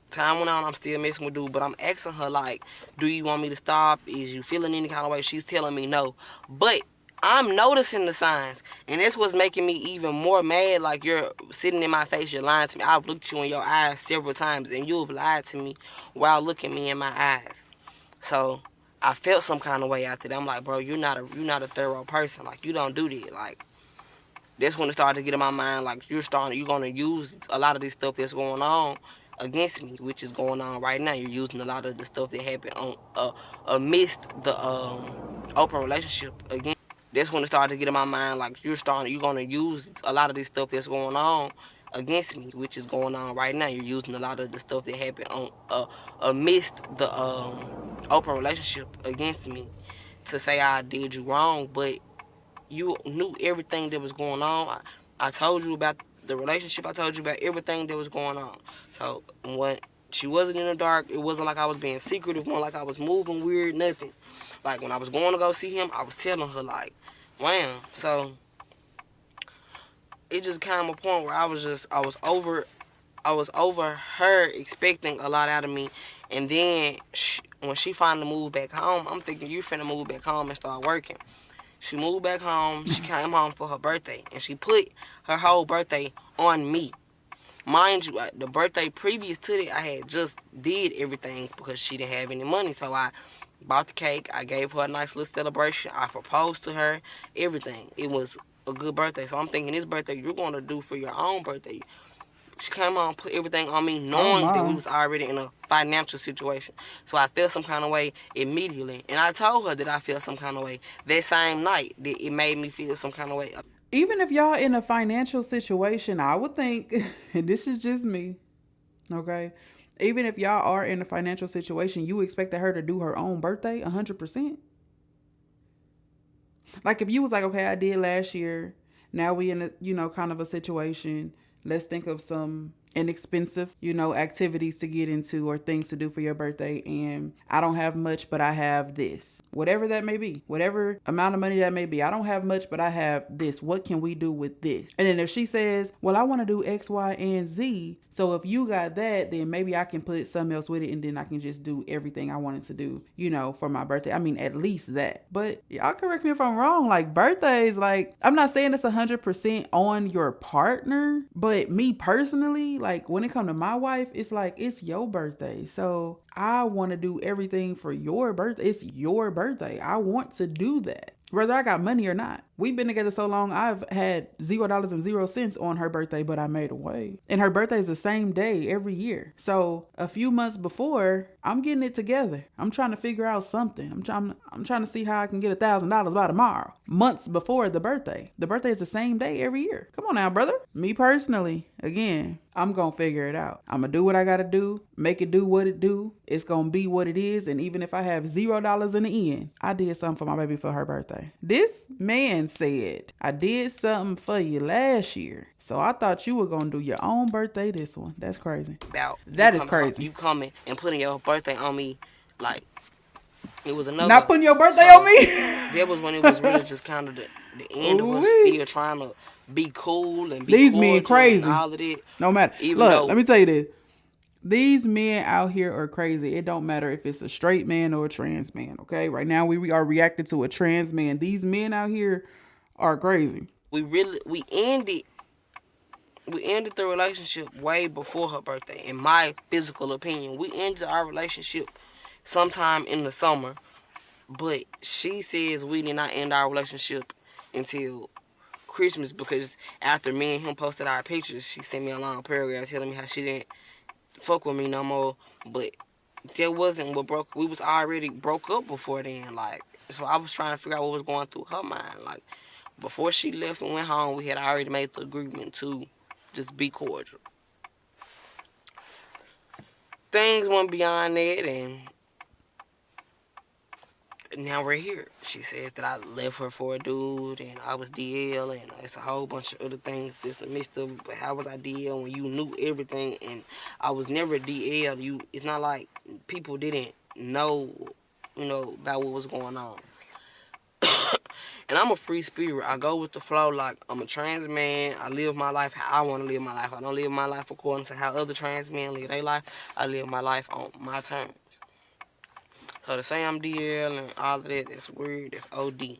Time went on, I'm still messing with dude, but I'm asking her, like, do you want me to stop? Is you feeling any kind of way? She's telling me no. But I'm noticing the signs, and that's what's making me even more mad. Like, you're sitting in my face, you're lying to me. I've looked you in your eyes several times, and you've lied to me while looking me in my eyes. So I felt some kind of way after that. I'm like, bro, you're not a thorough person. Like, you don't do that. Like, that's when it started to get in my mind, like, you're going to use a lot of this stuff that's going on against me, which is going on right now. You're using a lot of the stuff that happened on amidst the open relationship again. That's when it started to get in my mind, like, you're going to use a lot of this stuff that's going on against me, which is going on right now. You're using a lot of the stuff that happened on amidst the open relationship against me to say I did you wrong, but you knew everything that was going on. I told you about the relationship. I told you about everything that was going on. So when she wasn't in the dark, it wasn't like I was being secretive, more like I was moving weird, nothing. Like, when I was going to go see him, I was telling her, like, wham. So it just came a point where I was over her expecting a lot out of me. And then when she finally moved back home, I'm thinking, you finna move back home and start working. She moved back home. She came home for her birthday, and she put her whole birthday on me. Mind you, the birthday previous to that, I had just did everything because she didn't have any money. So I bought the cake. I gave her a nice little celebration. I proposed to her. Everything. It was a good birthday. So I'm thinking this birthday you're going to do for your own birthday. She came on, put everything on me, knowing that we was already in a financial situation. So I felt some kind of way immediately. And I told her that I felt some kind of way that same night, that it made me feel some kind of way. Even if y'all in a financial situation, I would think, and this is just me, okay? Even if y'all are in a financial situation, you expected her to do her own birthday 100%. Like if you was like, okay, I did last year. Now we in a, kind of a situation. Let's think of some inexpensive, activities to get into or things to do for your birthday. And I don't have much, but I have this. Whatever that may be. Whatever amount of money that may be. I don't have much, but I have this. What can we do with this? And then if she says, well, I want to do X, Y, and Z. So if you got that, then maybe I can put something else with it. And then I can just do everything I wanted to do, for my birthday. I mean, at least that. But y'all correct me if I'm wrong. Like birthdays, like I'm not saying it's 100% on your partner, but me personally, like when it comes to my wife, it's like, it's your birthday. So I want to do everything for your birthday. It's your birthday. I want to do that, whether I got money or not. We've been together so long, I've had $0.00 on her birthday, but I made a way. And her birthday is the same day every year. So a few months before, I'm getting it together. I'm trying to figure out something. I'm trying to see how I can get $1,000 by tomorrow. Months before the birthday. The birthday is the same day every year. Come on now, brother. Me personally, again, I'm going to figure it out. I'm going to do what I got to do, make it do what it do. It's going to be what it is. And even if I have $0 in the end, I did something for my baby for her birthday. This man said, I did something for you last year. So I thought you were going to do your own birthday this one. That's crazy. That is crazy. You coming and putting your birthday on me, like, it was another. Not putting your birthday on me? That was when it was really just kind of the end of us still trying to be cool and be these men crazy. And all of that. No matter. Look, let me tell you this. These men out here are crazy. It don't matter if it's a straight man or a trans man, okay? Right now we are reacting to a trans man. These men out here are crazy. We ended the relationship way before her birthday, in my physical opinion. We ended our relationship sometime in the summer, but she says we did not end our relationship until Christmas, because after me and him posted our pictures, she sent me a long paragraph telling me how she didn't fuck with me no more. But that wasn't what broke. We was already broke up before then. Like, so I was trying to figure out what was going through her mind. Like, before she left and went home, we had already made the agreement to just be cordial. Things went beyond that, and now we're here. She says that I left her for a dude and I was DL, and it's a whole bunch of other things that's a mixed up. But how was I DL when you knew everything and I was never DL? It's not like people didn't know, about what was going on. And I'm a free spirit. I go with the flow. Like, I'm a trans man. I live my life how I want to live my life. I don't live my life according to how other trans men live their life. I live my life on my terms. So to say I'm DL and all of that, that's weird. That's OD.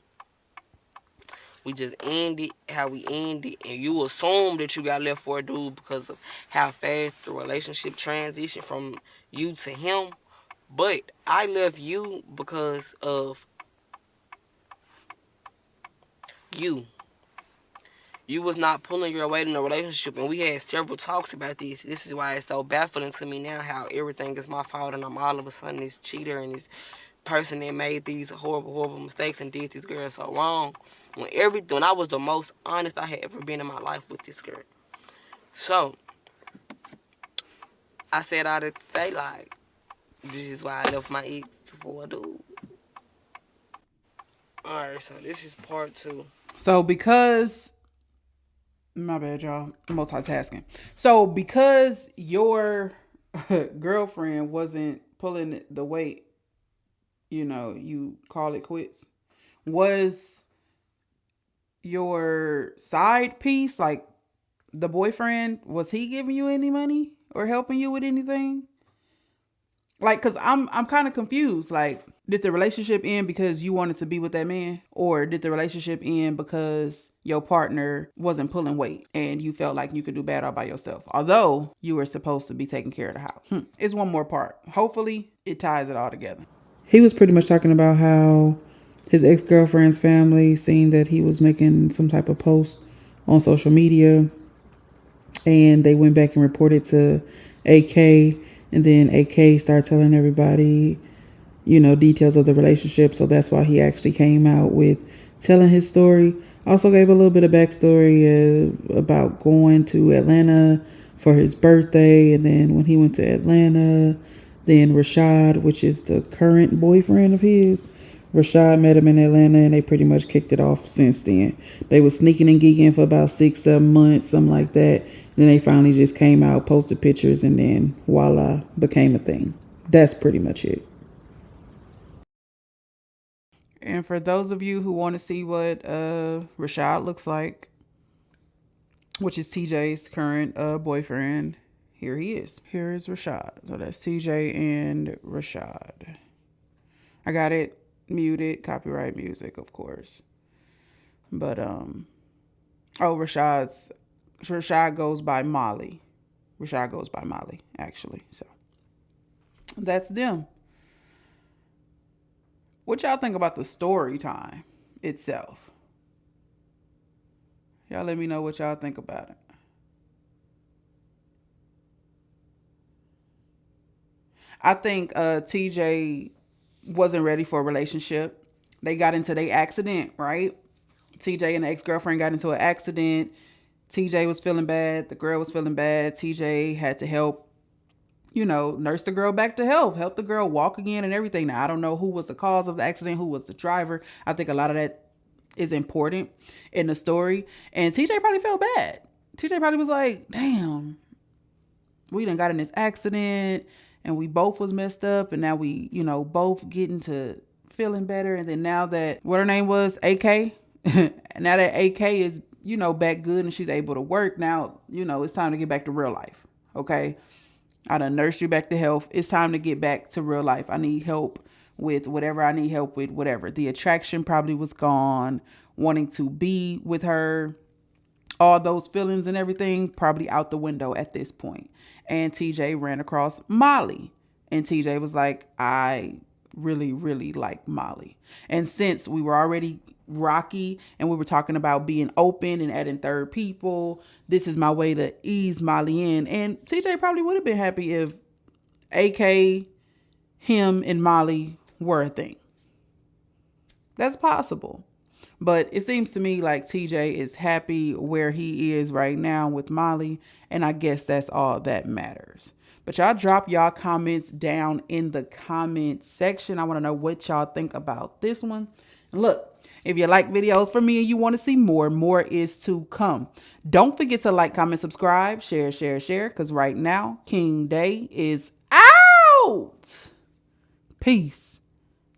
We just end it how we end it. And you assume that you got left for a dude because of how fast the relationship transitioned from you to him. But I left you because of you. You was not pulling your weight in a relationship, and we had several talks about this. This is why it's so baffling to me now how everything is my fault and I'm all of a sudden this cheater and this person that made these horrible, horrible mistakes and did this girl so wrong. When I was the most honest I had ever been in my life with this girl. So, I said all that to say, like, this is why I left my ex for a dude. Alright, so this is part 2. So because, my bad, y'all, I'm multitasking. So because your girlfriend wasn't pulling the weight, you call it quits, was your side piece, like the boyfriend, was he giving you any money or helping you with anything? Like, cause I'm kind of confused. Like, Did the relationship end because you wanted to be with that man? Or did the relationship end because your partner wasn't pulling weight and you felt like you could do bad all by yourself? Although you were supposed to be taking care of the house. It's one more part. Hopefully it ties it all together. He was pretty much talking about how his ex-girlfriend's family seen that he was making some type of post on social media, and they went back and reported to AK, and then AK started telling everybody, you know, details of the relationship. So that's why he actually came out with telling his story. Also gave a little bit of backstory about going to Atlanta for his birthday, and then when he went to Atlanta, then Rashad, which is the current boyfriend of his, Rashad met him in Atlanta, and they pretty much kicked it off since then. They were sneaking and geeking for about 6-7 months, something like that. Then they finally just came out, posted pictures, and then voila, became a thing. That's pretty much it. And for those of you who want to see what Rashad looks like, which is TJ's current boyfriend, here he is. Here is Rashad. So that's TJ and Rashad. I got it muted, copyright music, of course. But Rashad goes by Molly. Rashad goes by Molly, actually. So that's them. What y'all think about the story time itself? Y'all let me know what y'all think about it. I think TJ wasn't ready for a relationship. They got into their accident, right? TJ and the ex-girlfriend got into an accident. TJ was feeling bad. The girl was feeling bad. TJ had to help, you know, nurse the girl back to health, help the girl walk again and everything. Now, I don't know who was the cause of the accident, who was the driver. I think a lot of that is important in the story. And TJ probably felt bad. TJ probably was like, damn, we done got in this accident and we both was messed up. And now we, you know, both getting to feeling better. And then now that, what her name was, AK, now that AK is, you know, back good and she's able to work, now, you know, it's time to get back to real life. Okay. I done nursed you back to health. It's time to get back to real life. I need help with whatever I need help with, whatever. The attraction probably was gone. Wanting to be with her, all those feelings and everything probably out the window at this point. And TJ ran across Molly. And TJ was like, I really, really like Molly. And since we were already rocky and we were talking about being open and adding third people, this is my way to ease Molly in. And TJ probably would have been happy if AK, him, and Molly were a thing. That's possible. But it seems to me like TJ is happy where he is right now with Molly. And I guess that's all that matters. But y'all drop y'all comments down in the comment section. I want to know what y'all think about this one. And look, if you like videos from me and you want to see more is to come. Don't forget to like, comment, subscribe, share. Because right now, King Day is out. Peace.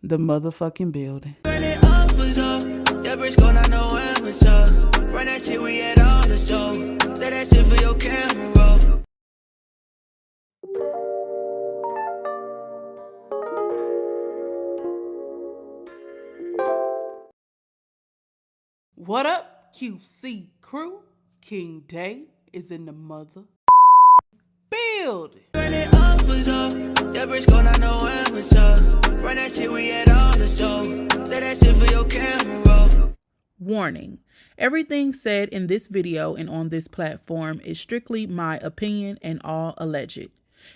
The motherfucking building. Burn it up was up. Yeah, BRISKO, not know when was up. Run that shit, we had all the show. Say that shit for your camera. What up, QC crew? King Day is in the mother building. Burn it up was up. Yeah, BRISKO, not know when was up. Run that shit, we had all the show. Say that shit for your camera. Warning. Everything said in this video and on this platform is strictly my opinion and all alleged.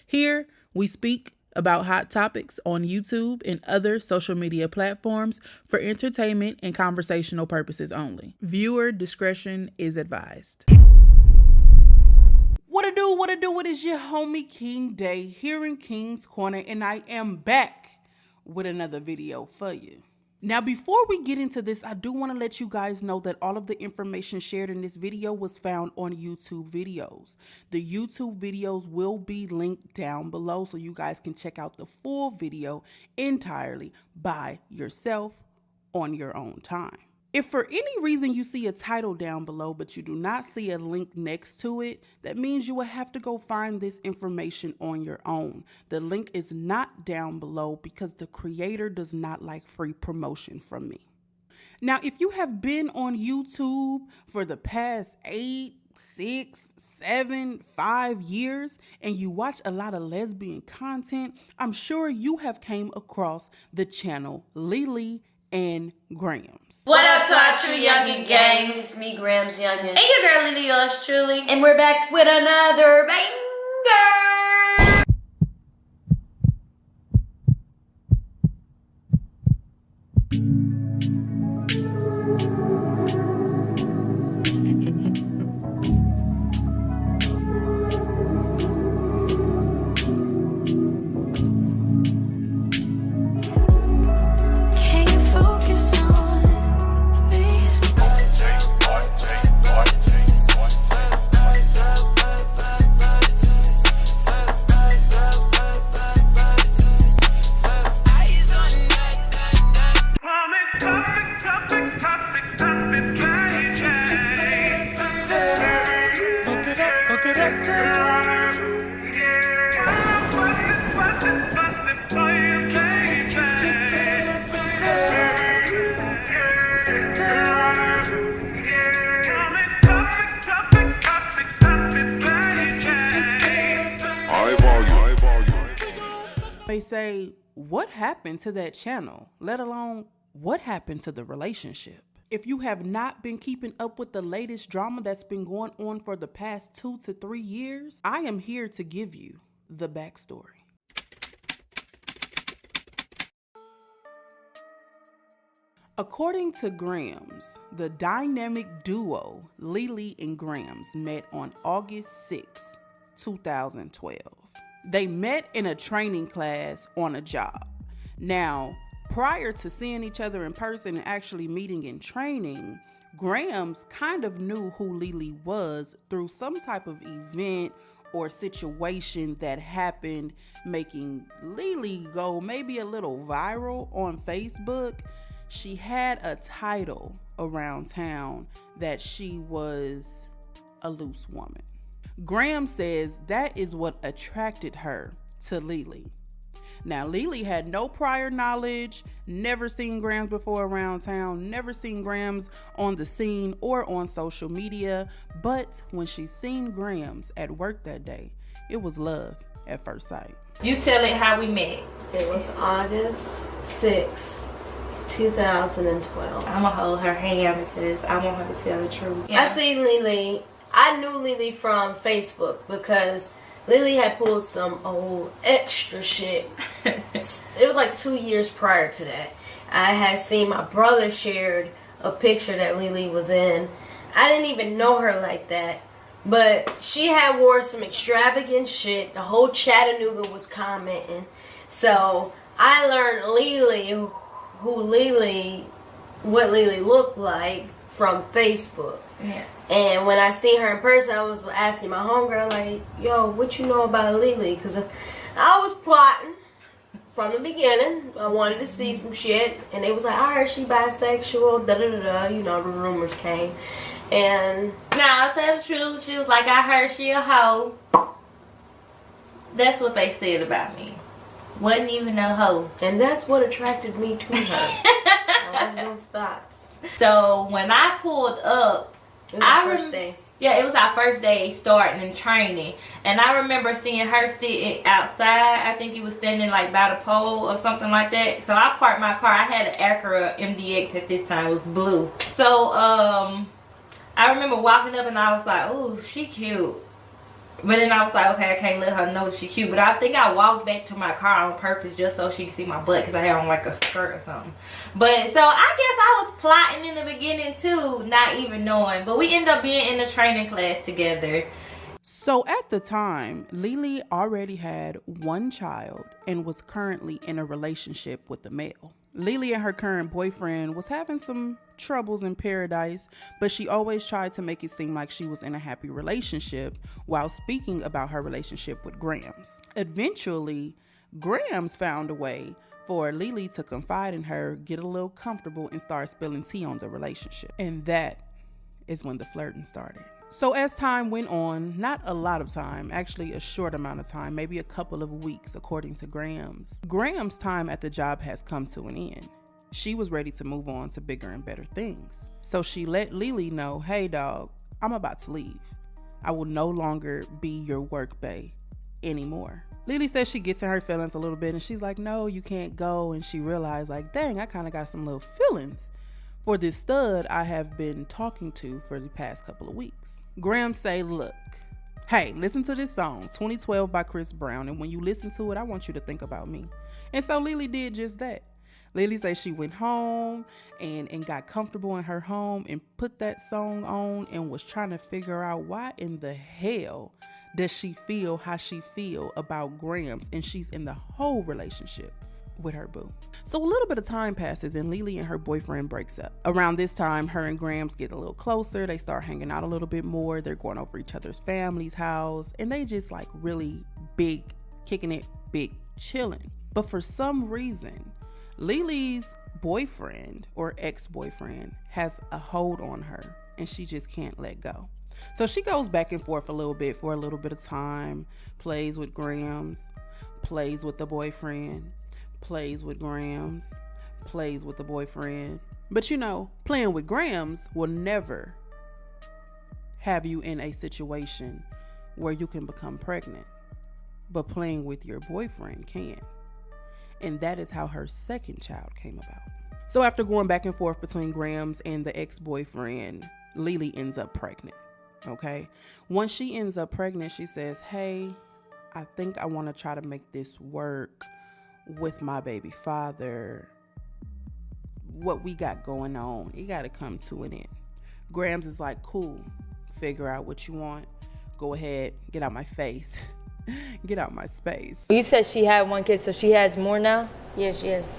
Here, we speak about hot topics on YouTube and other social media platforms for entertainment and conversational purposes only. Viewer discretion is advised. What it do? It is your homie King Day here in King's Corner, and I am back with another video for you. Now, before we get into this, I do want to let you guys know that all of the information shared in this video was found on YouTube videos. The YouTube videos will be linked down below so you guys can check out the full video entirely by yourself on your own time. If for any reason you see a title down below, but you do not see a link next to it, that means you will have to go find this information on your own. The link is not down below because the creator does not like free promotion from me. Now, if you have been on YouTube for the past 8, 6, 7, 5 years and you watch a lot of lesbian content, I'm sure you have came across the channel Lily and Grams. What up to our true youngin' gang? It's me, Grams Youngin. And your girl Lily, yours truly. And we're back with another banger! They say, what happened to that channel? Let alone, what happened to the relationship? If you have not been keeping up with the latest drama that's been going on for the past 2 to 3 years, I am here to give you the backstory. According to Grams, the dynamic duo Lily and Grams met on August 6, 2012. They met in a training class on a job. Now, prior to seeing each other in person and actually meeting in training, Grams kind of knew who Lily was through some type of event or situation that happened, making Lily go maybe a little viral on Facebook. She had a title around town that she was a loose woman. Graham says that is what attracted her to Lily. Now, Lily had no prior knowledge, never seen Grams before around town, never seen Grams on the scene or on social media, but when she seen Grams at work that day, it was love at first sight. You tell it how we met. It was August 6, 2012. I'm gonna hold her hand because I want her to tell the truth. I seen Lily. I knew Lily from Facebook because Lily had pulled some old extra shit. It was like 2 years prior to that. I had seen my brother shared a picture that Lily was in. I didn't even know her like that. But she had wore some extravagant shit. The whole Chattanooga was commenting. So I learned Lily, what Lily looked like from Facebook. Yeah. And when I seen her in person, I was asking my homegirl, like, yo, what you know about Lily? Because I was plotting from the beginning. I wanted to see some shit. And they was like, I heard she bisexual, da-da-da-da. You know, the rumors came. And I'll tell the truth. She was like, I heard she a hoe. That's what they said about me. Wasn't even a hoe. And that's what attracted me to her. All those thoughts. So when I pulled up, it was our first day. Yeah, it was our first day starting and training. And I remember seeing her sitting outside. I think he was standing like by the pole or something like that. So I parked my car. I had an Acura MDX at this time. It was blue. So I remember walking up and I was like, oh, she cute. But then I was like, okay, I can't let her know she cute. But I think I walked back to my car on purpose just so she could see my butt because I had on like a skirt or something. But so I guess I was plotting in the beginning too, not even knowing. But we ended up being in a training class together. So at the time, Lily already had one child and was currently in a relationship with a male. Lily and her current boyfriend was having some troubles in paradise, but she always tried to make it seem like she was in a happy relationship while speaking about her relationship with Grams. Eventually, Grams found a way for Lily to confide in her, get a little comfortable, and start spilling tea on the relationship. And that is when the flirting started. So as time went on, not a lot of time, actually a short amount of time, maybe a couple of weeks according to Grams. Grams' time at the job has come to an end. She was ready to move on to bigger and better things. So she let Lily know, hey dog, I'm about to leave. I will no longer be your work bae anymore. Lily says she gets in her feelings a little bit and she's like, no, you can't go. And she realized like, dang, I kind of got some little feelings for this stud I have been talking to for the past couple of weeks. Graham say, look, hey, listen to this song, 2012 by Chris Brown. And when you listen to it, I want you to think about me. And so Lily did just that. Lily says she went home and got comfortable in her home and put that song on and was trying to figure out why in the hell does she feel how she feel about Grams, and she's in the whole relationship with her boo. So a little bit of time passes and Lily and her boyfriend breaks up. Around this time, her and Grams get a little closer. They start hanging out a little bit more. They're going over each other's family's house and they just like really big, kicking it, big chilling. But for some reason, Lily's boyfriend or ex-boyfriend has a hold on her and she just can't let go. So she goes back and forth a little bit for a little bit of time, plays with Grams, plays with the boyfriend, plays with Grams, plays with the boyfriend. But you know, playing with Grams will never have you in a situation where you can become pregnant, but playing with your boyfriend can. And that is how her second child came about. So after going back and forth between Grams and the ex-boyfriend, Lily ends up pregnant. Okay. Once she ends up pregnant, she says, hey, I think I want to try to make this work with my baby father. What we got going on, it got to come to an end. Grams is like, cool, figure out what you want. Go ahead, get out my face. Get out my space. You said she had one kid, so she has more now? Yeah, she has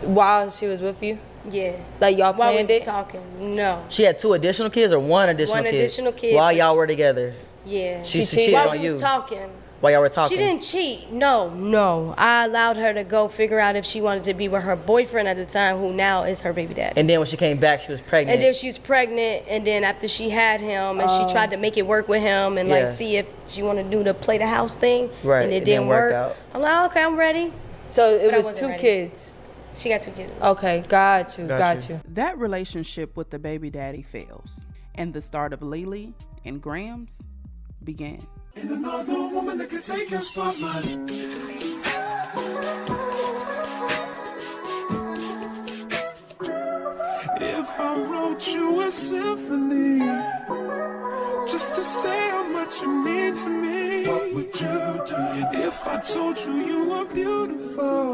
2. While she was with you? Yeah. Like y'all While planned we was it? talking, no. She had 2 additional kids or one additional kid? One additional kid. While y'all were together? Yeah. She cheated while on we you? was talking. While y'all were talking? She didn't cheat. No. I allowed her to go figure out if she wanted to be with her boyfriend at the time, who now is her baby daddy. And then when she came back, she was pregnant. And then she was pregnant, and then after she had him, and she tried to make it work with him, and like see if she wanted to do the play the house thing, right. And it didn't work. Out. I'm like, okay, I'm ready. So it was 2 kids. She got 2 kids. Okay, got you. That relationship with the baby daddy fails, and the start of Lily and Grams began. And another woman that could take your spotlight. If I wrote you a symphony, just to say how much you mean to me, what would you do? If I told you you were beautiful,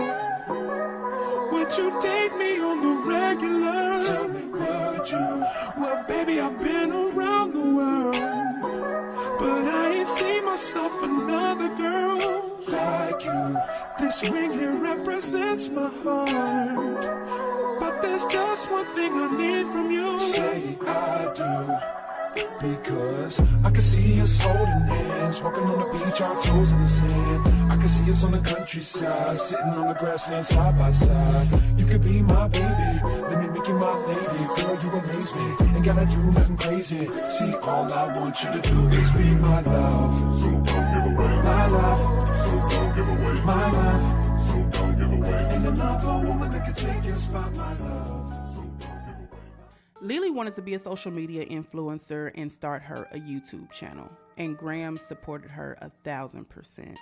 would you date me on the regular? Tell me, would you? Well, baby, I've been around the world, but I ain't seen myself another girl like you. This ring here represents my heart, but there's just one thing I need from you. Say I do, because I can see us holding hands, walking on the beach, our toes in the sand. I can see us on the countryside, sitting on the grassland side by side. You could be my baby, let me make you my lady. Girl, you amaze me, ain't gotta do nothing crazy. See, all I want you to do is be my love. So don't give away my love. So don't give away my love. So don't give away. And another woman that can take your spot, my love. So don't give away. Lily wanted to be a social media influencer and start her a YouTube channel, and Grams supported her 1,000%.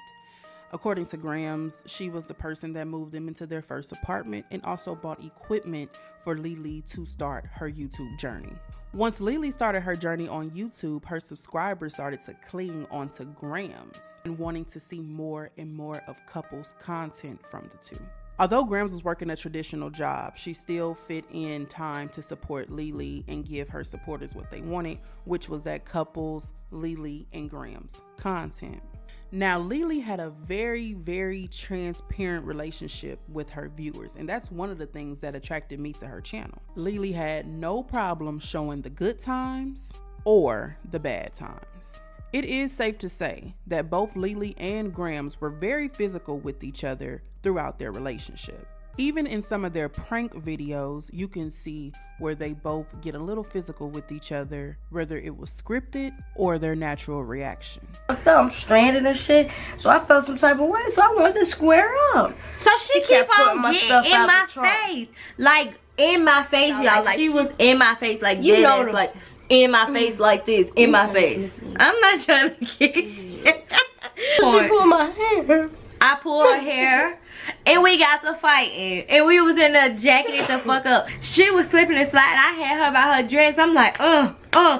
According to Grams, she was the person that moved them into their first apartment and also bought equipment for Lily to start her YouTube journey. Once Lily started her journey on YouTube, her subscribers started to cling onto Grams and wanting to see more and more of couples' content from the two. Although Grams was working a traditional job, she still fit in time to support Lily and give her supporters what they wanted, which was that couples, Lily and Grams content. Now, Lily had a very, very transparent relationship with her viewers, and that's one of the things that attracted me to her channel. Lily had no problem showing the good times or the bad times. It is safe to say that both Lily and Grams were very physical with each other throughout their relationship. Even in some of their prank videos, you can see where they both get a little physical with each other, whether it was scripted or their natural reaction. I'm stranded and shit, so I felt some type of way, so I wanted to square up. So she kept putting on my getting stuff in out my the trunk. face. Like, in my face, y'all. Like, she was in my face, like, You dead know ass, the- like, in my face like this, in my face. I'm not trying to get She pulled my hair. I pulled her hair, and we got to fighting, and we was in the jacket the fuck up. She was slipping and sliding. I had her by her dress. I'm like,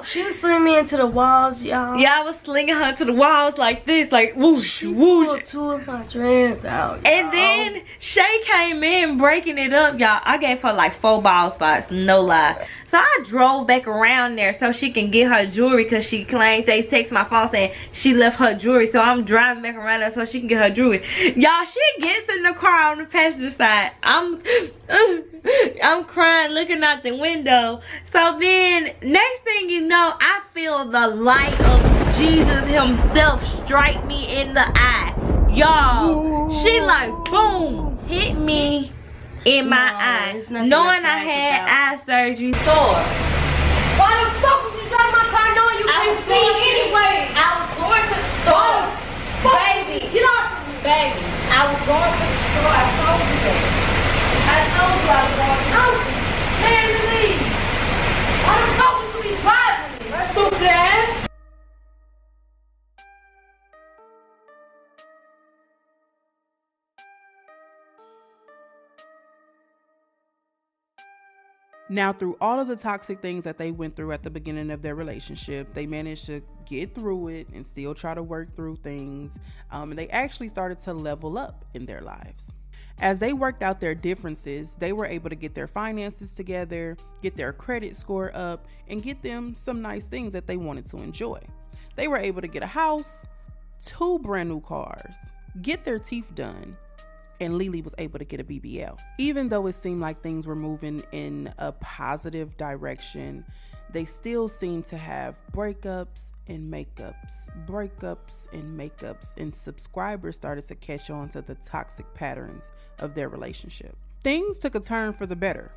She was slinging me into the walls, y'all. Yeah, I was slinging her to the walls like this, like whoosh, She whoosh. pulled two of my dreads out, And then Shay came in breaking it up, y'all. I gave her like 4 ball spots, no lie. So I drove back around there so she can get her jewelry, because she claimed they text my phone saying she left her jewelry. So I'm driving back around there so she can get her jewelry. Y'all, she gets in the car on the passenger side. I'm crying, looking out the window. So then next thing you know, I feel the light of Jesus himself strike me in the eye. Y'all, she like boom, hit me in my eye, knowing I had eye surgery. Why the fuck would you drive my car knowing you can't see anyway? I was going to the store. Baby, You know, baby, I was going to the store. I told you that. I told you I was going to. man, please. Why the fuck would you be driving me? That stupid ass. Now, through all of the toxic things that they went through at the beginning of their relationship, they managed to get through it and still try to work through things. And they actually started to level up in their lives. As they worked out their differences, they were able to get their finances together, get their credit score up, and get them some nice things that they wanted to enjoy. They were able to get a house, 2 brand new cars, get their teeth done, and Lily was able to get a BBL. Even though it seemed like things were moving in a positive direction, they still seemed to have breakups and makeups, and subscribers started to catch on to the toxic patterns of their relationship. Things took a turn for the better.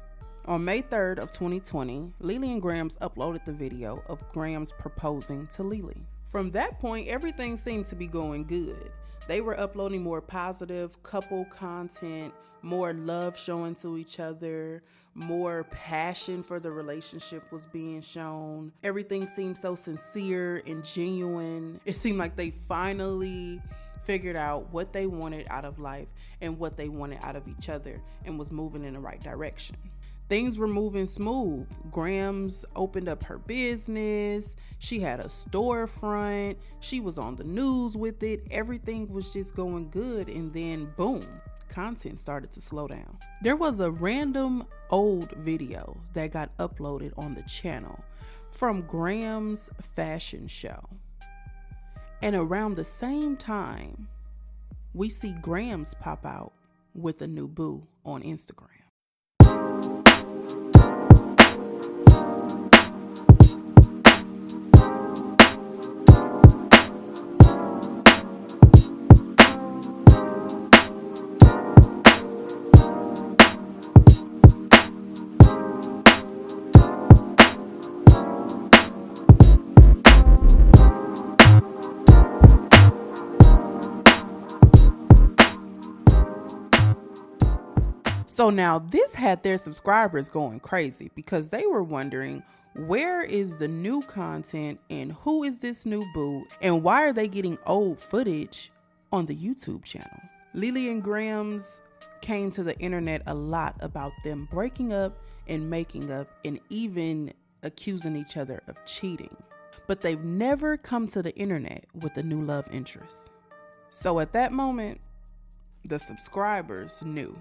On May 3rd of 2020, Lily and Grams uploaded the video of Grams proposing to Lily. From that point, everything seemed to be going good. They were uploading more positive couple content, more love showing to each other, more passion for the relationship was being shown. Everything seemed so sincere and genuine. It seemed like they finally figured out what they wanted out of life and what they wanted out of each other and was moving in the right direction. Things were moving smooth. Grams opened up her business. She had a storefront. She was on the news with it. Everything was just going good. And then boom, content started to slow down. There was a random old video that got uploaded on the channel from Grams' fashion show. And around the same time, we see Grams pop out with a new boo on Instagram. So now this had their subscribers going crazy because they were wondering, where is the new content and who is this new boo and why are they getting old footage on the YouTube channel? Lily and Grams came to the internet a lot about them breaking up and making up and even accusing each other of cheating. But they've never come to the internet with a new love interest. So at that moment, the subscribers knew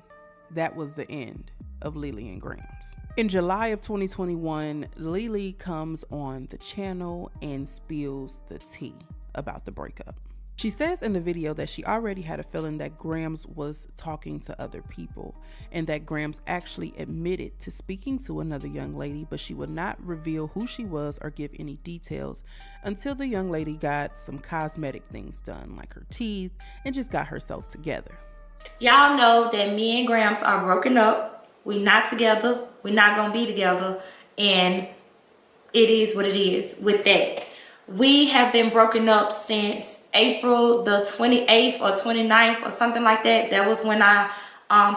that was the end of Lily and Grams. In July of 2021, Lily comes on the channel and spills the tea about the breakup. She says in the video that she already had a feeling that Grams was talking to other people and that Grams actually admitted to speaking to another young lady, but she would not reveal who she was or give any details until the young lady got some cosmetic things done, like her teeth, and just got herself together. Y'all know that me and Grams are broken up. We not together. We're not gonna be together. And it is what it is with that. We have been broken up since April the 28th or 29th or something like that. That was when I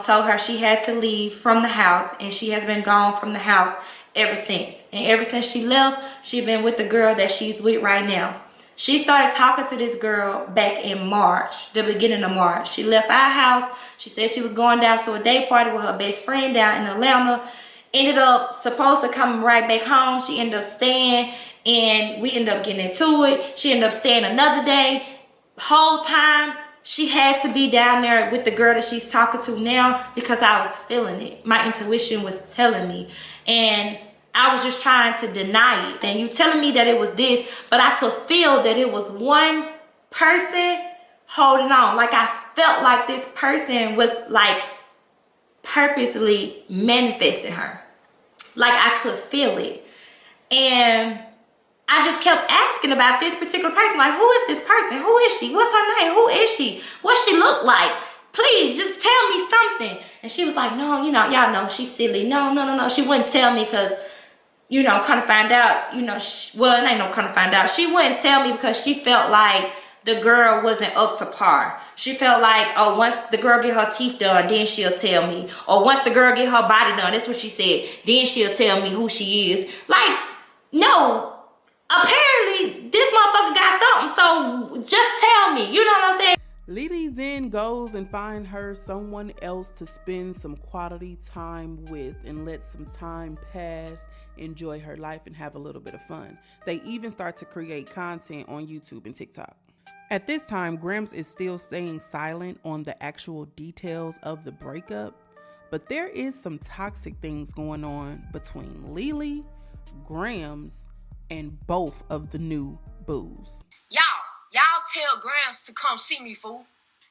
told her she had to leave from the house, and she has been gone from the house ever since. And ever since she left, she's been with the girl that she's with right now. She started talking to this girl back in March, the beginning of March. She left our house. She said she was going down to a day party with her best friend down in Atlanta. Ended up supposed to come right back home. She ended up staying, and we ended up getting into it. She ended up staying another day. Whole time, she had to be down there with the girl that she's talking to now because I was feeling it. My intuition was telling me. And I was just trying to deny it. And you telling me that it was this, but I could feel that it was one person holding on. Like I felt like this person was like purposely manifesting her. Like I could feel it. And I just kept asking about this particular person. Like, who is this person? Who is she? What's her name? Who is she? What she look like? Please, just tell me something. And she was like, no, y'all know she's silly. No. She wouldn't tell me because, kind of find out, well, it ain't no kind of find out. She wouldn't tell me because she felt like the girl wasn't up to par. She felt like, oh, once the girl get her teeth done, then she'll tell me. Or once the girl get her body done, that's what she said, then she'll tell me who she is. Like, no. Apparently, this motherfucker got something, so just tell me. You know what I'm saying? Lily then goes and finds her someone else to spend some quality time with and let some time pass, enjoy her life, and have a little bit of fun. They even start to create content on YouTube and TikTok. At this time, Grams is still staying silent on the actual details of the breakup, but there is some toxic things going on between Lily, Grams, and both of the new boos. Y'all tell Grams to come see me, fool.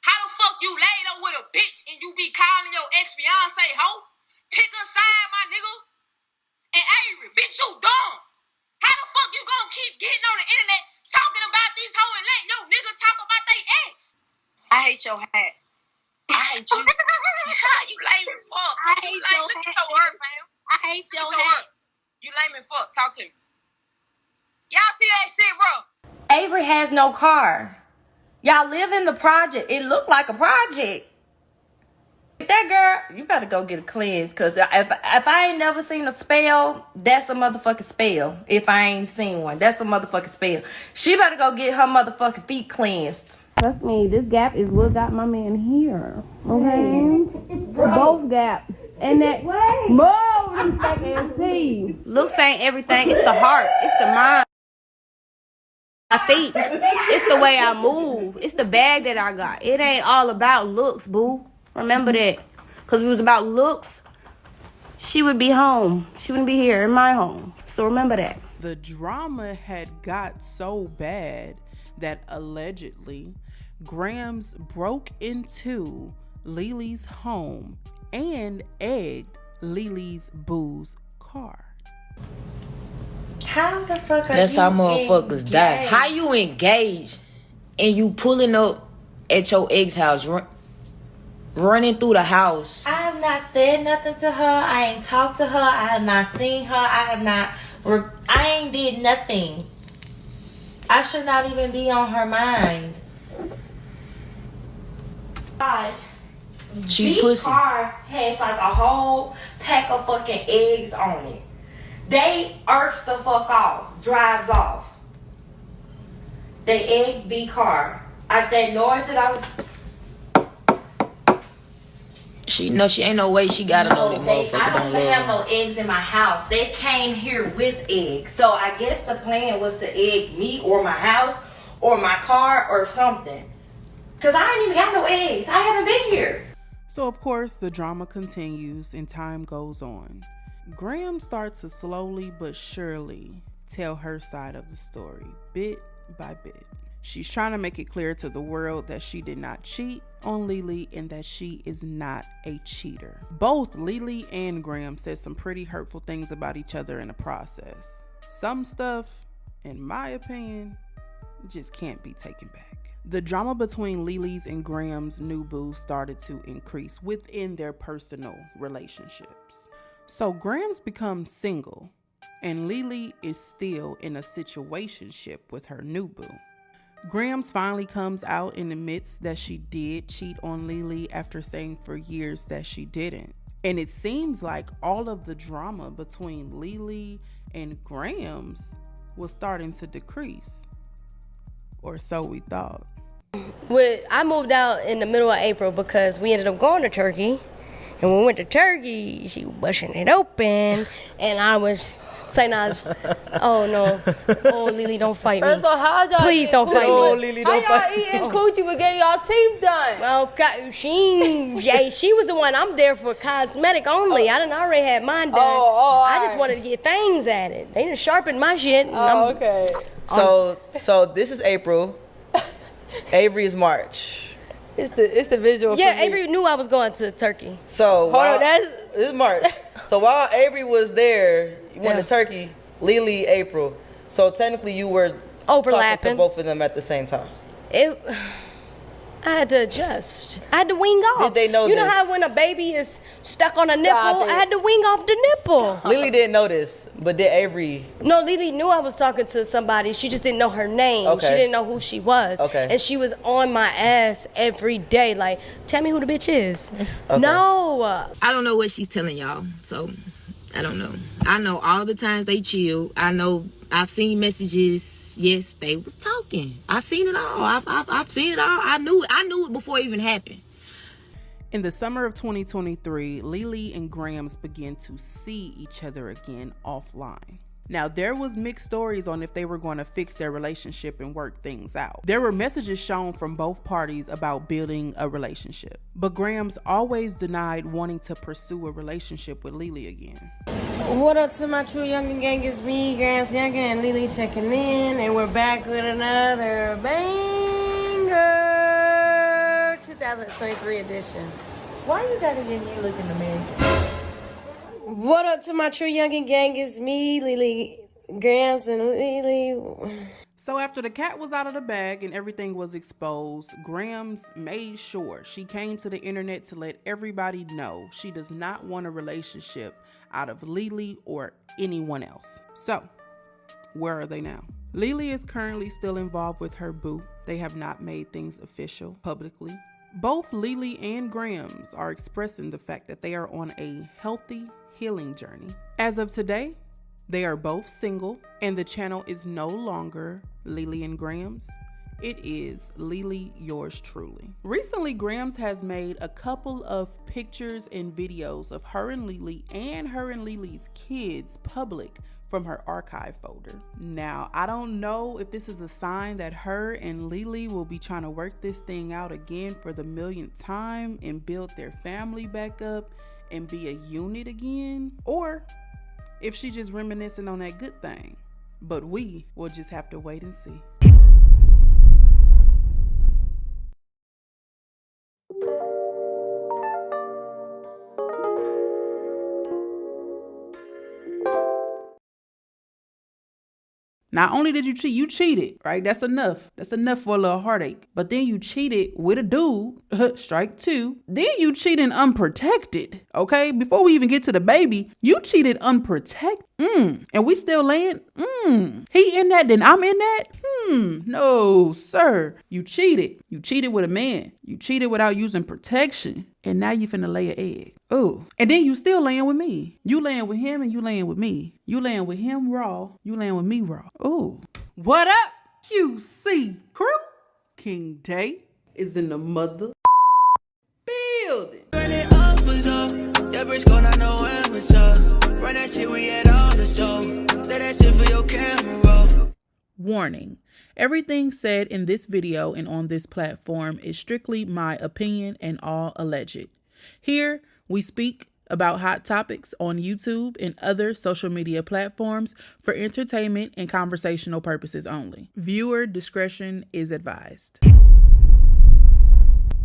How the fuck you laid up with a bitch and you be calling your ex-fiance hoe? Pick a side, my nigga. And Avery, bitch, you dumb. How the fuck you gonna keep getting on the internet talking about these hoes and letting your nigga talk about they ex? I hate your hat. I hate you. You lame as fuck. I hate your Look at hat. your work, fam. I hate your hat. You lame as fuck. Talk to me. Y'all see that shit, bro? Avery has no car. Y'all live in the project. It looked like a project. That girl, you better go get a cleanse. Because if I ain't never seen a spell, that's a motherfucking spell. If I ain't seen one, that's a motherfucking spell. She better go get her motherfucking feet cleansed. Trust me, this gap is what got my man here. Okay? Both gaps. And that move, them see. Looks ain't everything. It's the heart. It's the mind. My feet. It's the way I move. It's the bag that I got. It ain't all about looks, boo. Remember that. Because if it was about looks, she would be home. She wouldn't be here in my home. So remember that. The drama had got so bad that allegedly Grams broke into Lily's home and egged Lily's boo's car. How the fuck are That's you how motherfuckers die. engaged? How you engaged and you pulling up at your ex house, running through the house? I have not said nothing to her. I ain't talked to her. I have not seen her. I ain't did nothing. I should not even be on her mind. Gosh. She This pussy. car has like a whole pack of fucking eggs on it. They irks the fuck off, drives off. They egg B car. That noise that I was. She ain't no way she gotta know that I motherfucker don't don't have love no eggs in my house. They came here with eggs. So I guess the plan was to egg me or my house or my car or something. Cause I ain't even got no eggs. I haven't been here. So of course the drama continues and time goes on. Graham starts to slowly but surely tell her side of the story, bit by bit. She's trying to make it clear to the world that she did not cheat on Lily and that she is not a cheater. Both Lily and Graham said some pretty hurtful things about each other in the process. Some stuff, in my opinion, just can't be taken back. The drama between Lily's and Graham's new boo started to increase within their personal relationships. So Graham's becomes single, and Lily is still in a situationship with her new boo. Graham's finally comes out and admits that she did cheat on Lily after saying for years that she didn't. And it seems like all of the drama between Lily and Graham's was starting to decrease. Or so we thought. I moved out in the middle of April because we ended up going to Turkey. And when we went to Turkey, she was busting it open. And I was saying, oh no, oh Lily, don't fight me. First of all, how's y'all Please don't fight me. Oh, Lily, don't how y'all eating coochie with getting y'all teeth done? Well, she was the one. I'm there for cosmetic only. I done already had mine done. I just wanted to get fangs at it. They done sharpened my shit. Okay. So this is April. Avery is March. It's the visual. Yeah, Avery knew I was going to Turkey. So this is March. So while Avery was there, you went to Turkey. Lily, April. So technically, you were overlapping talking to both of them at the same time. I had to adjust. I had to wing off. Did they know You know this? how when a baby is stuck on a nipple, I had to wing off the nipple. Lily didn't know this, but did Avery? No, Lily knew I was talking to somebody. She just didn't know her name. Okay. She didn't know who she was. Okay. And she was on my ass every day. Like, tell me who the bitch is. Okay. No. I don't know what she's telling y'all, so I don't know. I know all the times they chill. I know I've seen messages. Yes, they was talking. I've seen it all. I've seen it all. I knew it before it even happened. In the summer of 2023, Lily and Graham's began to see each other again offline. Now, there was mixed stories on if they were going to fix their relationship and work things out. There were messages shown from both parties about building a relationship, but Graham's always denied wanting to pursue a relationship with Lily again. What up to my true youngin' gang? It's me, Grams Youngin, and Lily checking in, and we're back with another banger 2023 edition. Why you gotta get me looking a mess? What up to my true youngin' gang? It's me, Lily, Grams, and Lily. So after the cat was out of the bag and everything was exposed, Graham's made sure she came to the internet to let everybody know she does not want a relationship out of Lily or anyone else. So, where are they now? Lily is currently still involved with her boo. They have not made things official publicly. Both Lily and Graham's are expressing the fact that they are on a healthy healing journey. As of today, they are both single, and the channel is no longer Lily and Graham's. It is Lily, yours truly. Recently, Graham's has made a couple of pictures and videos of her and Lily and her and Lily's kids public from her archive folder. Now, I don't know if this is a sign that her and Lily will be trying to work this thing out again for the millionth time and build their family back up and be a unit again, or if she just reminiscing on that good thing. But we will just have to wait and see. Not only did you cheat, you cheated, right? That's enough. That's enough for a little heartache. But then you cheated with a dude, strike two. Then you cheated unprotected, okay? Before we even get to the baby, you cheated unprotected. And we still laying? He in that, then I'm in that? No, sir. You cheated. You cheated with a man. You cheated without using protection. And now you finna lay an egg. Oh, and then you still laying with me. You laying with him and you laying with me. You laying with him raw. You laying with me raw. Oh, what up, QC crew? King Day is in the mother building. Run it up for sure. JBRISKO, not no amateur. Run that shit, we at all the show. Say that shit for your camera. Warning. Everything said in this video and on this platform is strictly my opinion and all alleged. Here, we speak about hot topics on YouTube and other social media platforms for entertainment and conversational purposes only. Viewer discretion is advised.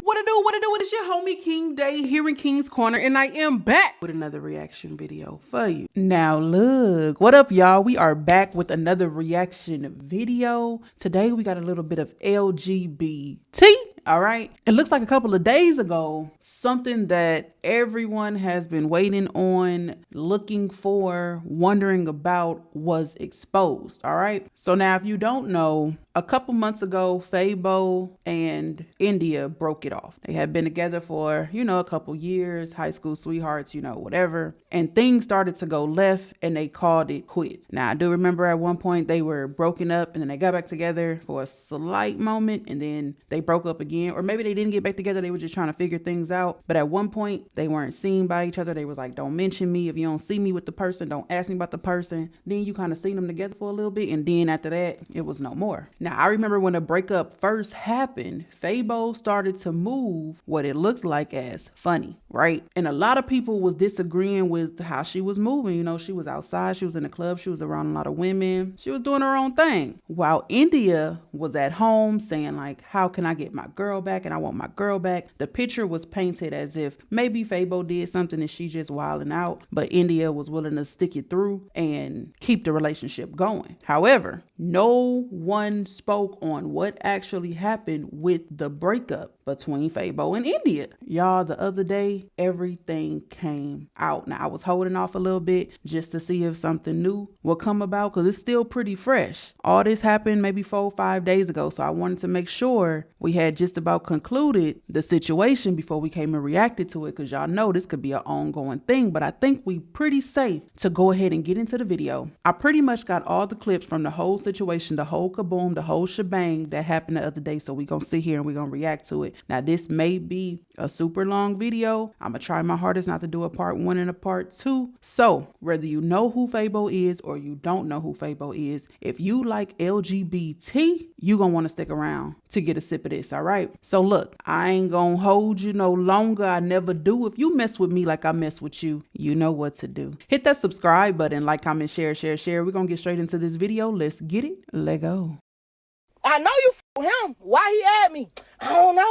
What it do, do? What it do? It is your homie King Day here in King's Corner, and I am back with another reaction video for you. Now look, what up y'all? We are back with another reaction video. Today we got a little bit of LGBT. All right. It looks like a couple of days ago, something that everyone has been waiting on, looking for, wondering about was exposed. All right. So now, if you don't know, a couple months ago, Fabo and India broke it off. They had been together for, a couple years, high school sweethearts, whatever. And things started to go left and they called it quits. Now, I do remember at one point they were broken up and then they got back together for a slight moment and then they broke up again. Or maybe they didn't get back together. They were just trying to figure things out. But at one point, they weren't seen by each other. They was like, don't mention me. If you don't see me with the person, don't ask me about the person. Then you kind of seen them together for a little bit. And then after that, it was no more. Now, I remember when the breakup first happened, Fabo started to move what it looked like as funny, right? And a lot of people was disagreeing with how she was moving. She was outside. She was in the club. She was around a lot of women. She was doing her own thing. While India was at home saying like, how can I get my girl back? And I want my girl back. The picture was painted as if maybe Fabo did something and she just wilding out, but India was willing to stick it through and keep the relationship going. However, no one spoke on what actually happened with the breakup between Fabo and India. Y'all, the other day, everything came out. Now, I was holding off a little bit just to see if something new will come about because it's still pretty fresh. All this happened maybe 4 or 5 days ago, so I wanted to make sure we had just about concluded the situation before we came and reacted to it, because y'all know this could be an ongoing thing, but I think we pretty safe to go ahead and get into the video. I pretty much got all the clips from the whole situation, the whole kaboom, the whole shebang that happened the other day, so we gonna sit here and we gonna react to it. Now, this may be a super long video. I'm gonna try my hardest not to do a part 1 and a part 2. So whether you know who Fabo is or you don't know who Fabo is, if you like LGBT, you gonna want to stick around to get a sip of this. All right. So look, I ain't gonna hold you no longer. I never do. If you mess with me like I mess with you, you know what to do. Hit that subscribe button, like, comment, share. We're gonna get straight into this video. Let's get it. Let go. I know you him. Why he at me? I don't know.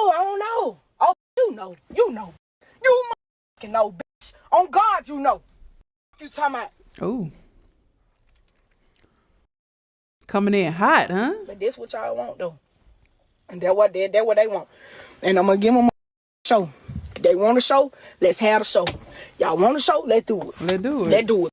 Oh, you know. You motherfucking know, bitch. On God, you know. You talking about? Oh. Coming in hot, huh? But this what y'all want, though. And that's what they want. And I'm gonna give them a show. If they want a show, let's have a show. Y'all want a show? Let's do it. Let's do it. Let's do it.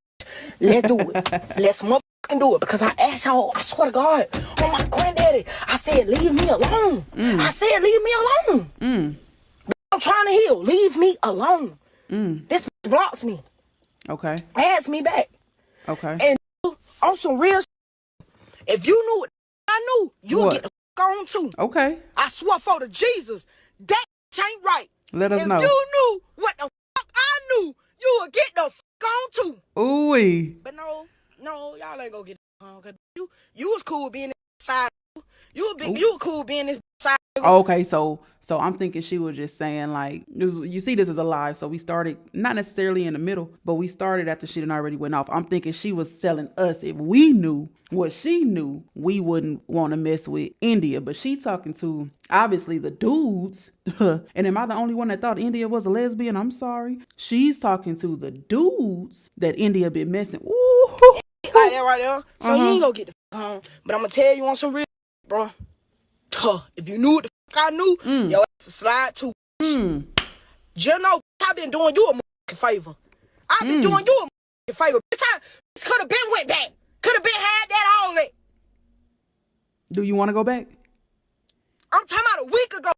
Let's do it. Let's motherfucking do it. Because I asked y'all, I swear to God, on my granddaddy, I said, leave me alone. I said, leave me alone. I'm trying to heal. Leave me alone. This blocks me. Okay. Adds me back. Okay. And on some real if you knew what I knew, you would get the on too. Okay. I swear for the Jesus, that ain't right. Let us know. If you knew what the fuck I knew, you would get the on too. Ooh-wee. But no, y'all ain't gonna get the on. Cause you was cool being inside. You were cool being this side. Okay, so I'm thinking she was just saying like, you see this is a live, so we started not necessarily in the middle, but we started after she done already went off. I'm thinking she was telling us if we knew what she knew, we wouldn't want to mess with India. But she talking to obviously the dudes. And am I the only one that thought India was a lesbian? I'm sorry. She's talking to the dudes that India been messing. Ooh. Like that right there. So you ain't gonna get the home. But I'm gonna tell you on some real, bro. If you knew what the fuck I knew, your ass a slide too. You know, I've been doing you a motherfucking favor. I've been doing you a motherfucking favor. Bitch, I could have been went back. Could have been had that all that. Do you want to go back? I'm talking about a week ago.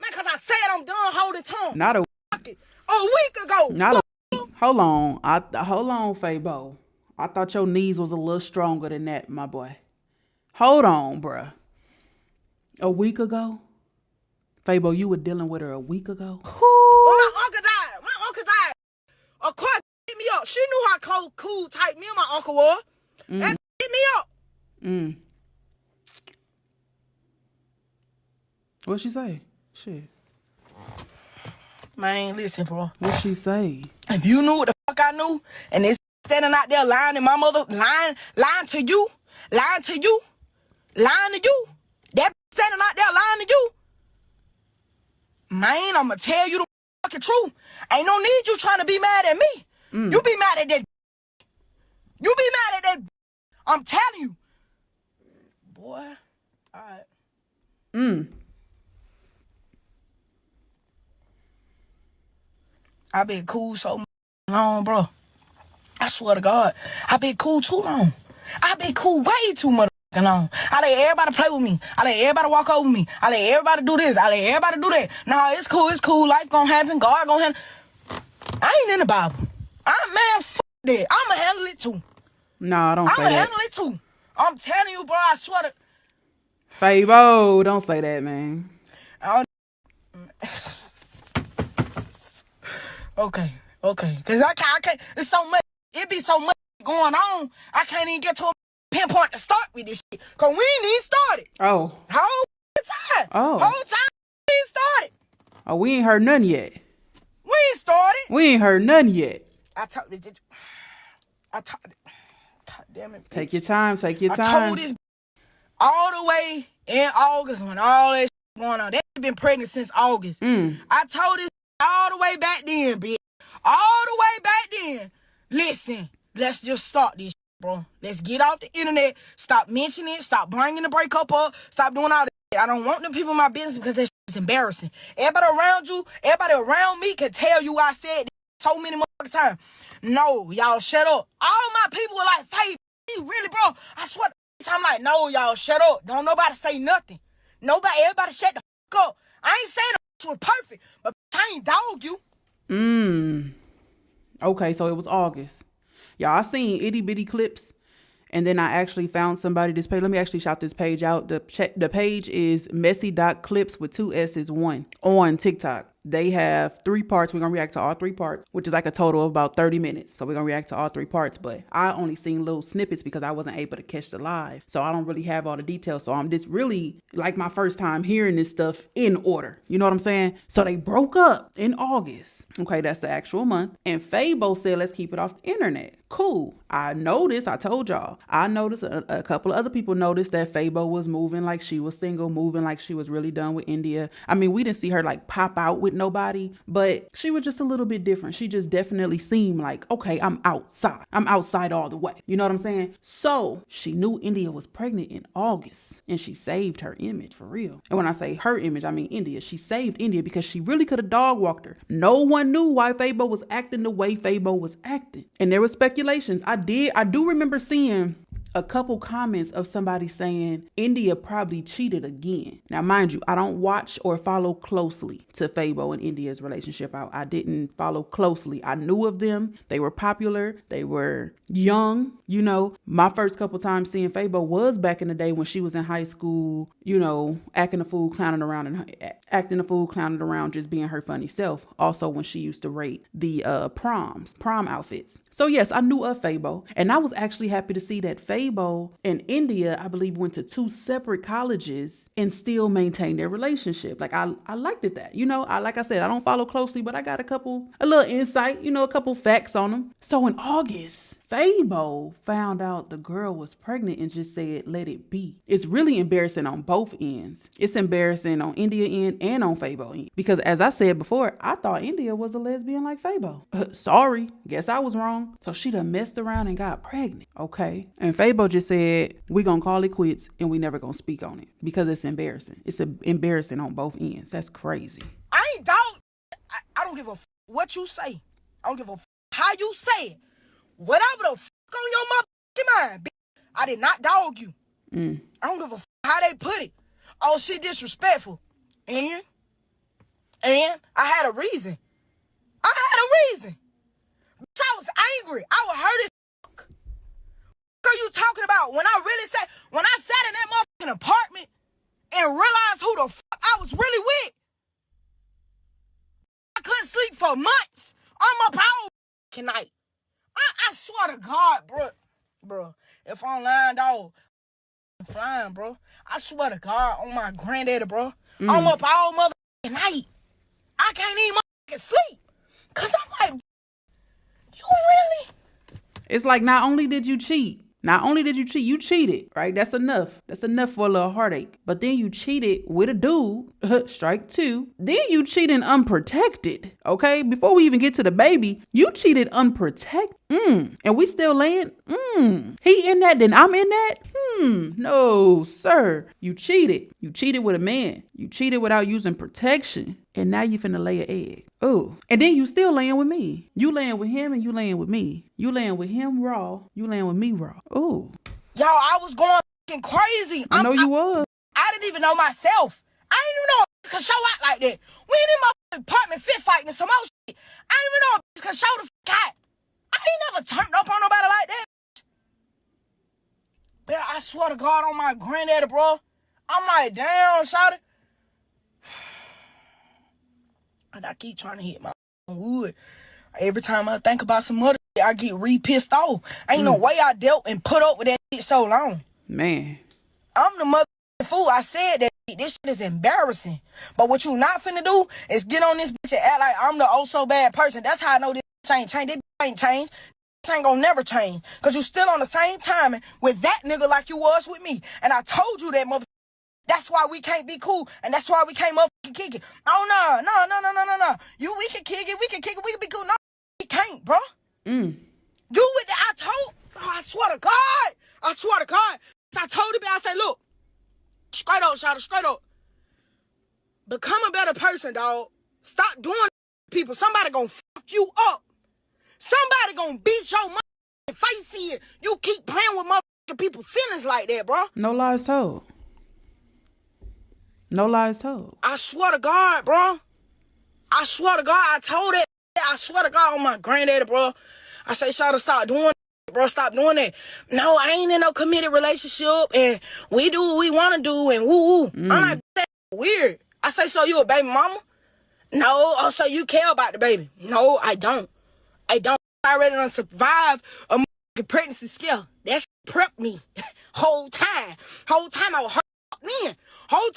Man, because I said I'm done holding tongue. Not a week ago. Not a week. Hold on. Hold on, Fabo. I thought your knees was a little stronger than that, my boy. Hold on, bruh. A week ago? Fabo, you were dealing with her a week ago? Well, my uncle died. Of course, hit me up. She knew how cool tight me and my uncle was. And hit me up. What'd she say? Shit. Man, listen, bro. What'd she say? If you knew what the fuck I knew, and it's standing out there lying in my mother, lying to you, that standing out there lying to you, Man, I'ma tell you the fucking truth. Ain't no need you trying to be mad at me. You be mad at that. You be mad at that. I'm telling you. Boy. Alright. I been cool so long, bro. I swear to God. I been cool too long. I been cool way too much long. I let everybody play with me. I let everybody walk over me. I let everybody do this. I let everybody do that. Nah, it's cool. Life gonna happen. God gonna handle. I ain't in the Bible. Man, fuck that. I'ma handle it too. Nah, don't say I'ma that. handle it too. I'm telling you, bro, I swear to... Fabo, don't say that, man. Okay. Cause I can't. It's so much. It be so much going on. I can't even get to a pinpoint to start with this shit. Cause we ain't even started. Oh. Whole time. Oh. Whole time we ain't started. Oh, we ain't heard none yet. We ain't started. We ain't heard none yet. God damn it. Bitch. Take your time. I told this all the way in August when all that shit going on. They been pregnant since August. I told this all the way back then, bitch. All the way back then. Listen, let's just start this shit, bro. Let's get off the internet. Stop mentioning it. Stop bringing the breakup up. Stop doing all that shit. I don't want them people in my business because that shit is embarrassing. Everybody around you, everybody around me can tell you I said this so many motherfucking times. No, y'all shut up. All my people were like, "Hey, you really, bro?" I swear. I'm like, no, y'all, shut up. Don't nobody say nothing. Everybody shut the fuck up. I ain't saying the was perfect, but I ain't dog you. Okay, so it was August. Y'all, I seen itty bitty clips, and then I actually found somebody. This page. Let me actually shout this page out. The page is messy.clips with 2 S's 1 on TikTok. They have 3 parts. We're going to react to all 3 parts, which is like a total of about 30 minutes. So we're going to react to all 3 parts, but I only seen little snippets because I wasn't able to catch the live. So I don't really have all the details. So I'm just really like my first time hearing this stuff in order. You know what I'm saying? So they broke up in August. Okay, that's the actual month. And Fabo said, let's keep it off the internet. Cool. I noticed, I told y'all, I noticed a couple of other people noticed that Fabo was moving like she was single, moving like she was really done with India. I mean, we didn't see her like pop out with nobody, but she was just a little bit different. She just definitely seemed like, okay, I'm outside. I'm outside all the way. You know what I'm saying? So she knew India was pregnant in August and she saved her image for real. And when I say her image, I mean India. She saved India because she really could have dog walked her. No one knew why Fabo was acting the way Fabo was acting. And there was speculations. I do remember seeing a couple comments of somebody saying India probably cheated again. Now, mind you, I don't watch or follow closely to Fabo and India's relationship. I didn't follow closely. I knew of them. They were popular. They were young. You know, my first couple times seeing Fabo was back in the day when she was in high school, you know, acting a fool, clowning around, just being her funny self. Also, when she used to rate the prom outfits. So yes, I knew of Fabo, and I was actually happy to see that Fabo and India, I believe, went to 2 separate colleges and still maintained their relationship. Like I liked it that, you know, like I said, I don't follow closely, but I got a little insight, you know, a couple facts on them. So in August, Fabo found out the girl was pregnant and just said, let it be. It's really embarrassing on both ends. It's embarrassing on India end and on Fabo end. Because as I said before, I thought India was a lesbian like Fabo. Sorry, guess I was wrong. So she done messed around and got pregnant. Okay. And Fabo just said, we gonna call it quits and we never gonna speak on it because it's embarrassing. It's embarrassing on both ends. That's crazy. I ain't dog. I don't give a what you say. I don't give a how you say it. Whatever the on your motherfucking mind, bitch. I did not dog you. I don't give a how they put it. Oh, shit disrespectful. And I had a reason. Bitch, I was angry. I was hurt as fuck. What are you talking about? When I sat in that motherfucking apartment and realized who the fuck I was really with. I couldn't sleep for months. I'm up all fucking night. I swear to God, bro. If I'm lying, dog, I'm flying, bro. I swear to God, on my granddaddy, bro. I'm up all motherfucking night. I can't even motherfucking sleep. Cause I'm like, you really? It's like not only did you cheat, Not only did you cheated, right? That's enough. That's enough for a little heartache. But then you cheated with a dude, strike 2. Then you cheated unprotected, okay? Before we even get to the baby, you cheated unprotected. And we still laying? He in that, then I'm in that? No, sir. You cheated. You cheated with a man. You cheated without using protection. And now you finna lay an egg. Oh. And then you still laying with me. You laying with him and you laying with me. You laying with him raw. You laying with me raw. Oh. Y'all, I was going fucking crazy. I know you was. I didn't even know myself. I didn't even know a bitch could show out like that. We in my apartment fit fighting and some old shit. I didn't even know a bitch could show the fuck out. I ain't never turned up on nobody like that. But I swear to God on my granddaddy, bro. I'm like, damn, shawty. And I keep trying to hit my wood. Every time I think about some other shit, I get re-pissed off. Ain't no way I dealt and put up with that shit so long. Man. I'm the mother fool. I said that this shit is embarrassing. But what you not finna do is get on this bitch and act like I'm the oh so bad person. That's how I know this ain't changed. This ain't changed. This ain't gonna never change. Cause you still on the same timing with that nigga like you was with me. And I told you that mother. That's why we can't be cool, and that's why we can't motherfucking kick it. Oh, no. We can kick it, we can be cool. No, we can't, bro. You with the, I swear to God. I told him, I said, look, straight up, shawty, straight up. Become a better person, dog. Stop doing people. Somebody gonna fuck you up. Somebody gonna beat your motherfucking face in. You keep playing with motherfucking people's feelings like that, bro. No lies told. No lies told. I swear to God, bro. I swear to God, I told that. I swear to God on my granddaddy, bro. I say, shawty, stop doing that, bro. Stop doing that. No, I ain't in no committed relationship, and we do what we want to do, and woo. I'm like, that's weird. I say, so you a baby mama? No. Oh, so you care about the baby? No, I don't. I already done survived a pregnancy scare. That shit prepped me. Whole time I was hurt. Man, whole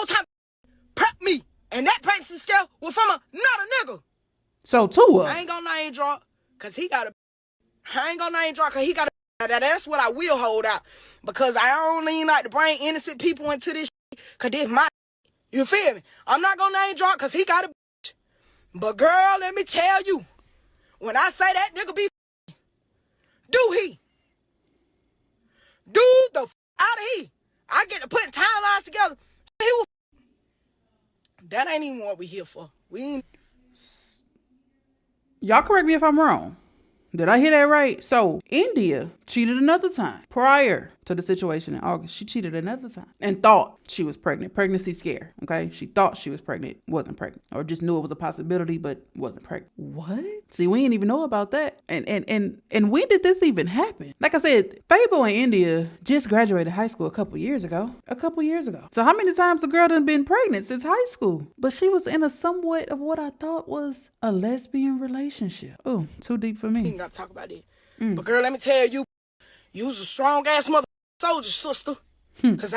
time prep me. And that pregnancy scare was from another nigga. So Tua. I ain't gonna name drop, cause he got that's what I will hold out. Because I don't even like to bring innocent people into this shit, cause this my you feel me? I'm not gonna name drop cause he got a bitch. But girl, let me tell you, when I say that nigga be do the out of he. I get to putting timelines together. That ain't even what we here for. We ain't. Y'all correct me if I'm wrong. Did I hear that right? So India cheated another time prior to the situation in August. She cheated another time and thought she was pregnant. Pregnancy scare. Okay. She thought she was pregnant, wasn't pregnant, or just knew it was a possibility, but wasn't pregnant. What? See, we didn't even know about that. And when did this even happen? Like I said, Fable in India just graduated high school a couple years ago. So how many times the girl done been pregnant since high school? But she was in a somewhat of what I thought was a lesbian relationship. Oh, too deep for me. We ain't gotta talk about that. But girl, let me tell you, you was a strong ass mother soldier, sister. Cause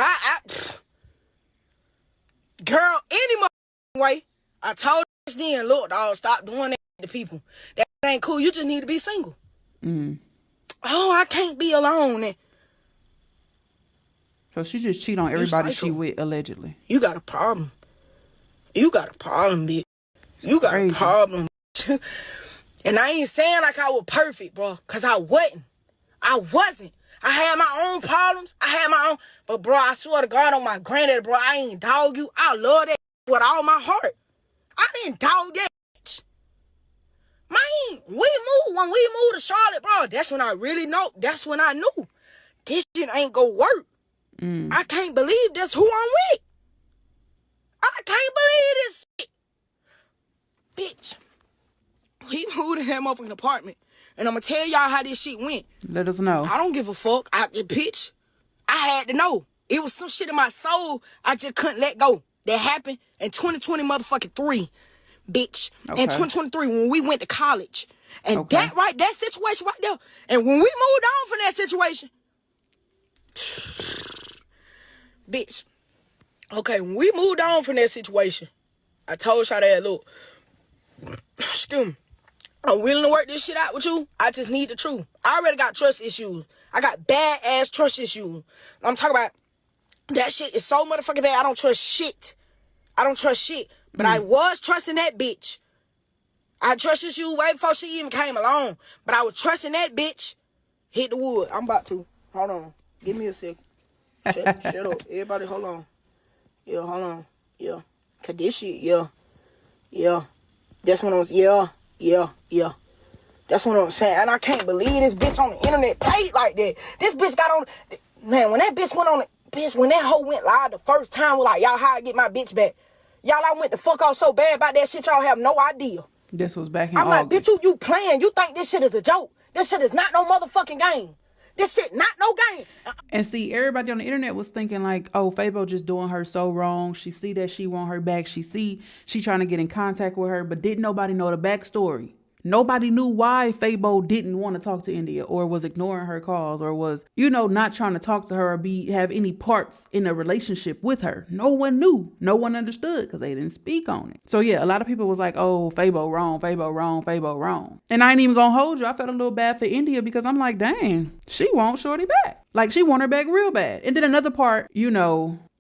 girl, any mother way, I told you then, look, dog, stop doing that to people. That ain't cool. You just need to be single. Oh, I can't be alone. And so she just cheat on everybody she with, allegedly. You got a problem. Bitch. You got a problem. And I ain't saying like I was perfect, bro, because I wasn't. I had my own problems. But, bro, I swear to God on my granddaddy, bro, I ain't dog you. I love that with all my heart. I didn't dog that bitch. Man, when we moved to Charlotte, bro, that's when I really know. That's when I knew this shit ain't gonna work. I can't believe that's who I'm with. I can't believe this shit. Bitch. We moved in that motherfucking apartment. And I'm gonna tell y'all how this shit went. Let us know. I don't give a fuck. Bitch, I had to know. It was some shit in my soul I just couldn't let go. That happened in 2020 motherfucking 3, bitch. Okay. In 2023 when we went to college. And that situation right there. And when we moved on from that situation, bitch. Okay, when we moved on from that situation, I told y'all that, look, excuse me. I'm willing to work this shit out with you. I just need the truth. I already got trust issues. I got bad ass trust issues. I'm talking about that shit is so motherfucking bad. I don't trust shit. I don't trust shit. But I was trusting that bitch. I trusted you way before she even came along. But I was trusting that bitch. Hit the wood. I'm about to. Hold on. Give me a second. Shut up. Everybody, hold on. Yeah, hold on. Yeah. Cause this shit, yeah. Yeah. That's what I was, yeah. That's what I'm saying. And I can't believe this bitch on the internet played like that. This bitch got on, man, when that bitch went on, when that hoe went live the first time, was like, y'all, how I get my bitch back? Y'all, I went the fuck off so bad about that shit, y'all have no idea. This was back in I'm August. like, bitch, you playing. You think this shit is a joke. This shit is not no motherfucking game. This shit not no game. And see, everybody on the internet was thinking like, oh, Fabo just doing her so wrong. She see that she want her back. She trying to get in contact with her, but didn't nobody know the backstory. Nobody knew why Fabo didn't want to talk to India or was ignoring her calls or was, not trying to talk to her or have any parts in a relationship with her. No one knew. No one understood because they didn't speak on it. So yeah, a lot of people was like, oh, Fabo wrong, Fabo wrong, Fabo wrong. And I ain't even gonna hold you. I felt a little bad for India because I'm like, dang, she wants Shorty back. Like she want her back real bad. And then another part,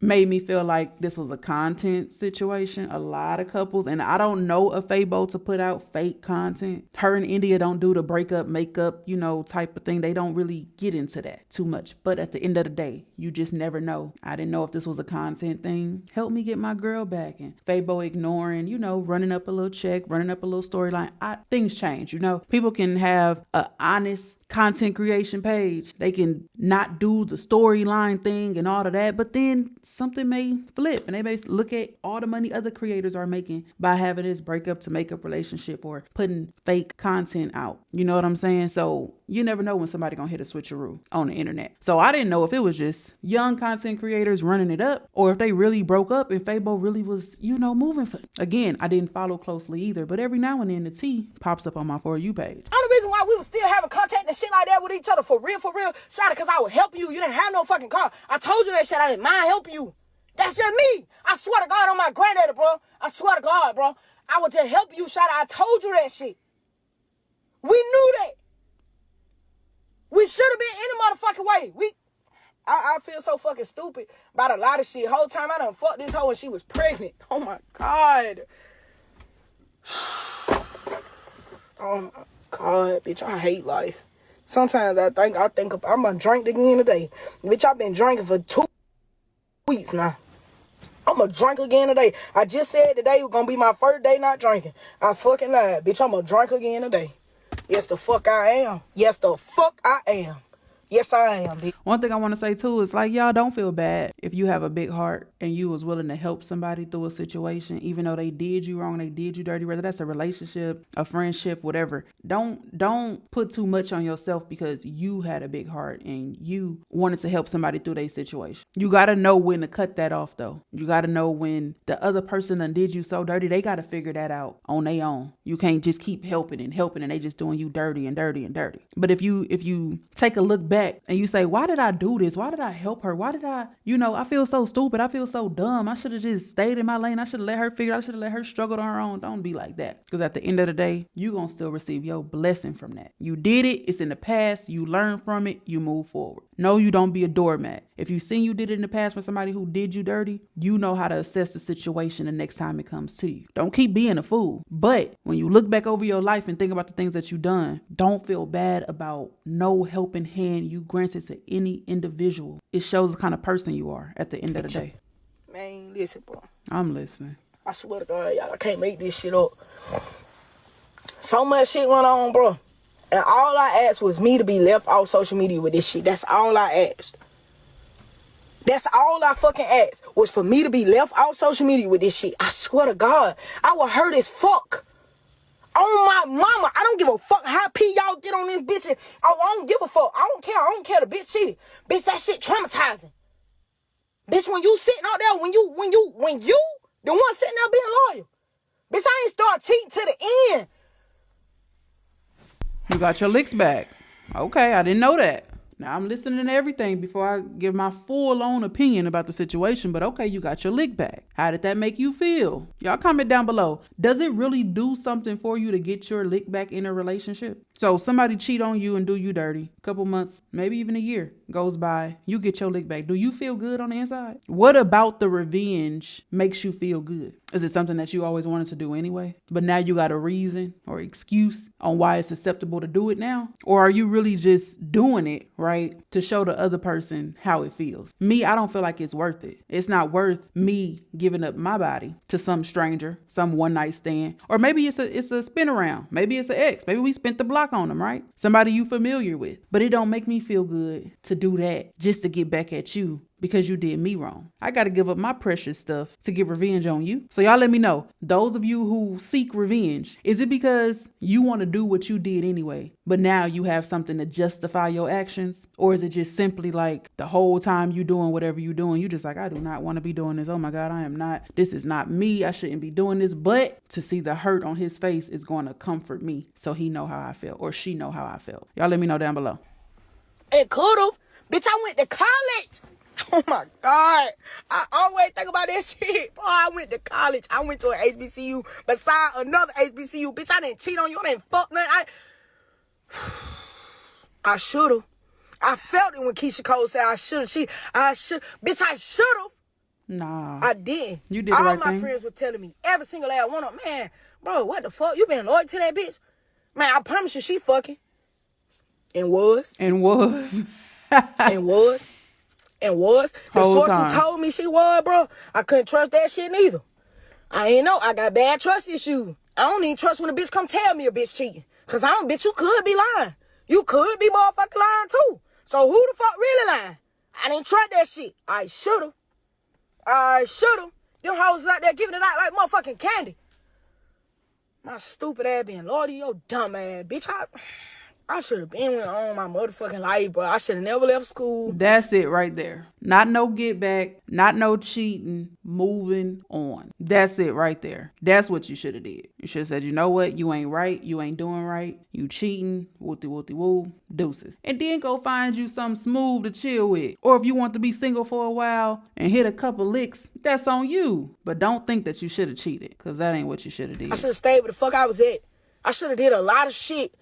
made me feel like this was a content situation. A lot of couples, and I don't know a Fabo to put out fake content. Her and India don't do the breakup, makeup, type of thing. They don't really get into that too much. But at the end of the day, you just never know. I didn't know if this was a content thing. Help me get my girl back. And Fabo ignoring, running up a little check, running up a little storyline. Things change, People can have an honest content creation page. They can not do the storyline thing and all of that, but then something may flip and they may look at all the money other creators are making by having this breakup to makeup relationship or putting fake content out. You know what I'm saying? So you never know when somebody gonna hit a switcheroo on the internet. So I didn't know if it was just young content creators running it up or if they really broke up and Fabo really was, moving for. Again, I didn't follow closely either, but every now and then the tea pops up on my For You page. Only reason why we were still having contact and shit like that with each other for real, shot it, because I would help you. You didn't have no fucking car. I told you that shit. I didn't mind helping you. That's just me. I swear to God on my granddaddy, bro. I swear to God, bro. I would just help you, shot it. I told you that shit. We knew that. We should have been any motherfucking way. I feel so fucking stupid about a lot of shit. Whole time I done fucked this hoe and she was pregnant. Oh my God. Oh my God, bitch, I hate life. Sometimes I think I'm gonna drink again today. Bitch, I've been drinking for 2 weeks now. I'm gonna drink again today. I just said today was gonna be my first day not drinking. I fucking lied. Bitch, I'm gonna drink again today. Yes, the fuck I am. Yes, the fuck I am. Yes, I am, bitch. One thing I want to say too is like, y'all don't feel bad if you have a big heart and you was willing to help somebody through a situation, even though they did you wrong, they did you dirty, whether that's a relationship, a friendship, whatever. Don't put too much on yourself because you had a big heart and you wanted to help somebody through their situation. You got to know when to cut that off though. You got to know when the other person done did you so dirty. They got to figure that out on their own. You can't just keep helping and they just doing you dirty and dirty and dirty. But if you take a look back and you say, why did I do this? Why did I help her? Why did I, I feel so stupid. I feel so dumb. I should have just stayed in my lane. I should have let her figure it out. I should have let her struggle on her own. Don't be like that. Because at the end of the day, you going to still receive your blessing from that. You did it. It's in the past. You learn from it. You move forward. No, you don't be a doormat. If you seen you did it in the past for somebody who did you dirty, you know how to assess the situation the next time it comes to you. Don't keep being a fool. But when you look back over your life and think about the things that you done, don't feel bad about no helping hand you granted to any individual. It shows the kind of person you are at the end of the day. Man, listen, bro. I'm listening. I swear to God, y'all, I can't make this shit up. So much shit went on, bro. And all I asked was me to be left off social media with this shit. That's all I asked. That's all I fucking asked was for me to be left off social media with this shit. I swear to God, I would hurt as fuck. On my mama, I don't give a fuck how P y'all get on this bitch. I don't give a fuck. I don't care the bitch cheated. Bitch, that shit traumatizing. Bitch, when you sitting out there, when you, the one sitting there being loyal. Bitch, I ain't start cheating to the end. You got your licks back. Okay, I didn't know that. Now, I'm listening to everything before I give my full-on opinion about the situation, but okay, you got your lick back. How did that make you feel? Y'all comment down below. Does it really do something for you to get your lick back in a relationship? So somebody cheat on you and do you dirty. A couple months, maybe even a year goes by. You get your lick back. Do you feel good on the inside? What about the revenge makes you feel good? Is it something that you always wanted to do anyway? But now you got a reason or excuse on why it's acceptable to do it now? Or are you really just doing it, right, to show the other person how it feels? Me, I don't feel like it's worth it. It's not worth me giving up my body to some stranger, some one night stand. Or maybe it's a spin around. Maybe it's an ex. Maybe we spent the block on them, right? Somebody you familiar with. But it don't make me feel good to do that just to get back at you because you did me wrong. I got to give up my precious stuff to get revenge on you. So y'all let me know. Those of you who seek revenge, is it because you want to do what you did anyway, but now you have something to justify your actions? Or is it just simply like the whole time you doing whatever you doing, you just like, I do not want to be doing this. Oh my God, I am not. This is not me. I shouldn't be doing this. But to see the hurt on his face is going to comfort me so he know how I felt or she know how I felt. Y'all let me know down below. It could've. Bitch, I went to college. Oh my God. I always think about that shit. Boy, I went to college. I went to an HBCU beside another HBCU. Bitch, I didn't cheat on you. I didn't fuck nothing. I should've. I felt it when Keisha Cole said I should've cheated. Bitch, I should've. Nah. I did. You did the right All my thing. friends were telling me, every single last one of them, man, bro, what the fuck? You been loyal to that bitch? Man, I promise you she fucking. And was. And was. And was. And was. The Whole source time. who told me she was, bro, I couldn't trust that shit neither. I ain't know. I got bad trust issues. I don't even trust when a bitch come tell me a bitch cheating. Cause bitch, you could be lying. You could be motherfucking lying too. So who the fuck really lying? I didn't trust that shit. I should've. Them hoes out there giving it out like motherfucking candy. My stupid ass being loyal to your dumb ass. Bitch, I should have been on my motherfucking life, bro. I should have never left school. That's it right there. Not no get back, not no cheating, moving on. That's it right there. That's what you should have did. You should have said, you know what? You ain't right. You ain't doing right. You cheating. Woo, deuces. And then go find you something smooth to chill with. Or if you want to be single for a while and hit a couple licks, that's on you. But don't think that you should have cheated, because that ain't what you should have did. I should have stayed where the fuck I was at. I should have did a lot of shit.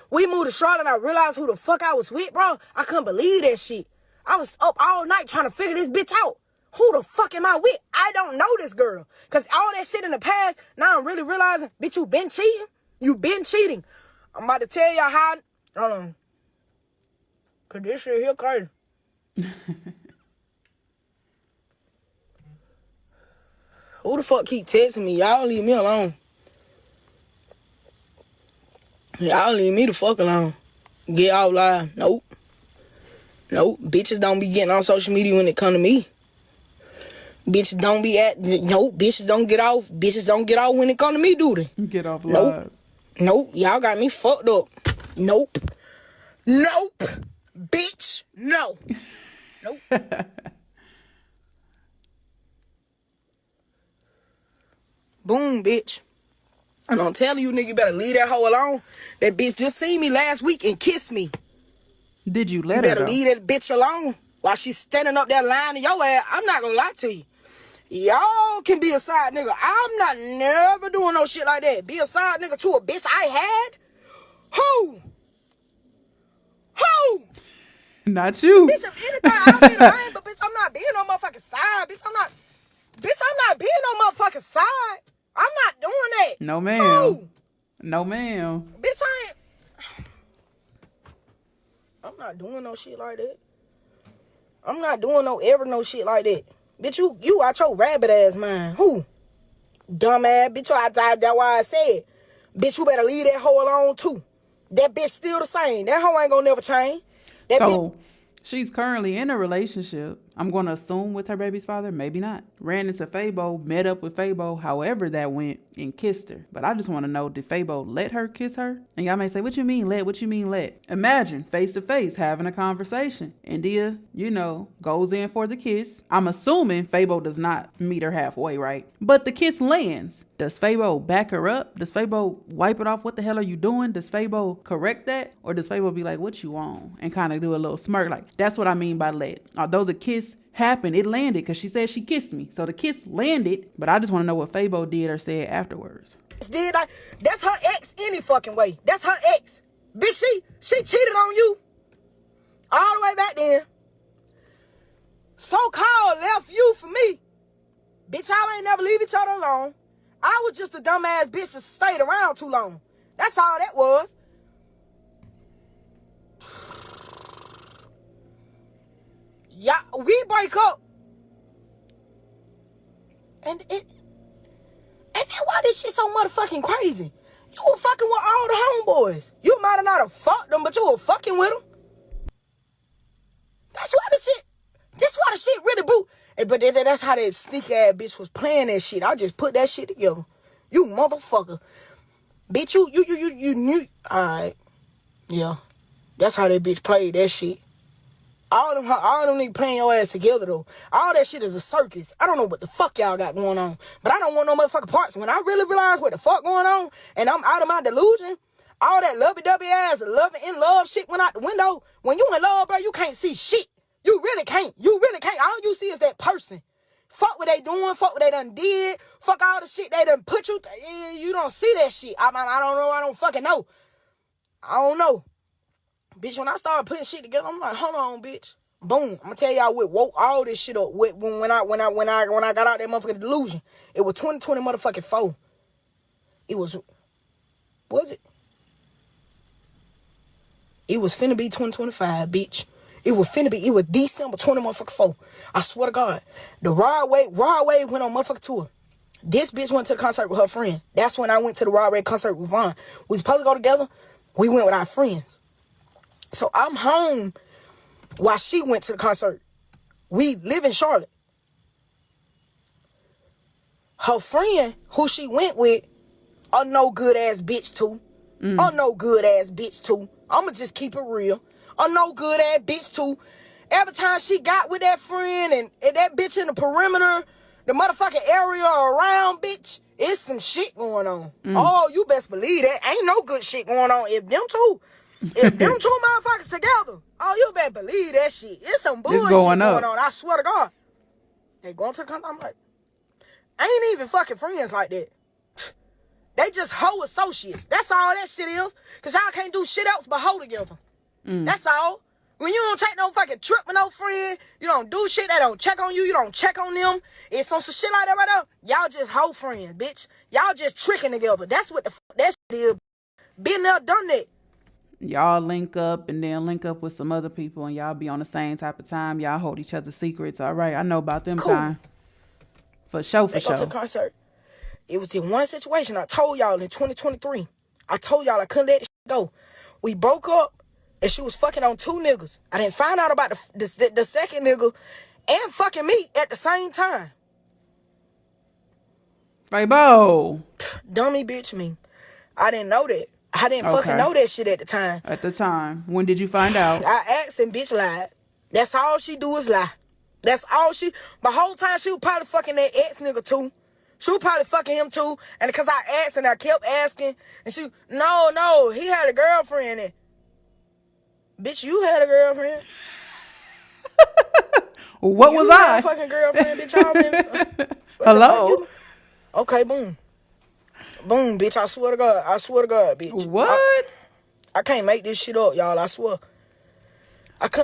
We moved to Charlotte and I realized who the fuck I was with, bro. I couldn't believe that shit. I was up all night trying to figure this bitch out. Who the fuck am I with? I don't know this girl. Because all that shit in the past, now I'm really realizing, bitch, you been cheating? You been cheating. I'm about to tell y'all how. Cause this shit here crazy. Who the fuck keep texting me? Y'all leave me alone. Y'all leave me the fuck alone. Get out live. Nope. Bitches don't be getting on social media when it come to me. Bitches don't be bitches don't get off. Bitches don't get off when it come to me, do they? Get off live. Nope. Y'all got me fucked up. Nope. Bitch, no. Nope. Boom, bitch. And I'm telling you, nigga, you better leave that hoe alone. That bitch just seen me last week and kissed me. Did you let her? her? You better leave that bitch alone while she's standing up there lying to your ass. I'm not gonna lie to you. Y'all can be a side nigga. I'm not never doing no shit like that. Be a side nigga to a bitch I had? Who? Not you. Bitch, if anything, I'll be lying, but bitch, I'm not being on motherfucking side. Bitch, I'm not being on motherfucking side. I'm not doing that. No, ma'am. No, ma'am. Bitch, I'm not doing no shit like that. I'm not doing no shit like that. Bitch, you out your rabbit ass mind. Who? Dumb ass. Bitch, that's why I said. Bitch, you better leave that hoe alone too. That bitch still the same. That hoe ain't gonna never change. So she's currently in a relationship I'm going to assume with her baby's father, maybe not. Ran into Fabo, met up with Fabo, however that went, and kissed her. But I just want to know, did Fabo let her kiss her? And y'all may say, what you mean let? What you mean let? Imagine face to face having a conversation. India, goes in for the kiss. I'm assuming Fabo does not meet her halfway, right? But the kiss lands. Does Fabo back her up? Does Fabo wipe it off? What the hell are you doing? Does Fabo correct that? Or does Fabo be like, what you on? And kind of do a little smirk. Like, that's what I mean by let. Although the kiss happened, it landed because she said she kissed me. So the kiss landed, but I just want to know what Fabo did or said afterwards. That's her ex any fucking way. That's her ex. Bitch, she cheated on you all the way back then. So-called left you for me. Bitch, y'all ain't never leave each other alone. I was just a dumbass bitch that stayed around too long. That's all that was. Yeah, we break up. And that's why this shit so motherfucking crazy. You were fucking with all the homeboys. You might have not have fucked them, but you were fucking with them. That's why the shit really blew. But that's how that sneak ass bitch was playing that shit. I just put that shit together. You motherfucker. Bitch, you knew. Alright. Yeah. That's how that bitch played that shit. All them niggas playing your ass together though. All that shit is a circus. I don't know what the fuck y'all got going on. But I don't want no motherfucking parts. When I really realize what the fuck going on and I'm out of my delusion, all that lovey-dovey ass in love shit went out the window. When you in love, bro, you can't see shit. You really can't. All you see is that person. Fuck what they doing. Fuck what they done did. Fuck all the shit they done put you through. You don't see that shit. I don't know. I don't fucking know. I don't know. Bitch, when I started putting shit together, I'm like, hold on, bitch. Boom. I'm gonna tell y'all what woke all this shit up with when I got out that motherfucking delusion. It was 2020 motherfucking 4. It was it? It was finna be 2025, bitch. It was December 20 motherfucking 4. I swear to God. The Rod Wave went on motherfucking tour. This bitch went to the concert with her friend. That's when I went to the Rod Wave concert with Vaughn. We was supposed to go together. We went with our friends. So I'm home while she went to the concert. We live in Charlotte. Her friend, who she went with, a no good ass bitch too. A no good ass bitch too. I'ma just keep it real. A no good ass bitch too. Every time she got with that friend and that bitch in the perimeter, the motherfucking area around, bitch, it's some shit going on. Oh, you best believe that. Ain't no good shit going on. If them two motherfuckers together, oh, you better believe that shit. It's some bullshit going on. I swear to God. They going to the concert. I'm like, ain't even fucking friends like that. They just hoe associates. That's all that shit is. Because y'all can't do shit else but hoe together. That's all. When you don't take no fucking trip with no friend, you don't do shit, they don't check on you, you don't check on them. It's on some shit like that right there. Y'all just hoe friends, bitch. Y'all just tricking together. That's what the fuck that shit is. Been there, done that. Y'all link up and then link up with some other people and y'all be on the same type of time. Y'all hold each other's secrets. All right, I know about them time. For sure. Go to the concert. It was in one situation. I told y'all in 2023. I told y'all I couldn't let this shit go. We broke up. And she was fucking on 2 niggas. I didn't find out about the second nigga and fucking me at the same time. Fabo. Dummy bitch me. I didn't know that. I didn't fucking know that shit at the time. At the time. When did you find out? I asked and bitch lied. That's all she do is lie. That's all she... The whole time she was probably fucking that ex nigga too. She was probably fucking him too. And because I asked and I kept asking. And she... No, he had a girlfriend and... Bitch, you had a girlfriend. What was I? You had a fucking girlfriend, bitch. Y'all been... Hello? Okay, boom. Boom, bitch. I swear to God, bitch. What? I can't make this shit up, y'all. I swear.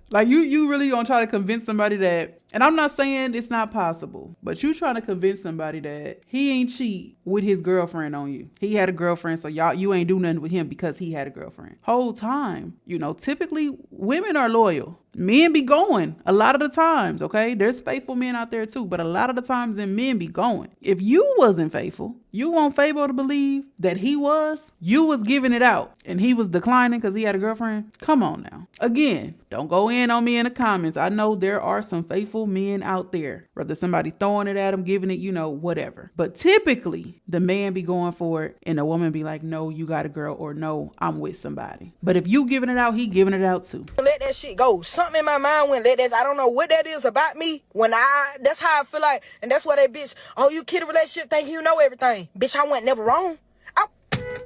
Like, you really gonna try to convince somebody that... And I'm not saying it's not possible, but you trying to convince somebody that he ain't cheat with his girlfriend on you. He had a girlfriend, so you ain't do nothing with him because he had a girlfriend. Whole time, typically women are loyal. Men be going a lot of the times, okay? There's faithful men out there too, but a lot of the times then men be going. If you wasn't faithful, you want Fabo to believe that you was giving it out and he was declining because he had a girlfriend? Come on now. Again, don't go in on me in the comments. I know there are some faithful single men out there, whether somebody throwing it at them, giving it, you know, whatever. But typically the man be going for it and the woman be like, no, you got a girl, or no, I'm with somebody. But if you giving it out, he giving it out too. Let that shit go. Something in my mind went let that. I don't know what that is about me. That's how I feel like, and that's why that bitch. Oh, you kid a relationship thinking you know everything. Bitch, I went never wrong.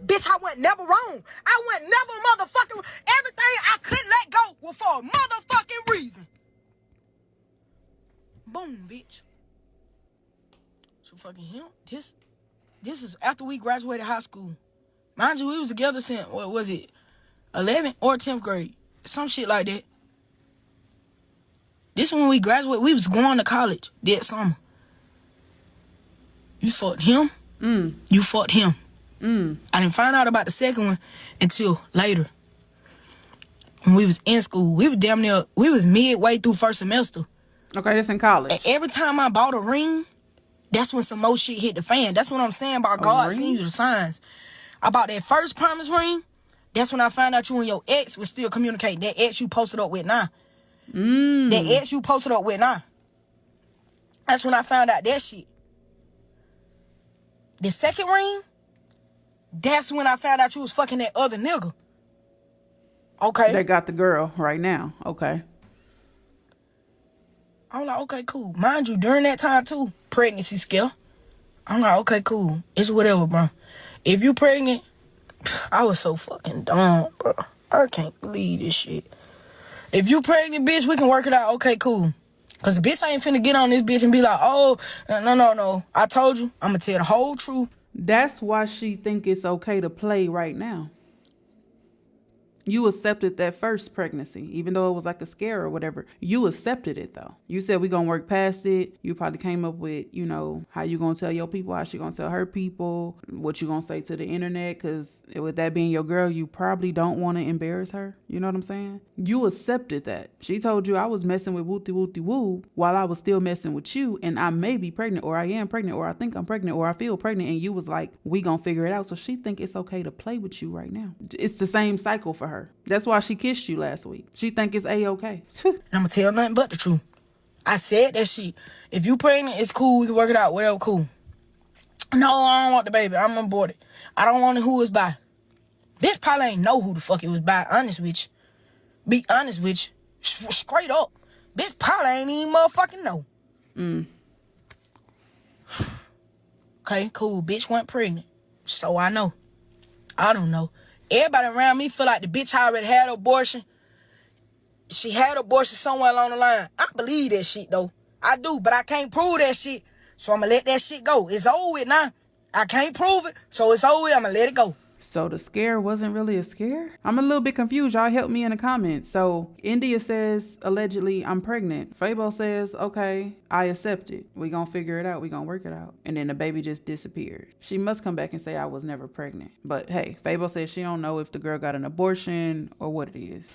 Bitch, I went never wrong. I went never motherfucking. Everything I couldn't let go was for a motherfucking reason. Boom, bitch. So fucking him. This is after we graduated high school. Mind you, we was together since, what was it, 11th or 10th grade? Some shit like that. This when we graduated, we was going to college that summer. You fucked him. You fucked him. I didn't find out about the second one until later. When we was in school, we was midway through first semester. Okay, that's in college. And every time I bought a ring, that's when some more shit hit the fan. That's what I'm saying about God sending you the signs. I bought that first promise ring. That's when I found out you and your ex was still communicating. That ex you posted up with now. That ex you posted up with now. That's when I found out that shit. The second ring, that's when I found out you was fucking that other nigga. Okay. They got the girl right now. Okay. I'm like, okay, cool. Mind you, during that time too, pregnancy scare. I'm like, okay, cool. It's whatever, bro. If you pregnant, I was so fucking dumb, bro. I can't believe this shit. If you pregnant, bitch, we can work it out. Okay, cool. Cause the bitch ain't finna get on this bitch and be like, oh, no. I told you, I'm gonna tell the whole truth. That's why she think it's okay to play right now. You accepted that first pregnancy, even though it was like a scare or whatever. You accepted it though. You said we gonna work past it. You probably came up with, you know, how you gonna tell your people, how she gonna tell her people, what you gonna say to the internet. Cause with that being your girl, you probably don't want to embarrass her. You know what I'm saying? You accepted that. She told you I was messing with woo while I was still messing with you, and I may be pregnant, or I am pregnant, or I think I'm pregnant, or I feel pregnant, and you was like, we gonna figure it out. So she think it's okay to play with you right now. It's the same cycle for her. That's why she kissed you last week. She think it's A-okay. I'm gonna tell nothing but the truth. I said that shit. If you pregnant, it's cool. We can work it out. Whatever, cool. No, I don't want the baby. I'm aborted. I don't want who it's by. Bitch probably ain't know who the fuck it was by. Honest with you. Be honest with you. Straight up. Bitch probably ain't even motherfucking know. Okay, cool. Bitch went pregnant. So I know. I don't know. Everybody around me feel like the bitch already had an abortion. She had abortion somewhere along the line. I believe that shit, though. I do, but I can't prove that shit. So I'm going to let that shit go. It's over with now. I can't prove it, so it's over with. I'm going to let it go. So the scare wasn't really a scare? I'm a little bit confused. Y'all help me in the comments. So India says, allegedly, I'm pregnant. Fabo says, okay, I accept it. We gonna figure it out. We gonna work it out. And then the baby just disappeared. She must come back and say I was never pregnant. But hey, Fabo says she don't know if the girl got an abortion or what it is.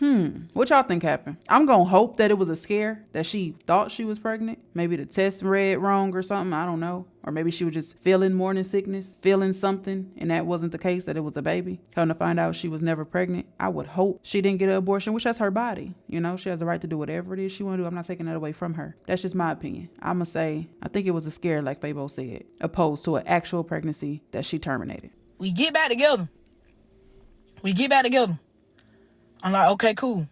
What y'all think happened? I'm gonna hope that it was a scare, that she thought she was pregnant. Maybe the test read wrong or something. I don't know. Or maybe she was just feeling morning sickness, feeling something, and that wasn't the case, that it was a baby. Come to find out she was never pregnant. I would hope she didn't get an abortion, which that's her body. You know, she has the right to do whatever it is she want to do. I'm not taking that away from her. That's just my opinion. I'm going to say, I think it was a scare, like Fabo said, opposed to an actual pregnancy that she terminated. We get back together. I'm like, okay, cool.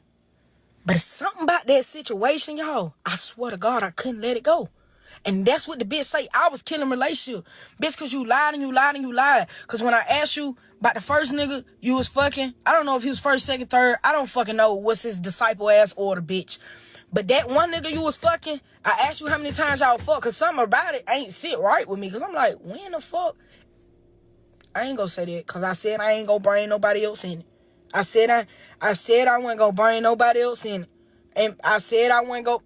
But it's something about that situation, y'all. I swear to God, I couldn't let it go. And that's what the bitch say. I was killing relationship. Bitch, cause you lied and you lied and you lied. Cause when I asked you about the first nigga you was fucking, I don't know if he was first, second, third. I don't fucking know what's his disciple ass order, bitch. But that one nigga you was fucking, I asked you how many times y'all fuck. Cause something about it ain't sit right with me. Cause I'm like, when the fuck? I ain't gonna say that. Cause I said I ain't gonna bring nobody else in it. I said I wasn't gonna bring nobody else in it. And I said I wasn't gonna.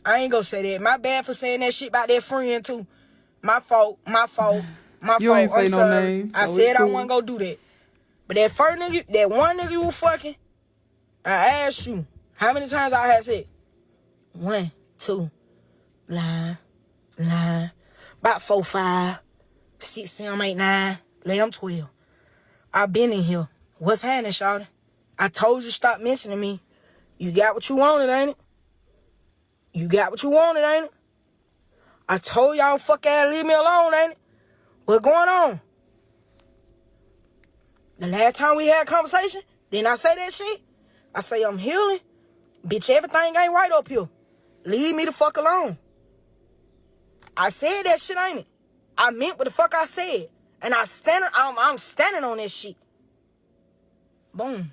I ain't gonna say that. My bad for saying that shit about that friend too. My fault. You ain't say no names. I said cool. I wasn't gonna do that. But that first nigga, that one nigga you was fucking, I asked you how many times I had said 1, 2, lie. About 4, 5, 6, 7, 8, 9, 11, 12. I've been in here. What's happening, shawty? I told you stop mentioning me. You got what you wanted, ain't it? You got what you wanted, ain't it? I told y'all fuck ass leave me alone, ain't it? What going on? The last time we had a conversation, didn't I say that shit? I say I'm healing. Bitch, everything ain't right up here. Leave me the fuck alone. I said that shit, ain't it? I meant what the fuck I said. And I'm standing on that shit. Boom.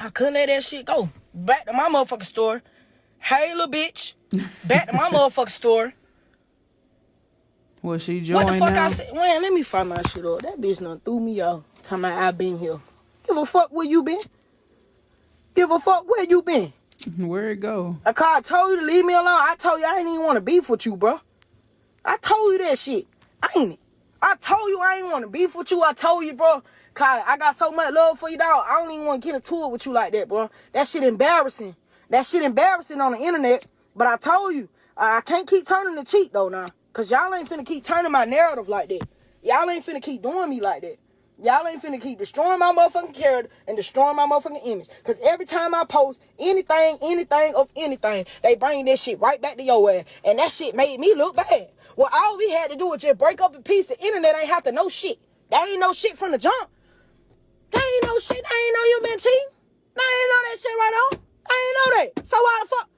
I couldn't let that shit go. Back to my motherfucking story. Hey, little bitch. Back to my motherfucking story. Well, she joined What the fuck now? I said? Man, let me find my shit up. That bitch done threw me off. Talking about I been here. Give a fuck where you been. Give a fuck where you been. Where it go? I told you to leave me alone. I told you I ain't even want to beef with you, bro. I told you that shit. Ain't it? I told you I ain't want to beef with you. I told you, bro. Cause I got so much love for you, dog. I don't even want to get into it with you like that, bro. That shit embarrassing. That shit embarrassing on the internet. But I told you, I can't keep turning the cheek, though, now. Cause y'all ain't finna keep turning my narrative like that. Y'all ain't finna keep doing me like that. Y'all ain't finna keep destroying my motherfucking character and destroying my motherfucking image. Cause every time I post anything of anything, they bring that shit right back to your ass. And that shit made me look bad. Well, all we had to do was just break up a piece. The internet ain't have to know shit. They ain't know shit from the jump. They ain't know shit. They ain't know you been cheating. They ain't know that shit right on. They ain't know that. So why the fuck?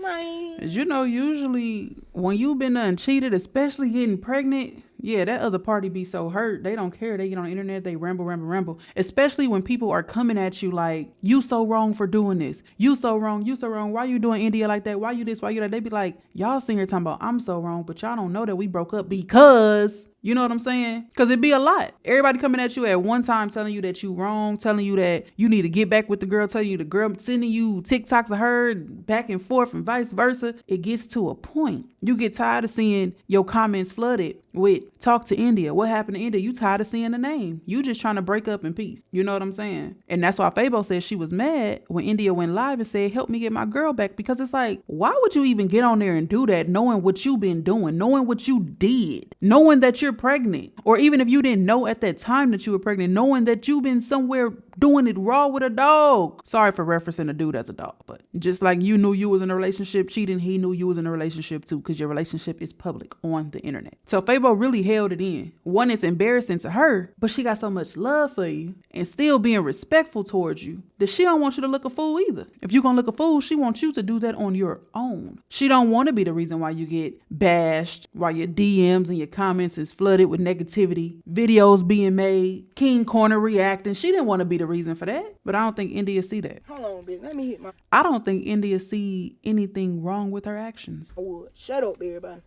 Man. You know, usually when you been cheated, especially getting pregnant, yeah, that other party be so hurt. They don't care. They get on the internet, they ramble. Especially when people are coming at you like, you so wrong for doing this. You so wrong. Why you doing India like that? Why you this? Why you that? They be like, y'all sitting here talking about I'm so wrong, but y'all don't know that we broke up because, you know what I'm saying? Because it be a lot. Everybody coming at you at one time telling you that you wrong, telling you that you need to get back with the girl, telling you the girl sending you TikToks of her back and forth and vice versa. It gets to a point. You get tired of seeing your comments flooded with talk to India. What happened to India? You tired of seeing the name. You just trying to break up in peace. You know what I'm saying? And that's why Fabo said she was mad when India went live and said, help me get my girl back. Because it's like, why would you even get on there and do that knowing what you've been doing, knowing what you did, knowing that you're pregnant? Or even if you didn't know at that time that you were pregnant, knowing that you've been somewhere doing it raw with a dog. Sorry for referencing a dude as a dog, but just like you knew you was in a relationship cheating, he knew you was in a relationship too, because your relationship is public on the internet. So Fabo really held it in. One, it's embarrassing to her, but she got so much love for you and still being respectful towards you that she don't want you to look a fool either. If you're gonna look a fool, she wants you to do that on your own. She don't want to be the reason why you get bashed, why your DMs and your comments is flooded with negativity, videos being made, King Corner reacting. She didn't want to be the reason for that, but I don't think India see that. Hold on, bitch. Let me hit my... I don't think India see anything wrong with her actions. I would. Shut up, everybody.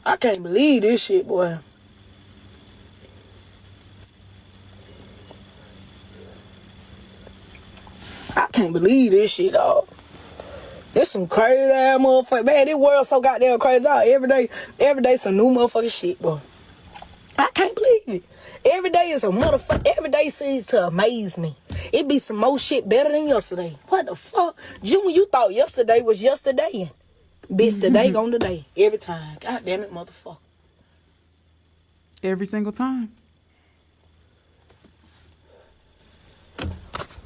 I can't believe this shit, boy. I can't believe this shit, dog. This some crazy ass motherfucker. Man, this world so goddamn crazy, dog. Every day some new motherfucking shit, boy. I can't believe it. Every day is a motherfucker. Every day seems to amaze me. It be some more shit better than yesterday. What the fuck? You thought yesterday was yesterday. Bitch, today gone today. Every time. God damn it, motherfucker. Every single time.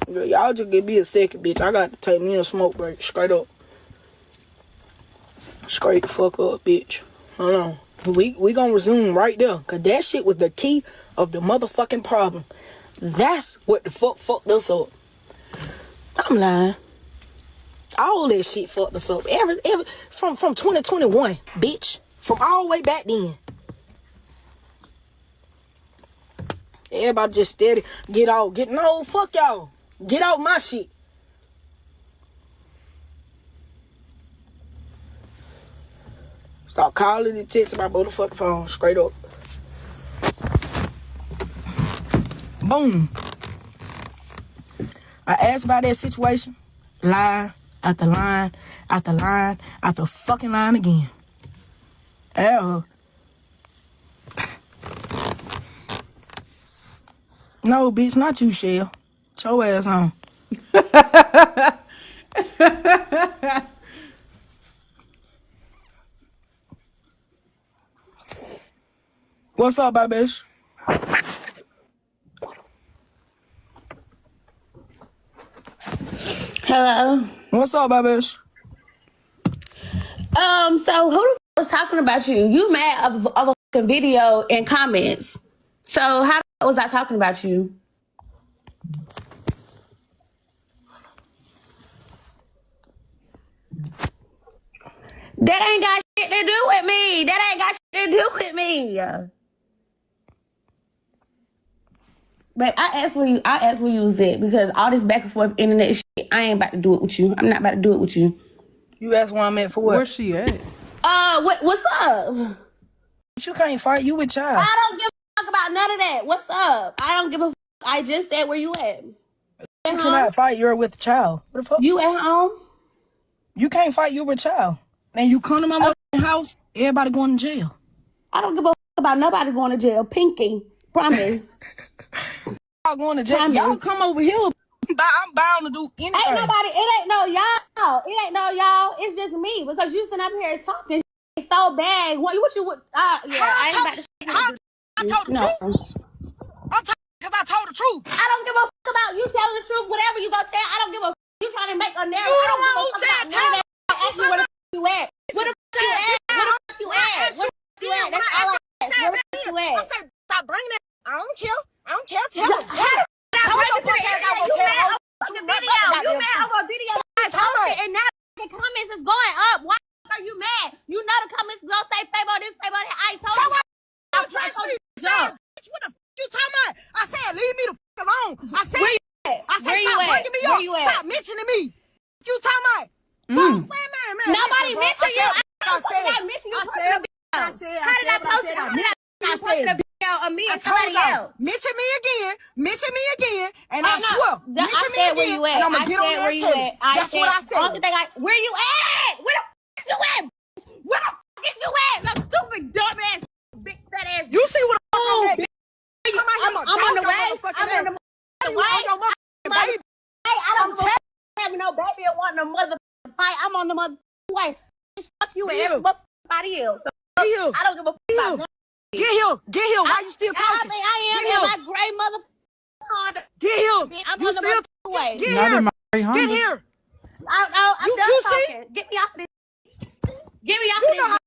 Girl, y'all just give me a second, bitch. I got to take me a smoke break. Straight up. Straight the fuck up, bitch. Hold on. We gonna resume right there. Cause that shit was the key of the motherfucking problem. That's what the fuck fucked us up. I'm lying. All that shit fucked us up. From 2021, bitch. From all the way back then. Everybody just steady. No, fuck y'all. Get out my shit. Start calling and texting my motherfucking phone. Straight up. Boom. I asked about that situation. Line after line after line after fucking line again. No, bitch, not you, Shell. Get your ass on. What's up, my bitch? Hello. What's up, baby? So who the was talking about you? You mad of a fucking video and comments. So how the was I talking about you? That ain't got shit to do with me. That ain't got shit to do with me. But I asked where you was at because all this back and forth internet shit, I ain't about to do it with you. I'm not about to do it with you. You asked where I'm at for what? Where's she at? What's up? You can't fight. You with child. I don't give a fuck about none of that. What's up? I don't give a fuck. I just said where you at. You cannot fight. You're with child. What the fuck? You at home? You can't fight. You with child. And you come to my motherfucking house, everybody going to jail. I don't give a fuck about nobody going to jail. Pinky. Promise. Y'all going to jail. Promise. Y'all come over here. I'm bound to do anything. Ain't nobody. It ain't no y'all. It ain't no y'all. It's just me because you sitting up here talking shit so bad. What you would? Yeah, I ain't about to. I told the truth. I'm talking because I told the truth. I don't give a fuck about you telling the truth. Whatever you gonna tell, I don't give a fuck. You trying to make a narrative. You the one who said tell. Ask you where the fuck you at. Where the fuck you at? Where the fuck you at? Where the fuck you at? That's all I ask. Where the fuck you at? I said stop bringing it. I don't care. Tell me. I told your pussy ass I will tell her. You mad over a video and now the comments is going up. Why are you mad? You know the comments gonna say favor this, favor that. I told you. Don't trust me. What the fuck you talking about? I said leave me the fuck alone. I said stop bringing me up. Stop mentioning me. You talking about? Man. Nobody mentioned you. I said of me I and told somebody y'all, else. mention me again, and I swear, mention me where again, you at. and I'm gonna get on there and tell you. That's what I said. Where you at? Where the fuck you at? Where the fuck is you at? That stupid dumb ass, big fat ass. You see what I'm at? I'm on the way. I'm on the way. Hey, I don't have no baby and want no motherfucking fight. I'm on the motherfucking way. Fuck you and everybody else. I don't give a fuck about. Get here. Why you still talking? I am in my gray motherfucker. Get here. I'm on the motherfucking way. Get here. Get here. I'm done talking. Get me off of this. Get me off of this.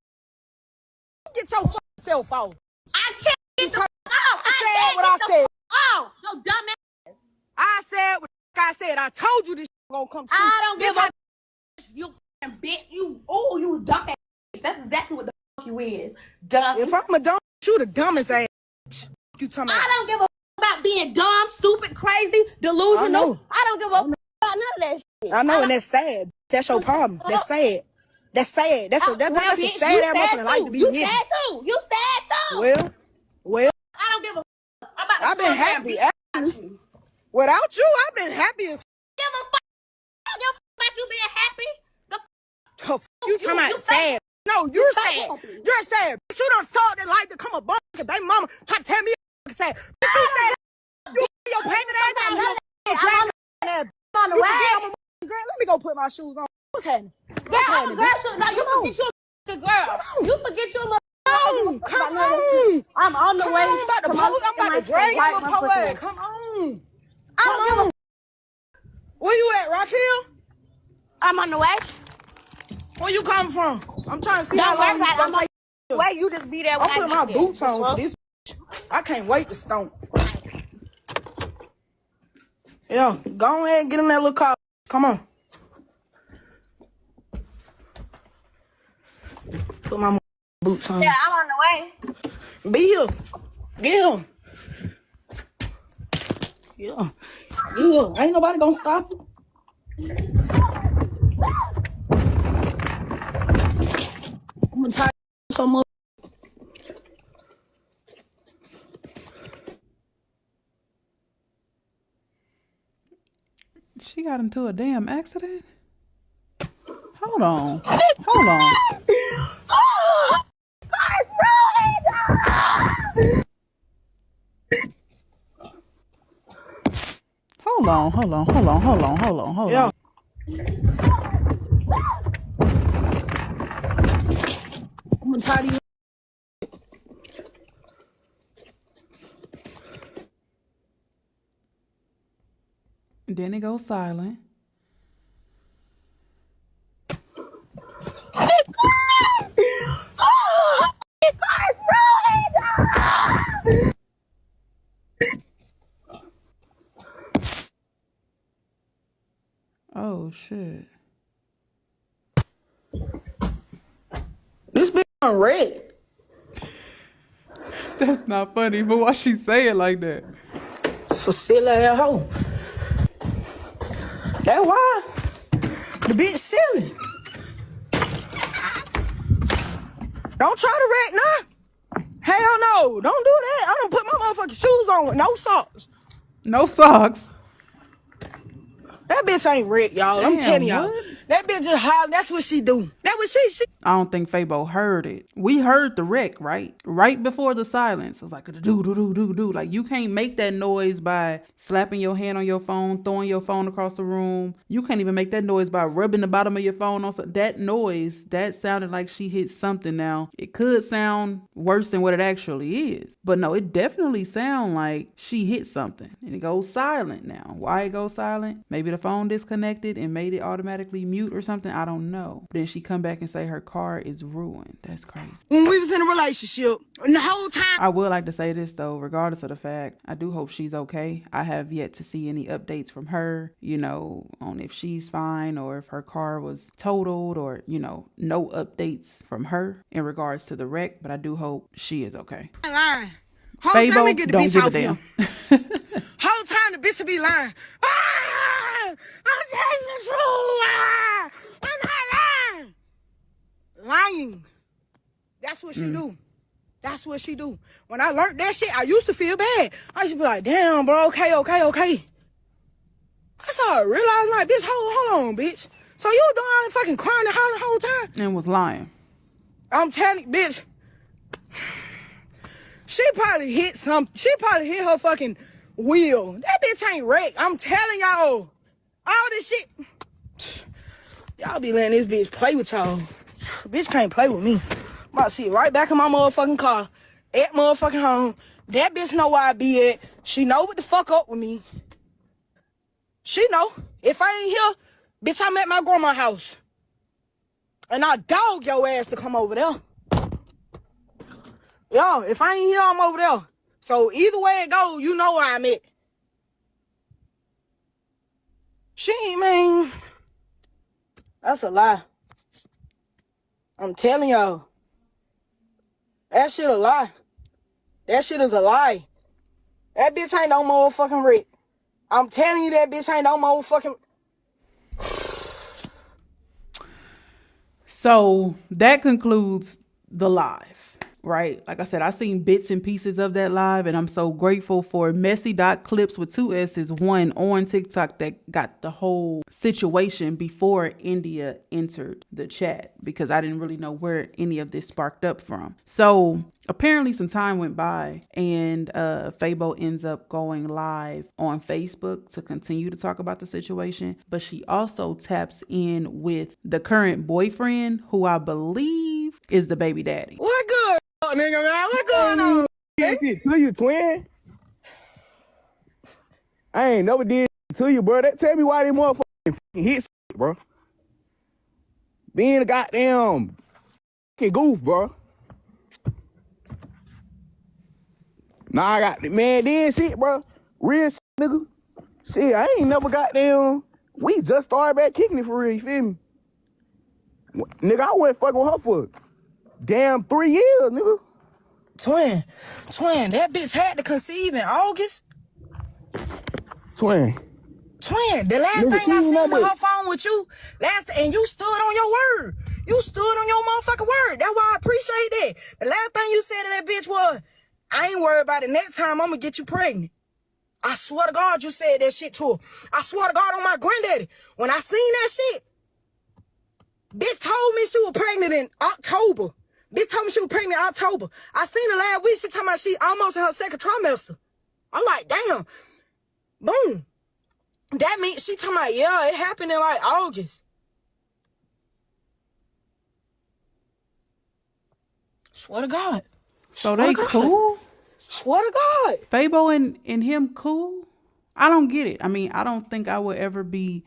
Get your fucking self off. I can't get the fuck off. I said what I said. Oh, no dumbass. I said what I said. I told you this gonna come true. I don't give a you bitch. You dumbass. That's exactly what the fuck you is. Dumb. If I'm a dumb, you the dumbest ass. You talking about? I don't give a fuck about being dumb, stupid, crazy, delusional. I don't give a fuck about none of that shit. I know, and that's sad. That's your problem. That's sad. That's sad. That's a sad ass motherfucking life to be living. You sad too. You sad too. Well. I don't give a fuck. I've been happy. Without you, I've been happy as give a fuck. I don't give a fuck about you being happy. You talking about sad. No, you're sad. You're sad. But you done saw that life to come above your baby mama try to tell me you're sad. But you said you your payment ass. I'm on the way. Let me go put my shoes on. What's happening? What's happening? Now you forget you a girl. You forget you a mother. Come on. I'm on the way. I'm about to drag your little po ass. Come on. Come on. Where you at, Raquel? I'm on the way. Where you coming from? I'm trying to see how long you gonna take. Where you just be there. I'm putting my boots on for this. I can't wait to stomp. Yeah, go ahead and get in that little car. Come on. Put my boots on. Yeah, I'm on the way. Be here. Get here. Yeah. Yeah. Ain't nobody gonna stop you. I'm gonna tie so much. She got into a damn accident? Hold on. Hold on. Hold on. Yeah. I'm gonna tie these. Then it goes silent. red. That's not funny, but why she say it like that? So silly ass hoe. That's why. The bitch silly. Don't try to wreck now. Hell no. Don't do that. I done put my motherfucking shoes on with no socks. No socks. That bitch ain't wrecked, y'all. I'm Damn, telling y'all. what? That bitch just hollering. That's what she do. That's what she I don't think Fabo heard it. We heard the wreck, right? Right before the silence. It was like, do. Like, you can't make that noise by slapping your hand on your phone, throwing your phone across the room. You can't even make that noise by rubbing the bottom of your phone on something. That noise, that sounded like she hit something. Now, it could sound worse than what it actually is. But no, it definitely sound like she hit something. And it goes silent now. Why it goes silent? Maybe the phone disconnected and made it automatically mute or something. I don't know. Then she come back and say her car is ruined. That's crazy. When we was in a relationship, and the whole time. I would like to say this though, regardless of the fact, I do hope she's okay. I have yet to see any updates from her, you know, on if she's fine or if her car was totaled or, you know, no updates from her in regards to the wreck, but I do hope she is okay. Lying. Whole time Fabo, they get the don't bitch give a off damn. Whole time the bitch will be lying. I'm telling the truth. I'm not lying. Lying. That's what she do. That's what she do. When I learned that shit, I used to feel bad. I used to be like, damn, bro, okay. I started realizing, like, bitch, hold on, bitch. So you doing all that fucking crying and hollering the whole time? And was lying. I'm telling you, bitch. She probably hit her fucking wheel. That bitch ain't wrecked. I'm telling y'all. All this shit. Y'all be letting this bitch play with y'all. Bitch can't play with me. I'm about to sit right back in my motherfucking car. At motherfucking home. That bitch know where I be at. She know what the fuck up with me. She know. If I ain't here, bitch, I'm at my grandma's house. And I dog your ass to come over there. Yo, if I ain't here, I'm over there. So either way it go, you know where I'm at. She ain't, man. That's a lie. I'm telling y'all. That shit a lie. That shit is a lie. That bitch ain't no motherfucking Rick. I'm telling you that bitch ain't no motherfucking... So that concludes the live, right? Like I said, I seen bits and pieces of that live, and I'm so grateful for messy.clips with 2 S's, one on TikTok that got the whole situation before India entered the chat, because I didn't really know where any of this sparked up from. So apparently some time went by and Fabo ends up going live on Facebook to continue to talk about the situation. But she also taps in with the current boyfriend, who I believe is the baby daddy. What good, nigga, man? What going on? Shit to you, twin. I ain't never did to you, bro. Tell me why they motherfucking hit shit, bro. Being a goddamn goof, bro. Nah, I got the man, then shit, bro. Real shit, nigga. Shit, I ain't never goddamn. We just started back kicking it for real, you feel me? Nigga, I went fucking with her for damn 3 years, nigga. Twin, that bitch had to conceive in August. Twin, the last nigga, thing I seen on that. her phone with you, and you stood on your word. You stood on your motherfucking word. That's why I appreciate that. The last thing you said to that bitch was, I ain't worried about it. Next time, I'm gonna get you pregnant. I swear to God, you said that shit to her. I swear to God on my granddaddy. When I seen that shit, bitch told me she was pregnant in October. Bitch told me she was pregnant in October. I seen her last week. She talking about she almost in her second trimester. I'm like, damn. Boom. That means she talking about, yeah, it happened in like August. Swear to God. So they cool? Swear to God. Fabo and him cool? I don't get it. I mean, I don't think I would ever be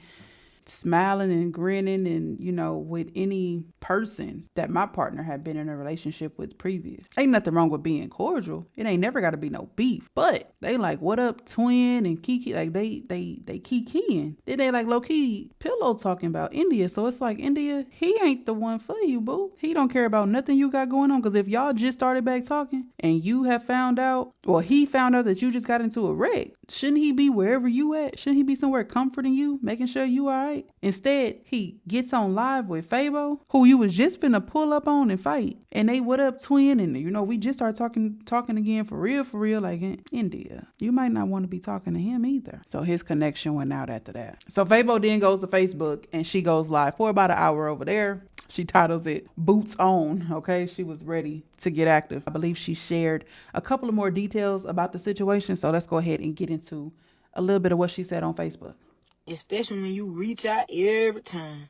smiling and grinning and, you know, with any person that my partner had been in a relationship with previous. Ain't nothing wrong with being cordial. It ain't never got to be no beef. But they like, what up, twin and Kiki? Like they kikiing. Then they like low key pillow talking about India. So it's like, India, he ain't the one for you, boo. He don't care about nothing you got going on. Because if y'all just started back talking and you have found out, or he found out that you just got into a wreck, shouldn't he be wherever you at? Shouldn't he be somewhere comforting you, making sure you all right? Instead, he gets on live with Fabo, who you was just finna pull up on and fight. And they, what up, twin? And, you know, we just started talking again for real, like, India, you might not want to be talking to him either. So his connection went out after that. So Fabo then goes to Facebook and she goes live for about an hour over there. She titles it Boots On. Okay, she was ready to get active. I believe she shared a couple of more details about the situation. So let's go ahead and get into a little bit of what she said on Facebook. Especially when you reach out every time.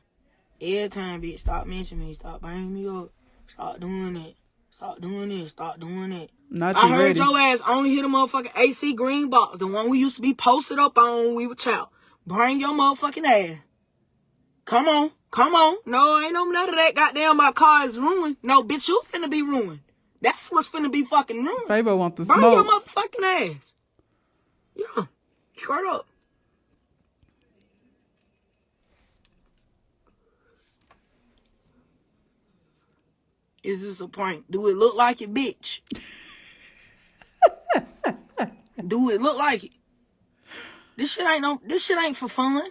Every time, bitch, stop mentioning me. Stop bringing me up. Stop doing it. Stop doing this. Stop doing it. I heard your ass only hit a motherfucking AC green box. The one we used to be posted up on when we were child. Bring your motherfucking ass. Come on. Come on. No, ain't no none of that goddamn my car is ruined. No, bitch, you finna be ruined. That's what's finna be fucking ruined. Fabo want the Bring smoke. your motherfucking ass. Yeah. Straight up. Is this a prank? Do it look like it, bitch? Do it look like it? This shit ain't for fun.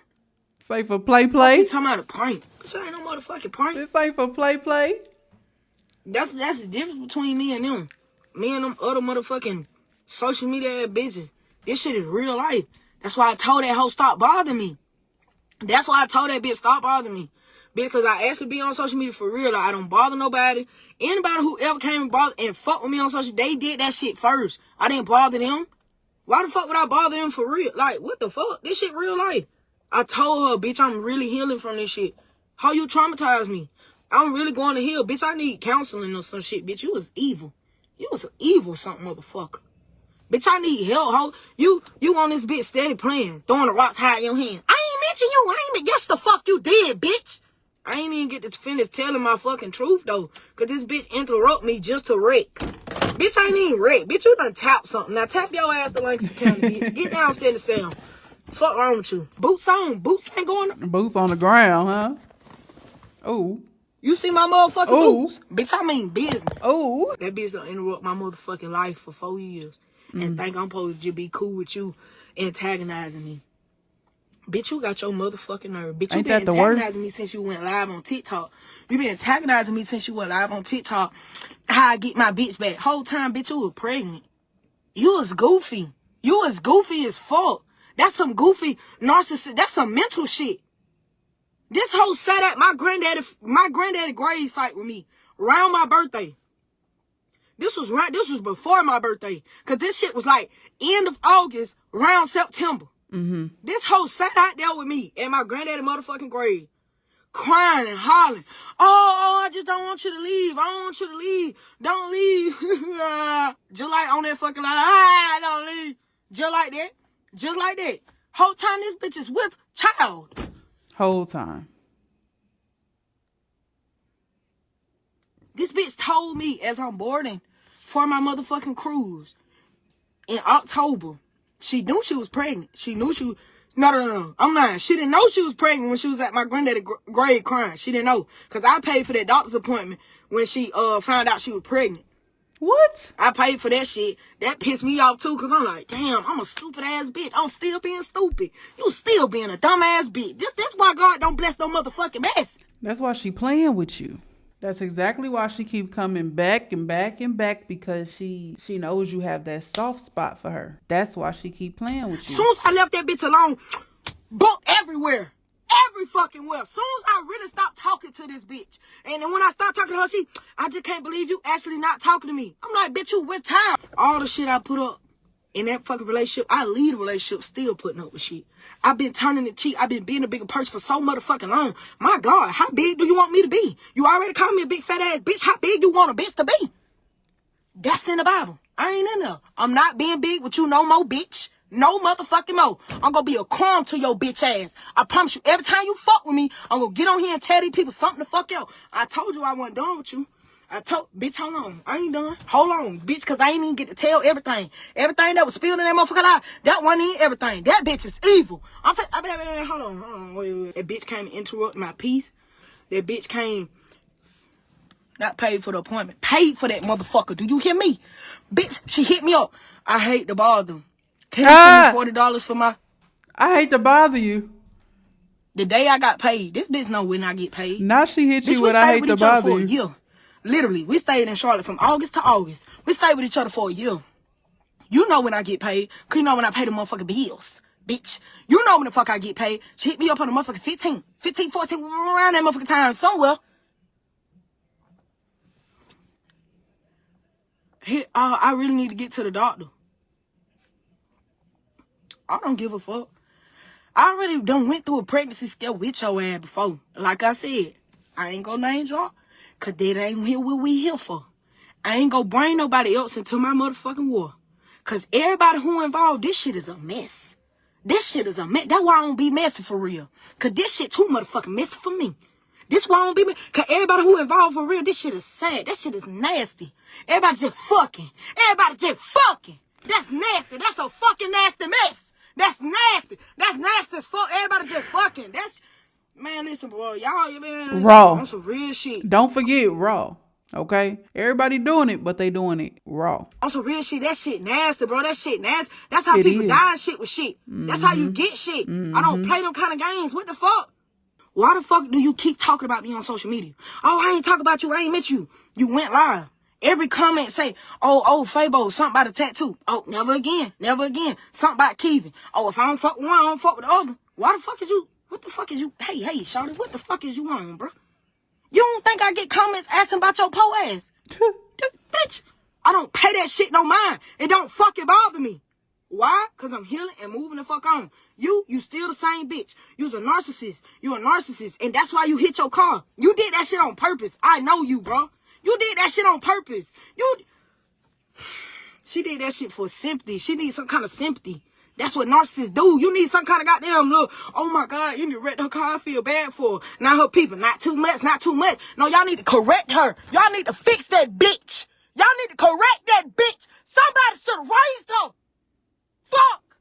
Say for play. You talking about a prank? This ain't no motherfucking prank. This ain't for play. That's the difference between me and them. Me and them other motherfucking social media ass bitches. This shit is real life. That's why I told that hoe stop bothering me. That's why I told that bitch stop bothering me. Because I actually be on social media for real. Like, I don't bother nobody. Anybody who ever came and bothered and fucked with me on social, they did that shit first. I didn't bother them. Why the fuck would I bother them for real? Like, what the fuck? This shit real life. I told her, bitch, I'm really healing from this shit. How you traumatized me? I'm really going to heal. Bitch, I need counseling or some shit. Bitch, you was evil. You was evil something, motherfucker. Bitch, I need help, ho. You on this bitch steady playing, throwing the rocks high in your hand. I ain't mention you. Yes, the fuck you did, bitch. I ain't even get to finish telling my fucking truth, though. Because this bitch interrupt me just to wreck. Bitch, I ain't even wreck. Bitch, you done tap something. Now tap your ass to Langston County, bitch. Get down, send the sound. Fuck wrong with you? Boots on. Boots ain't going on. Boots on the ground, huh? Oh. You see my motherfucking boots? Bitch, I mean business. Oh. That bitch done interrupt my motherfucking life for 4 years. And think I'm supposed to be cool with you antagonizing me. Bitch, you got your motherfucking nerve. Bitch, you been antagonizing me since you went live on TikTok. You been antagonizing me since you went live on TikTok. How I get my bitch back. Whole time, bitch, you was pregnant. You was goofy. You was goofy as fuck. That's some goofy narcissist. That's some mental shit. This hoe sat at my granddaddy grave site with me around my birthday. This was before my birthday. Cause this shit was like end of August, around September. This hoe sat out there with me at my granddaddy motherfucking grave, crying and hollering. Oh, I just don't want you to leave. I don't want you to leave. Don't leave. Just like on that fucking line. Don't leave. Just like that. Just like that. Whole time this bitch is with child. Whole time. This bitch told me as I'm boarding for my motherfucking cruise in October. She knew she was pregnant. She knew she was... No. I'm lying. She didn't know she was pregnant when she was at my granddaddy's grave crying. She didn't know. Because I paid for that doctor's appointment when she found out she was pregnant. What? I paid for that shit. That pissed me off too, because I'm like, damn, I'm a stupid ass bitch. I'm still being stupid. You still being a dumb ass bitch. That's why God don't bless no motherfucking mess. That's why she playing with you. That's exactly why she keep coming back and back and back, because she knows you have that soft spot for her. That's why she keep playing with you. Soon as I left that bitch alone, book everywhere. Every fucking well. Soon as I really stopped talking to this bitch. And then when I stopped talking to her, I just can't believe you actually not talking to me. I'm like, bitch, you with time. All the shit I put up in that fucking relationship, I lead a relationship still putting up with shit. I've been turning the cheek. I've been being a bigger person for so motherfucking long. My God, how big do you want me to be? You already called me a big fat ass bitch. How big you want a bitch to be? That's in the Bible. I ain't in there. I'm not being big with you no more, bitch. No motherfucking more. I'm gonna be a crumb to your bitch ass. I promise you, every time you fuck with me, I'm gonna get on here and tell these people something to fuck out. I told you I wasn't done with you. Bitch, hold on. I ain't done. Hold on, bitch, because I ain't even get to tell everything. Everything that was spilled in that motherfucker lie, that wasn't even everything. That bitch is evil. Hold on. Wait. That bitch came and interrupted my peace. That bitch came, not paid for the appointment, paid for that motherfucker. Do you hear me? Bitch, she hit me up. I hate to bother them. Can you send me $40 for my... I hate to bother you. The day I got paid, this bitch know when I get paid. Now she hit you bitch, with I hate to bother you. A year. Literally, we stayed in Charlotte from August to August. We stayed with each other for a year. You know when I get paid, because you know when I pay the motherfucking bills. Bitch, you know when the fuck I get paid. She hit me up on the motherfucking 14, around that motherfucking time somewhere. Here, I really need to get to the doctor. I don't give a fuck. I already done went through a pregnancy scare with your ass before. Like I said, I ain't gonna name drop, because that ain't here what we here for. I ain't gonna bring nobody else into my motherfucking war. Because everybody who involved, this shit is a mess. This shit is a mess. That's why I don't be messy for real. Because this shit too motherfucking messy for me. This why I don't be messy. Because everybody who involved for real, this shit is sad. That shit is nasty. Everybody just fucking. Everybody just fucking. That's nasty. That's a fucking nasty mess. That's nasty. That's nasty as fuck. Everybody just fucking. That's, man, listen, bro. Y'all, man, raw. On some real shit. Don't forget raw. Okay? Everybody doing it, but they doing it raw. On some real shit. That shit nasty, bro. That shit nasty. That's how people die and shit with shit. That's how you get shit. I don't play them kind of games. What the fuck? Why the fuck do you keep talking about me on social media? Oh, I ain't talking about you. I ain't met you. You went live. Every comment say, oh, Fabo, something about a tattoo. Oh, never again. Never again. Something about Kevin. Oh, if I don't fuck with one, I don't fuck with the other. Why the fuck is you? What the fuck is you? Hey, shawty, what the fuck is you on, bro? You don't think I get comments asking about your po ass? Bitch, I don't pay that shit no mind. It don't fucking bother me. Why? Because I'm healing and moving the fuck on. You still the same bitch. You's a narcissist. You a narcissist. And that's why you hit your car. You did that shit on purpose. I know you, bro. You did that shit on purpose. She did that shit for sympathy. She needs some kind of sympathy. That's what narcissists do. You need some kind of goddamn look. Oh my God, you need to wreck her car. I feel bad for her. Now her people, not too much, not too much. No, y'all need to correct her. Y'all need to fix that bitch. Y'all need to correct that bitch. Somebody should have raised her. Fuck.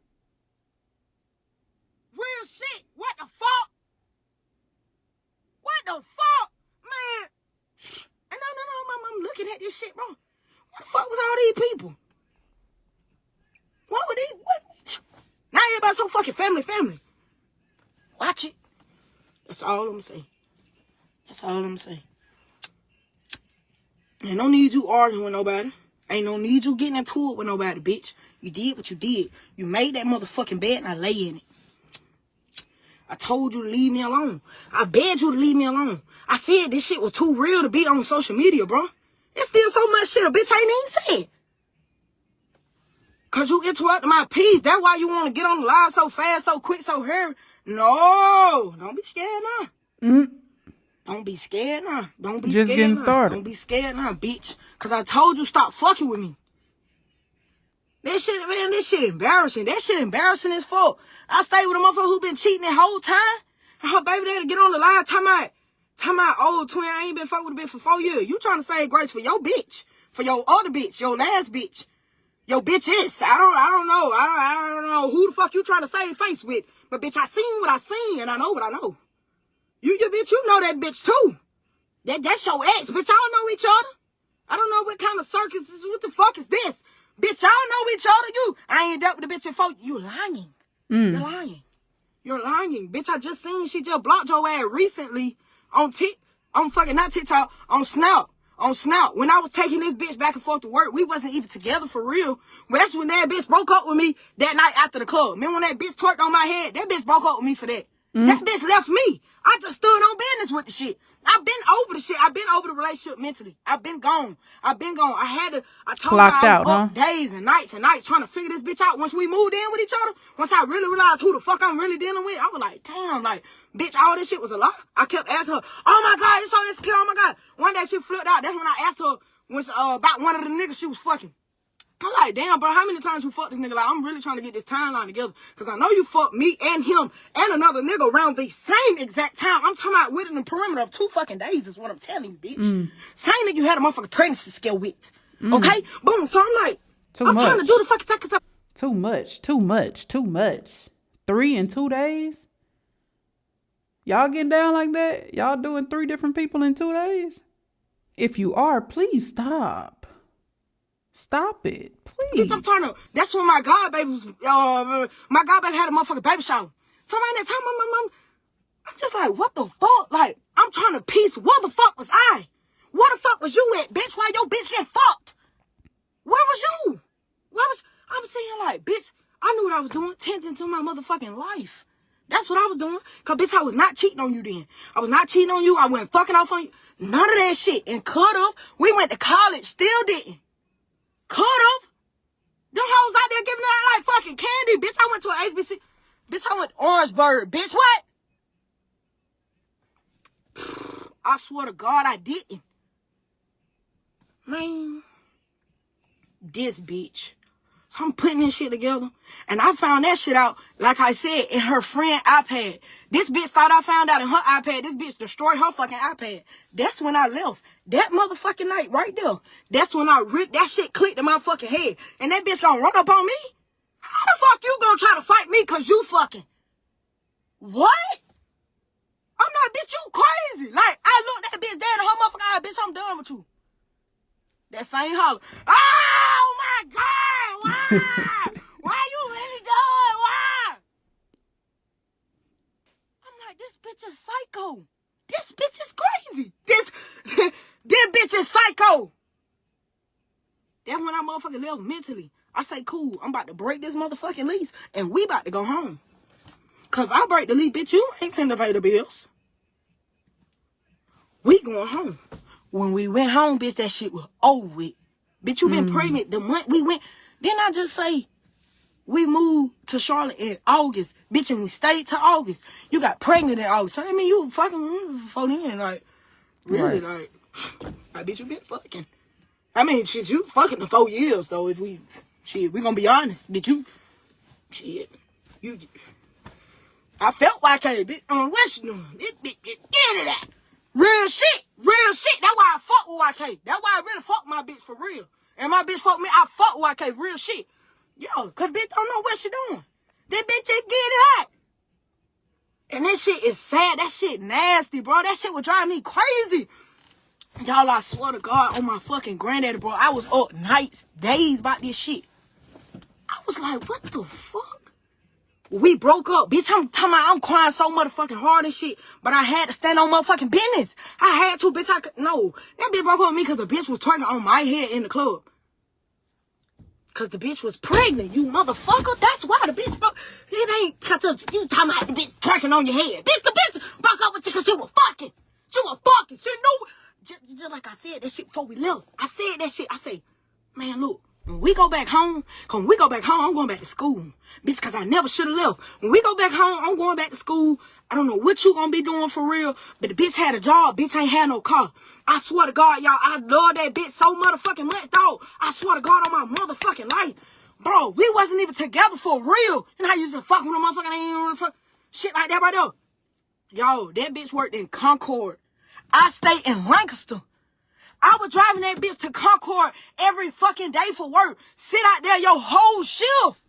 Real shit. What the fuck? What the fuck? Man. No, I'm looking at this shit, bro. What the fuck was all these people? What were these? What? Now everybody so fucking family. Watch it. That's all I'm saying. That's all I'm saying. Ain't no need you arguing with nobody. Ain't no need you getting into it with nobody, bitch. You did what you did. You made that motherfucking bed and I lay in it. I told you to leave me alone. I begged you to leave me alone. I said this shit was too real to be on social media, bro. There's still so much shit a bitch ain't even said. Cause you interrupted my peace. That's why you want to get on the live so fast, so quick, so hurry. No, don't be scared now. Don't be scared now. Don't be just scared getting now. started. Don't be scared now, bitch. Cause I told you stop fucking with me. This shit, man, this shit embarrassing. That shit embarrassing as fuck. I stayed with a motherfucker who been cheating the whole time. And her baby daddy get on the live talking about old twin. I ain't been fucking with a bitch for 4 years. You trying to save grace for your bitch. For your other bitch. Your last bitch. Your bitch is. I don't know. I don't know who the fuck you trying to save face with. But bitch, I seen what I seen and I know what I know. You bitch, you know that bitch too. That's your ex, bitch. Y'all know each other. I don't know what kind of circus is. What the fuck is this? Bitch, y'all know each other. I ain't dealt with the bitch in 4 years. You lying. You're lying. You're lying. Bitch, I just seen she just blocked your ass recently on fucking not TikTok, on Snap. On Snap. When I was taking this bitch back and forth to work, we wasn't even together for real. Well, that's when that bitch broke up with me that night after the club. Remember when that bitch twerked on my head? That bitch broke up with me for that. That bitch left me. I just stood on business with the shit. I've been over the shit. I've been over the relationship mentally. I've been gone. I told her I was up days and nights trying to figure this bitch out. Once we moved in with each other, once I really realized who the fuck I'm really dealing with, I was like, damn, like, bitch, all this shit was a lie. I kept asking her, oh my God, you're so insecure, oh my God. One day she flipped out. That's when I asked her about one of the niggas she was fucking. I'm like, damn, bro, how many times you fucked this nigga? Like, I'm really trying to get this timeline together. Because I know you fucked me and him and another nigga around the same exact time. I'm talking about within the perimeter of 2 fucking days is what I'm telling you, bitch. Same nigga you had a motherfucking pregnancy scale with. Okay? Boom. So I'm like, I'm trying to do the fucking second time. Too much. 3 in 2 days? Y'all getting down like that? Y'all doing 3 different people in 2 days? If you are, please stop. Stop it, please. Bitch, I'm trying to. That's when my godbaby was. My godbaby had a motherfucking baby shower. So around that time, my mom, I'm just like, what the fuck? Like, I'm trying to piece. Where the fuck was I? Where the fuck was you at, bitch? Why your bitch getting fucked? Where was you? I'm sitting here like, bitch. I knew what I was doing. Tending to my motherfucking life. That's what I was doing. Cause bitch, I was not cheating on you then. I was not cheating on you. I wasn't fucking off on you. None of that shit. And could've. We went to college. Still didn't. Could've. Them hoes out there giving out like fucking candy. Bitch, I went to an HBC. Bitch, I went to Orangeburg. Bitch, what? I swear to God, I didn't. Man. This bitch. So I'm putting this shit together. And I found that shit out, like I said, in her friend iPad. This bitch thought I found out in her iPad. This bitch destroyed her fucking iPad. That's when I left. That motherfucking night right there. That's when that shit clicked in my fucking head. And that bitch gonna run up on me? How the fuck you gonna try to fight me cause you fucking? What? I'm not, bitch, you crazy. Like, I looked that bitch dead in her motherfucking eye. Bitch, I'm done with you. That same holler. Oh my God! Why? Why you really done? Why? I'm like, this bitch is psycho. This bitch is crazy. This bitch is psycho. That's when I motherfucking left mentally. I say, cool, I'm about to break this motherfucking lease and we about to go home. Cause if I break the lease, bitch, you ain't finna pay the bills. We going home. When we went home, bitch, that shit was over with. Bitch, you been pregnant the month we went. Didn't I just say we moved to Charlotte in August? Bitch, and we stayed till August. You got pregnant in August. So that mean you fucking before then, like, really, Right. like, bitch, you been fucking. I mean, shit, you fucking the 4 years, though, if we gonna be honest. Bitch, I felt like I, bitch, what's you doing? Bitch, get into that. Real shit. That's why I fuck with YK. That's why I really fuck my bitch for real. And my bitch fuck me, I fuck with YK. Real shit. Yo, cause bitch don't know what she doing. That bitch just get it out. And that shit is sad. That shit nasty, bro. That shit would drive me crazy. Y'all, I swear to God, on my fucking granddaddy, bro. I was up nights, days about this shit. I was like, what the fuck? We broke up, bitch. I'm crying so motherfucking hard and shit. But I had to stand on motherfucking business. I had to, bitch. No. That bitch broke up with me because the bitch was twerking on my head in the club. Because the bitch was pregnant, you motherfucker. That's why the bitch broke. It ain't you talking about the bitch twerking on your head. Bitch, the bitch broke up with you because she was fucking. She was fucking. She knew. Just like I said that shit before we left. I said that shit. I say, man, look. When we go back home, I'm going back to school. Bitch, because I never should have left. When we go back home, I'm going back to school. I don't know what you going to be doing for real, but the bitch had a job. Bitch ain't had no car. I swear to God, y'all, I love that bitch so motherfucking much, dog. I swear to God on my motherfucking life. Bro, we wasn't even together for real. And how you just fuck with a motherfucking ain't really fuck shit like that right there. Yo, that bitch worked in Concord. I stayed in Lancaster. I was driving that bitch to Concord every fucking day for work. Sit out there your whole shift.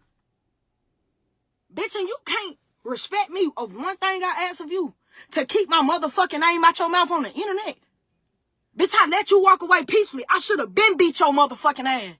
Bitch, and you can't respect me of one thing I ask of you. To keep my motherfucking name out your mouth on the internet. Bitch, I let you walk away peacefully. I should have been beat your motherfucking ass.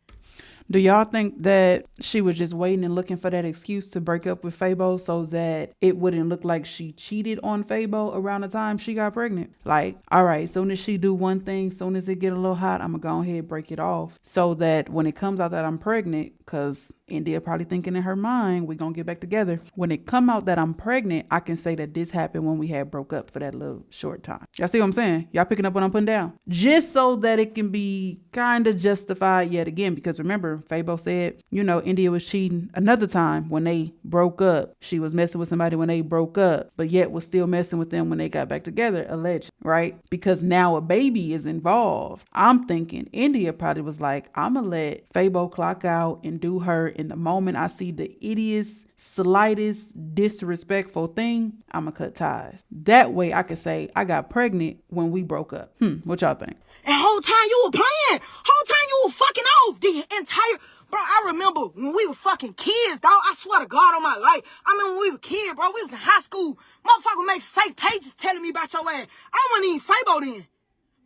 Do y'all think that she was just waiting and looking for that excuse to break up with Fabo so that it wouldn't look like she cheated on Fabo around the time she got pregnant? Like, all right, soon as she do one thing, soon as it get a little hot, I'm gonna go ahead and break it off so that when it comes out that I'm pregnant, because India probably thinking in her mind, we're gonna get back together. When it come out that I'm pregnant, I can say that this happened when we had broke up for that little short time. Y'all see what I'm saying? Y'all picking up what I'm putting down? Just so that it can be kind of justified yet again, because remember, where Fabo said, you know, India was cheating another time when they broke up. She was messing with somebody when they broke up, but yet was still messing with them when they got back together, alleged, right? Because now a baby is involved. I'm thinking India probably was like, I'm gonna let Fabo clock out and do her. In the moment I see the idiot's slightest disrespectful thing, I'm gonna cut ties. That way I could say I got pregnant when we broke up. What y'all think? And whole time you were playing. Whole time you were fucking off. The entire... Bro, I remember when we were fucking kids, dog. I swear to God on my life. I remember when we were kids, bro. We was in high school. Motherfucker made fake pages telling me about your ass. I wasn't even Fabo then.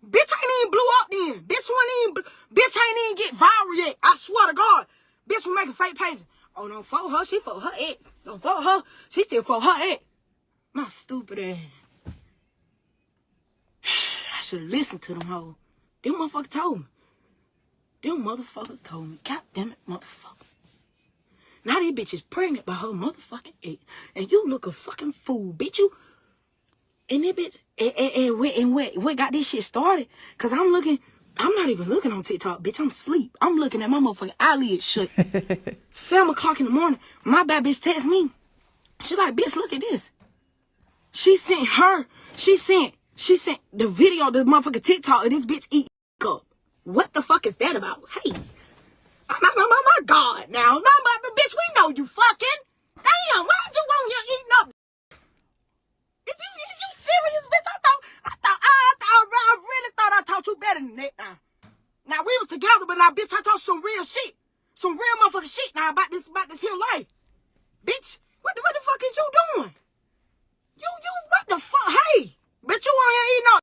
Bitch ain't even blew up then. Bitch ain't even get viral yet. I swear to God. Bitch was making fake pages. Oh, don't fuck her. She fuck her ex. Don't fuck her. She still fuck her ex. My stupid ass. I should have listened to them hoes. Them motherfuckers told me. Them motherfuckers told me. God damn it, motherfucker. Now these bitches pregnant by her motherfucking ex. And you look a fucking fool, bitch. You... And that bitch... And where got this shit started? Because I'm not even looking on TikTok, bitch. I'm asleep. I'm looking at my motherfucking eyelids shut. 7 o'clock in the morning, my bad bitch text me. She like, bitch, look at this. She sent the video, the motherfucking TikTok of this bitch eating up. What the fuck is that about? Hey. My God, now. Bitch, we know you fucking. Damn, why'd you want you eating up? Is you serious, bitch? I really thought I taught you better than that now. Now, we was together, but now, bitch, I taught you some real shit. Some real motherfucking shit now about this here life. Bitch, what the fuck is you doing? You, what the fuck? Hey, bitch, you on here eating up.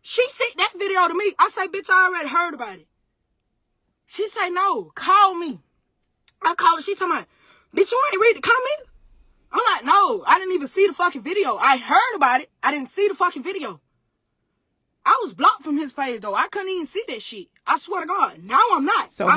She sent that video to me. I say, bitch, I already heard about it. She say, no, call me. I call her. She talking about, bitch, you ain't read the comments? I'm like, no, I didn't even see the fucking video. I heard about it. I didn't see the fucking video. I was blocked from his page, though. I couldn't even see that shit. I swear to God. Now I'm not. So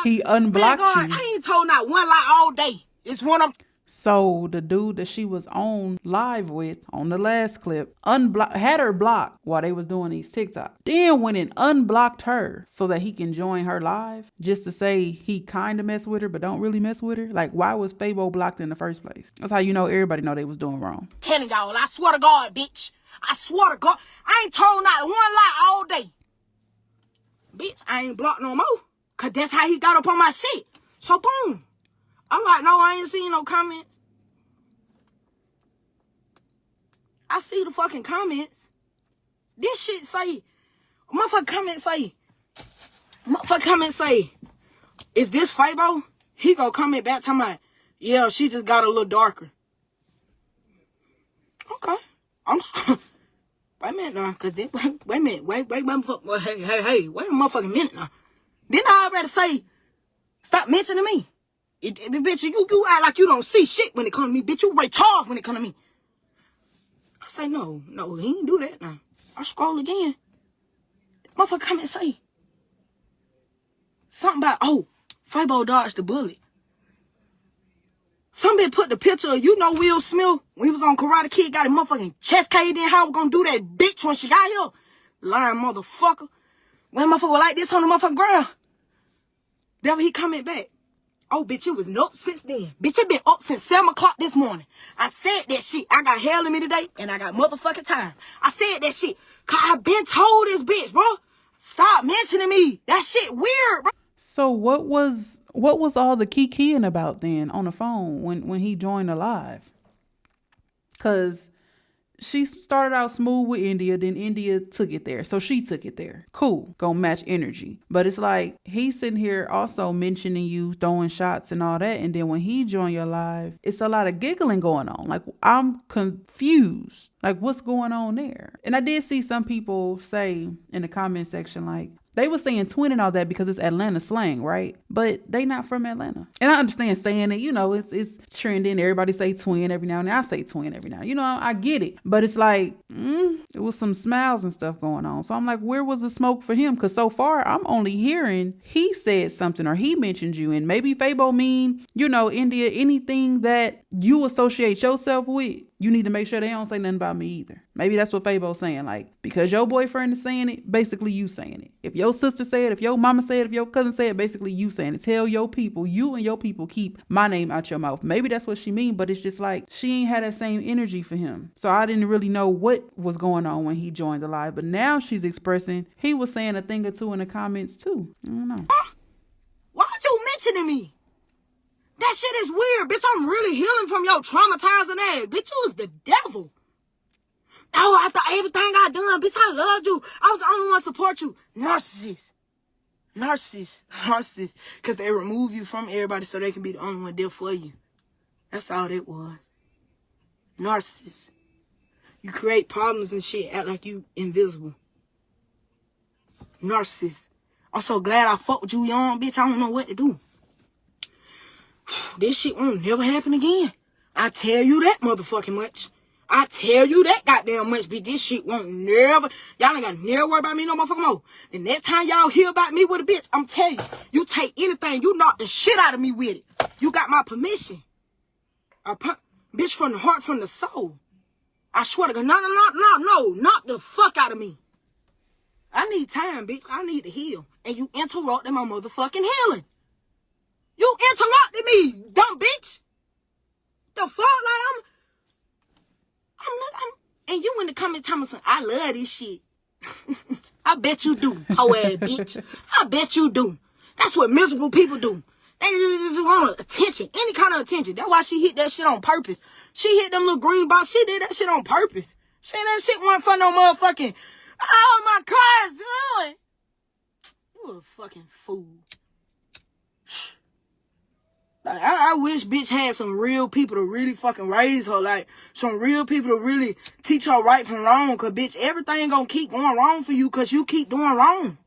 he unblocked you. I ain't told not one lie all day. It's one I'm... So the dude that she was on live with on the last clip had her blocked while they was doing these TikTok. Then went and unblocked her so that he can join her live just to say he kind of mess with her but don't really mess with her. Like, why was Fabo blocked in the first place? That's how you know everybody know they was doing wrong. Telling y'all, I swear to God, bitch. I swear to God. I ain't told not one lie all day. Bitch, I ain't blocked no more. Because that's how he got up on my shit. So, boom. I'm like, no, I ain't seen no comments. I see the fucking comments. This shit say, motherfucking comment say, is this Fabo? He gonna comment back to my, yeah, she just got a little darker. Okay. Wait a minute now, cause then, wait a minute, wait, hey, wait a motherfucking minute now. Didn't I already say, stop mentioning me? Bitch, you act like you don't see shit when it comes to me. Bitch, you Ray Charles when it comes to me. I say, no, he ain't do that now. I scroll again. Motherfucker come and say something about, oh, Fabo dodged the bullet. Somebody put the picture of, Will Smith, when he was on Karate Kid, got a motherfucking chest caved in. How we gonna do that bitch when she got here? Lying motherfucker. When motherfucker was like this on the motherfucking ground. Then he comment back. Oh, bitch, it was up since then. Bitch, it been up since 7 o'clock this morning. I said that shit. I got hell in me today, and I got motherfucking time. I said that shit. Cause I been told this bitch, bro. Stop mentioning me. That shit weird, bro. So what was all the keying about then on the phone when he joined the live? Cause she started out smooth with India, then India took it there. So she took it there. Cool. Gonna match energy. But it's like, he's sitting here also mentioning you, throwing shots and all that. And then when he joined your live, it's a lot of giggling going on. Like, I'm confused. Like, what's going on there? And I did see some people say in the comment section, like, they were saying twin and all that because it's Atlanta slang, right? But they not from Atlanta. And I understand saying it, it's trending. Everybody say twin every now and then. I say twin every now. I get it. But it's like, it was some smiles and stuff going on. So I'm like, where was the smoke for him? Because so far, I'm only hearing he said something or he mentioned you. And maybe Fabo mean, India, anything that you associate yourself with, you need to make sure they don't say nothing about me either. Maybe that's what Fabo's saying. Like, because your boyfriend is saying it, basically you saying it. If your sister said it, if your mama said it, if your cousin said it, basically you saying it. Tell your people, you and your people keep my name out your mouth. Maybe that's what she mean, but it's just like she ain't had that same energy for him. So I didn't really know what was going on when he joined the live. But now she's expressing he was saying a thing or two in the comments too. I don't know. Why are you mentioning me? That shit is weird, bitch. I'm really healing from your traumatizing ass. Bitch, you was the devil. Oh, after everything I done, bitch, I loved you. I was the only one to support you. Narcissist. Narcissist. Because they remove you from everybody so they can be the only one there for you. That's all it was. Narcissist. You create problems and shit, act like you invisible. Narcissist. I'm so glad I fucked with you, young bitch. I don't know what to do. This shit won't never happen again. I tell you that motherfucking much. I tell you that goddamn much, bitch. This shit won't never. Y'all ain't gotta never worry about me no motherfucking more. The next time y'all hear about me with a bitch, I'm telling you, you take anything, you knock the shit out of me with it. You got my permission. Bitch, from the heart, from the soul. I swear to God, no, knock the fuck out of me. I need time, bitch. I need to heal. And you interrupted my motherfucking healing. You interrupted me, dumb bitch. The fuck, like and you in the comments telling me, I love this shit. I bet you do, hoe ass bitch. I bet you do. That's what miserable people do. They just want attention, any kind of attention. That's why she hit that shit on purpose. She hit them little green box. She did that shit on purpose. That shit wasn't for no motherfucking, oh, my car is ruined. You a fucking fool. Like, I wish bitch had some real people to really fucking raise her. Like, some real people to really teach her right from wrong. Cause bitch, everything gonna keep going wrong for you cause you keep doing wrong.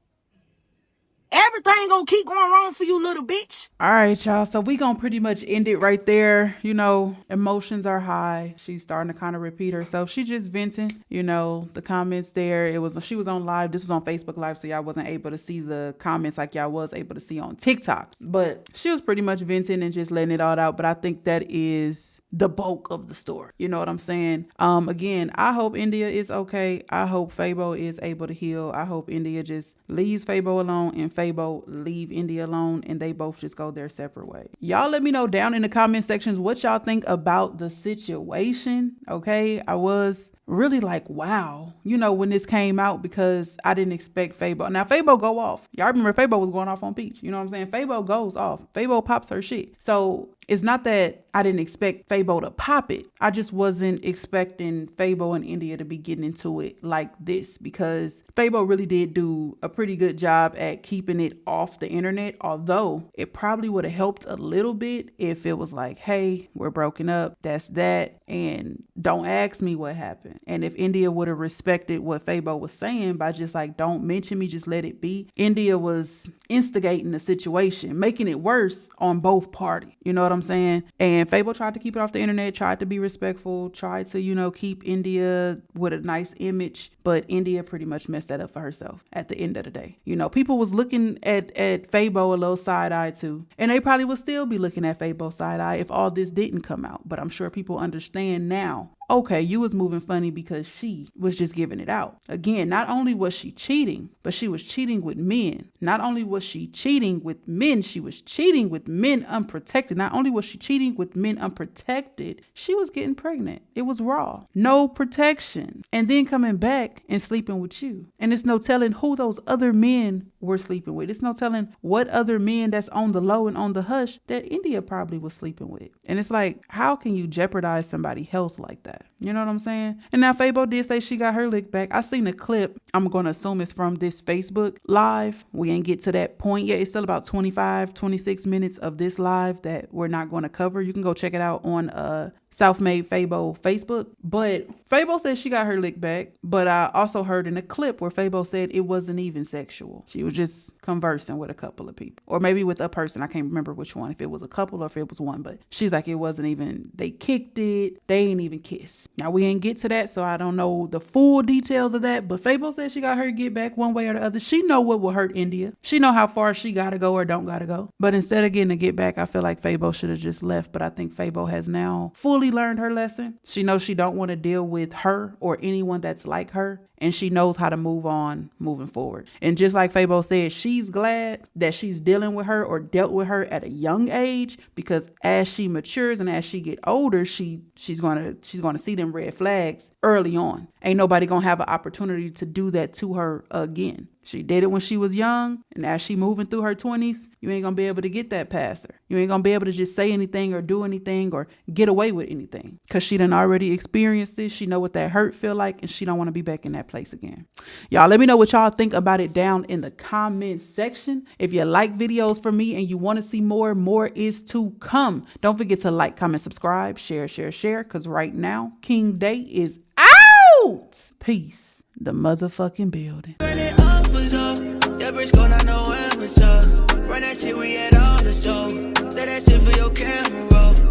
Everything gonna keep going wrong for you, little bitch. All right, y'all. So we gonna pretty much end it right there. You know, emotions are high. She's starting to kind of repeat herself. She just venting, you know, the comments there. She was on live. This was on Facebook Live, so y'all wasn't able to see the comments like y'all was able to see on TikTok. But she was pretty much venting and just letting it all out. But I think that is the bulk of the story. You know what I'm saying? Again, I hope India is okay. I hope Fabo is able to heal. I hope India just leaves Fabo alone and Fabo leave India alone and they both just go their separate ways. Y'all let me know down in the comment sections what y'all think about the situation. Okay, I was really like, wow, you know, when this came out, because I didn't expect Fabo. Now Fabo go off. Y'all remember Fabo was going off on Peach. You know what I'm saying? Fabo goes off. Fabo pops her shit. So it's not that I didn't expect Fabo to pop it. I just wasn't expecting Fabo and India to be getting into it like this, because Fabo really did do a pretty good job at keeping it off the internet. Although it probably would have helped a little bit if it was like, hey, we're broken up. That's that. And don't ask me what happened. And if India would have respected what Fabo was saying by just like, don't mention me, just let it be. India was instigating the situation, making it worse on both parties. You know what I'm saying? And Fabo tried to keep it off the internet, tried to be respectful, tried to, you know, keep India with a nice image. But India pretty much messed that up for herself at the end of the day. You know, people was looking at Fabo a little side-eye too. And they probably would still be looking at Fabo side-eye if all this didn't come out. But I'm sure people understand now, okay, you was moving funny because she was just giving it out. Again, not only was she cheating, but she was cheating with men. Not only was she cheating with men, she was cheating with men unprotected. Not only was she cheating with men unprotected, she was getting pregnant. It was raw. No protection. And then coming back and sleeping with you. And it's no telling who those other men were sleeping with. It's no telling what other men that's on the low and on the hush that India probably was sleeping with. And it's like, how can you jeopardize somebody's health like that? You know what I'm saying? And now Fabo did say she got her lick back. I seen a clip. I'm going to assume it's from this Facebook live. We ain't get to that point yet. It's still about 25, 26 minutes of this live that we're not going to cover. You can go check it out on Self-Made Fabo Facebook. But Fabo said she got her lick back. But I also heard in a clip where Fabo said it wasn't even sexual. She was just conversing with a couple of people. Or maybe with a person. I can't remember which one. If it was a couple or if it was one. But she's like, it wasn't even, they kicked it. They ain't even kissed. Now we ain't get to that, so I don't know the full details of that. But Fabo said she got her get back one way or the other. She know what will hurt India. She know how far she gotta go or don't gotta go. But instead of getting a get back, I feel like Fabo should have just left. But I think Fabo has now fully fully learned her lesson. She knows she don't want to deal with her or anyone that's like her. And she knows how to move on moving forward. And just like Fabo said, she's glad that she's dealing with her or dealt with her at a young age, because as she matures and as she get older, she's gonna see them red flags early on. Ain't nobody gonna have an opportunity to do that to her again. She did it when she was young, and as she moving through her 20s, you ain't gonna be able to get that past her. You ain't gonna be able to just say anything or do anything or get away with anything, because she done already experienced this. She know what that hurt feel like, and she don't want to be back in that place again. Y'all, let me know what y'all think about it down in the comment section. If you like videos from me and you want to see more is to come. Don't forget to like, comment, subscribe, share, because right now, King Day is out. Peace. The motherfucking building. Yeah, BRISKO, not no amateur. Run that shit, we had all the show. Say that shit for your camera roll.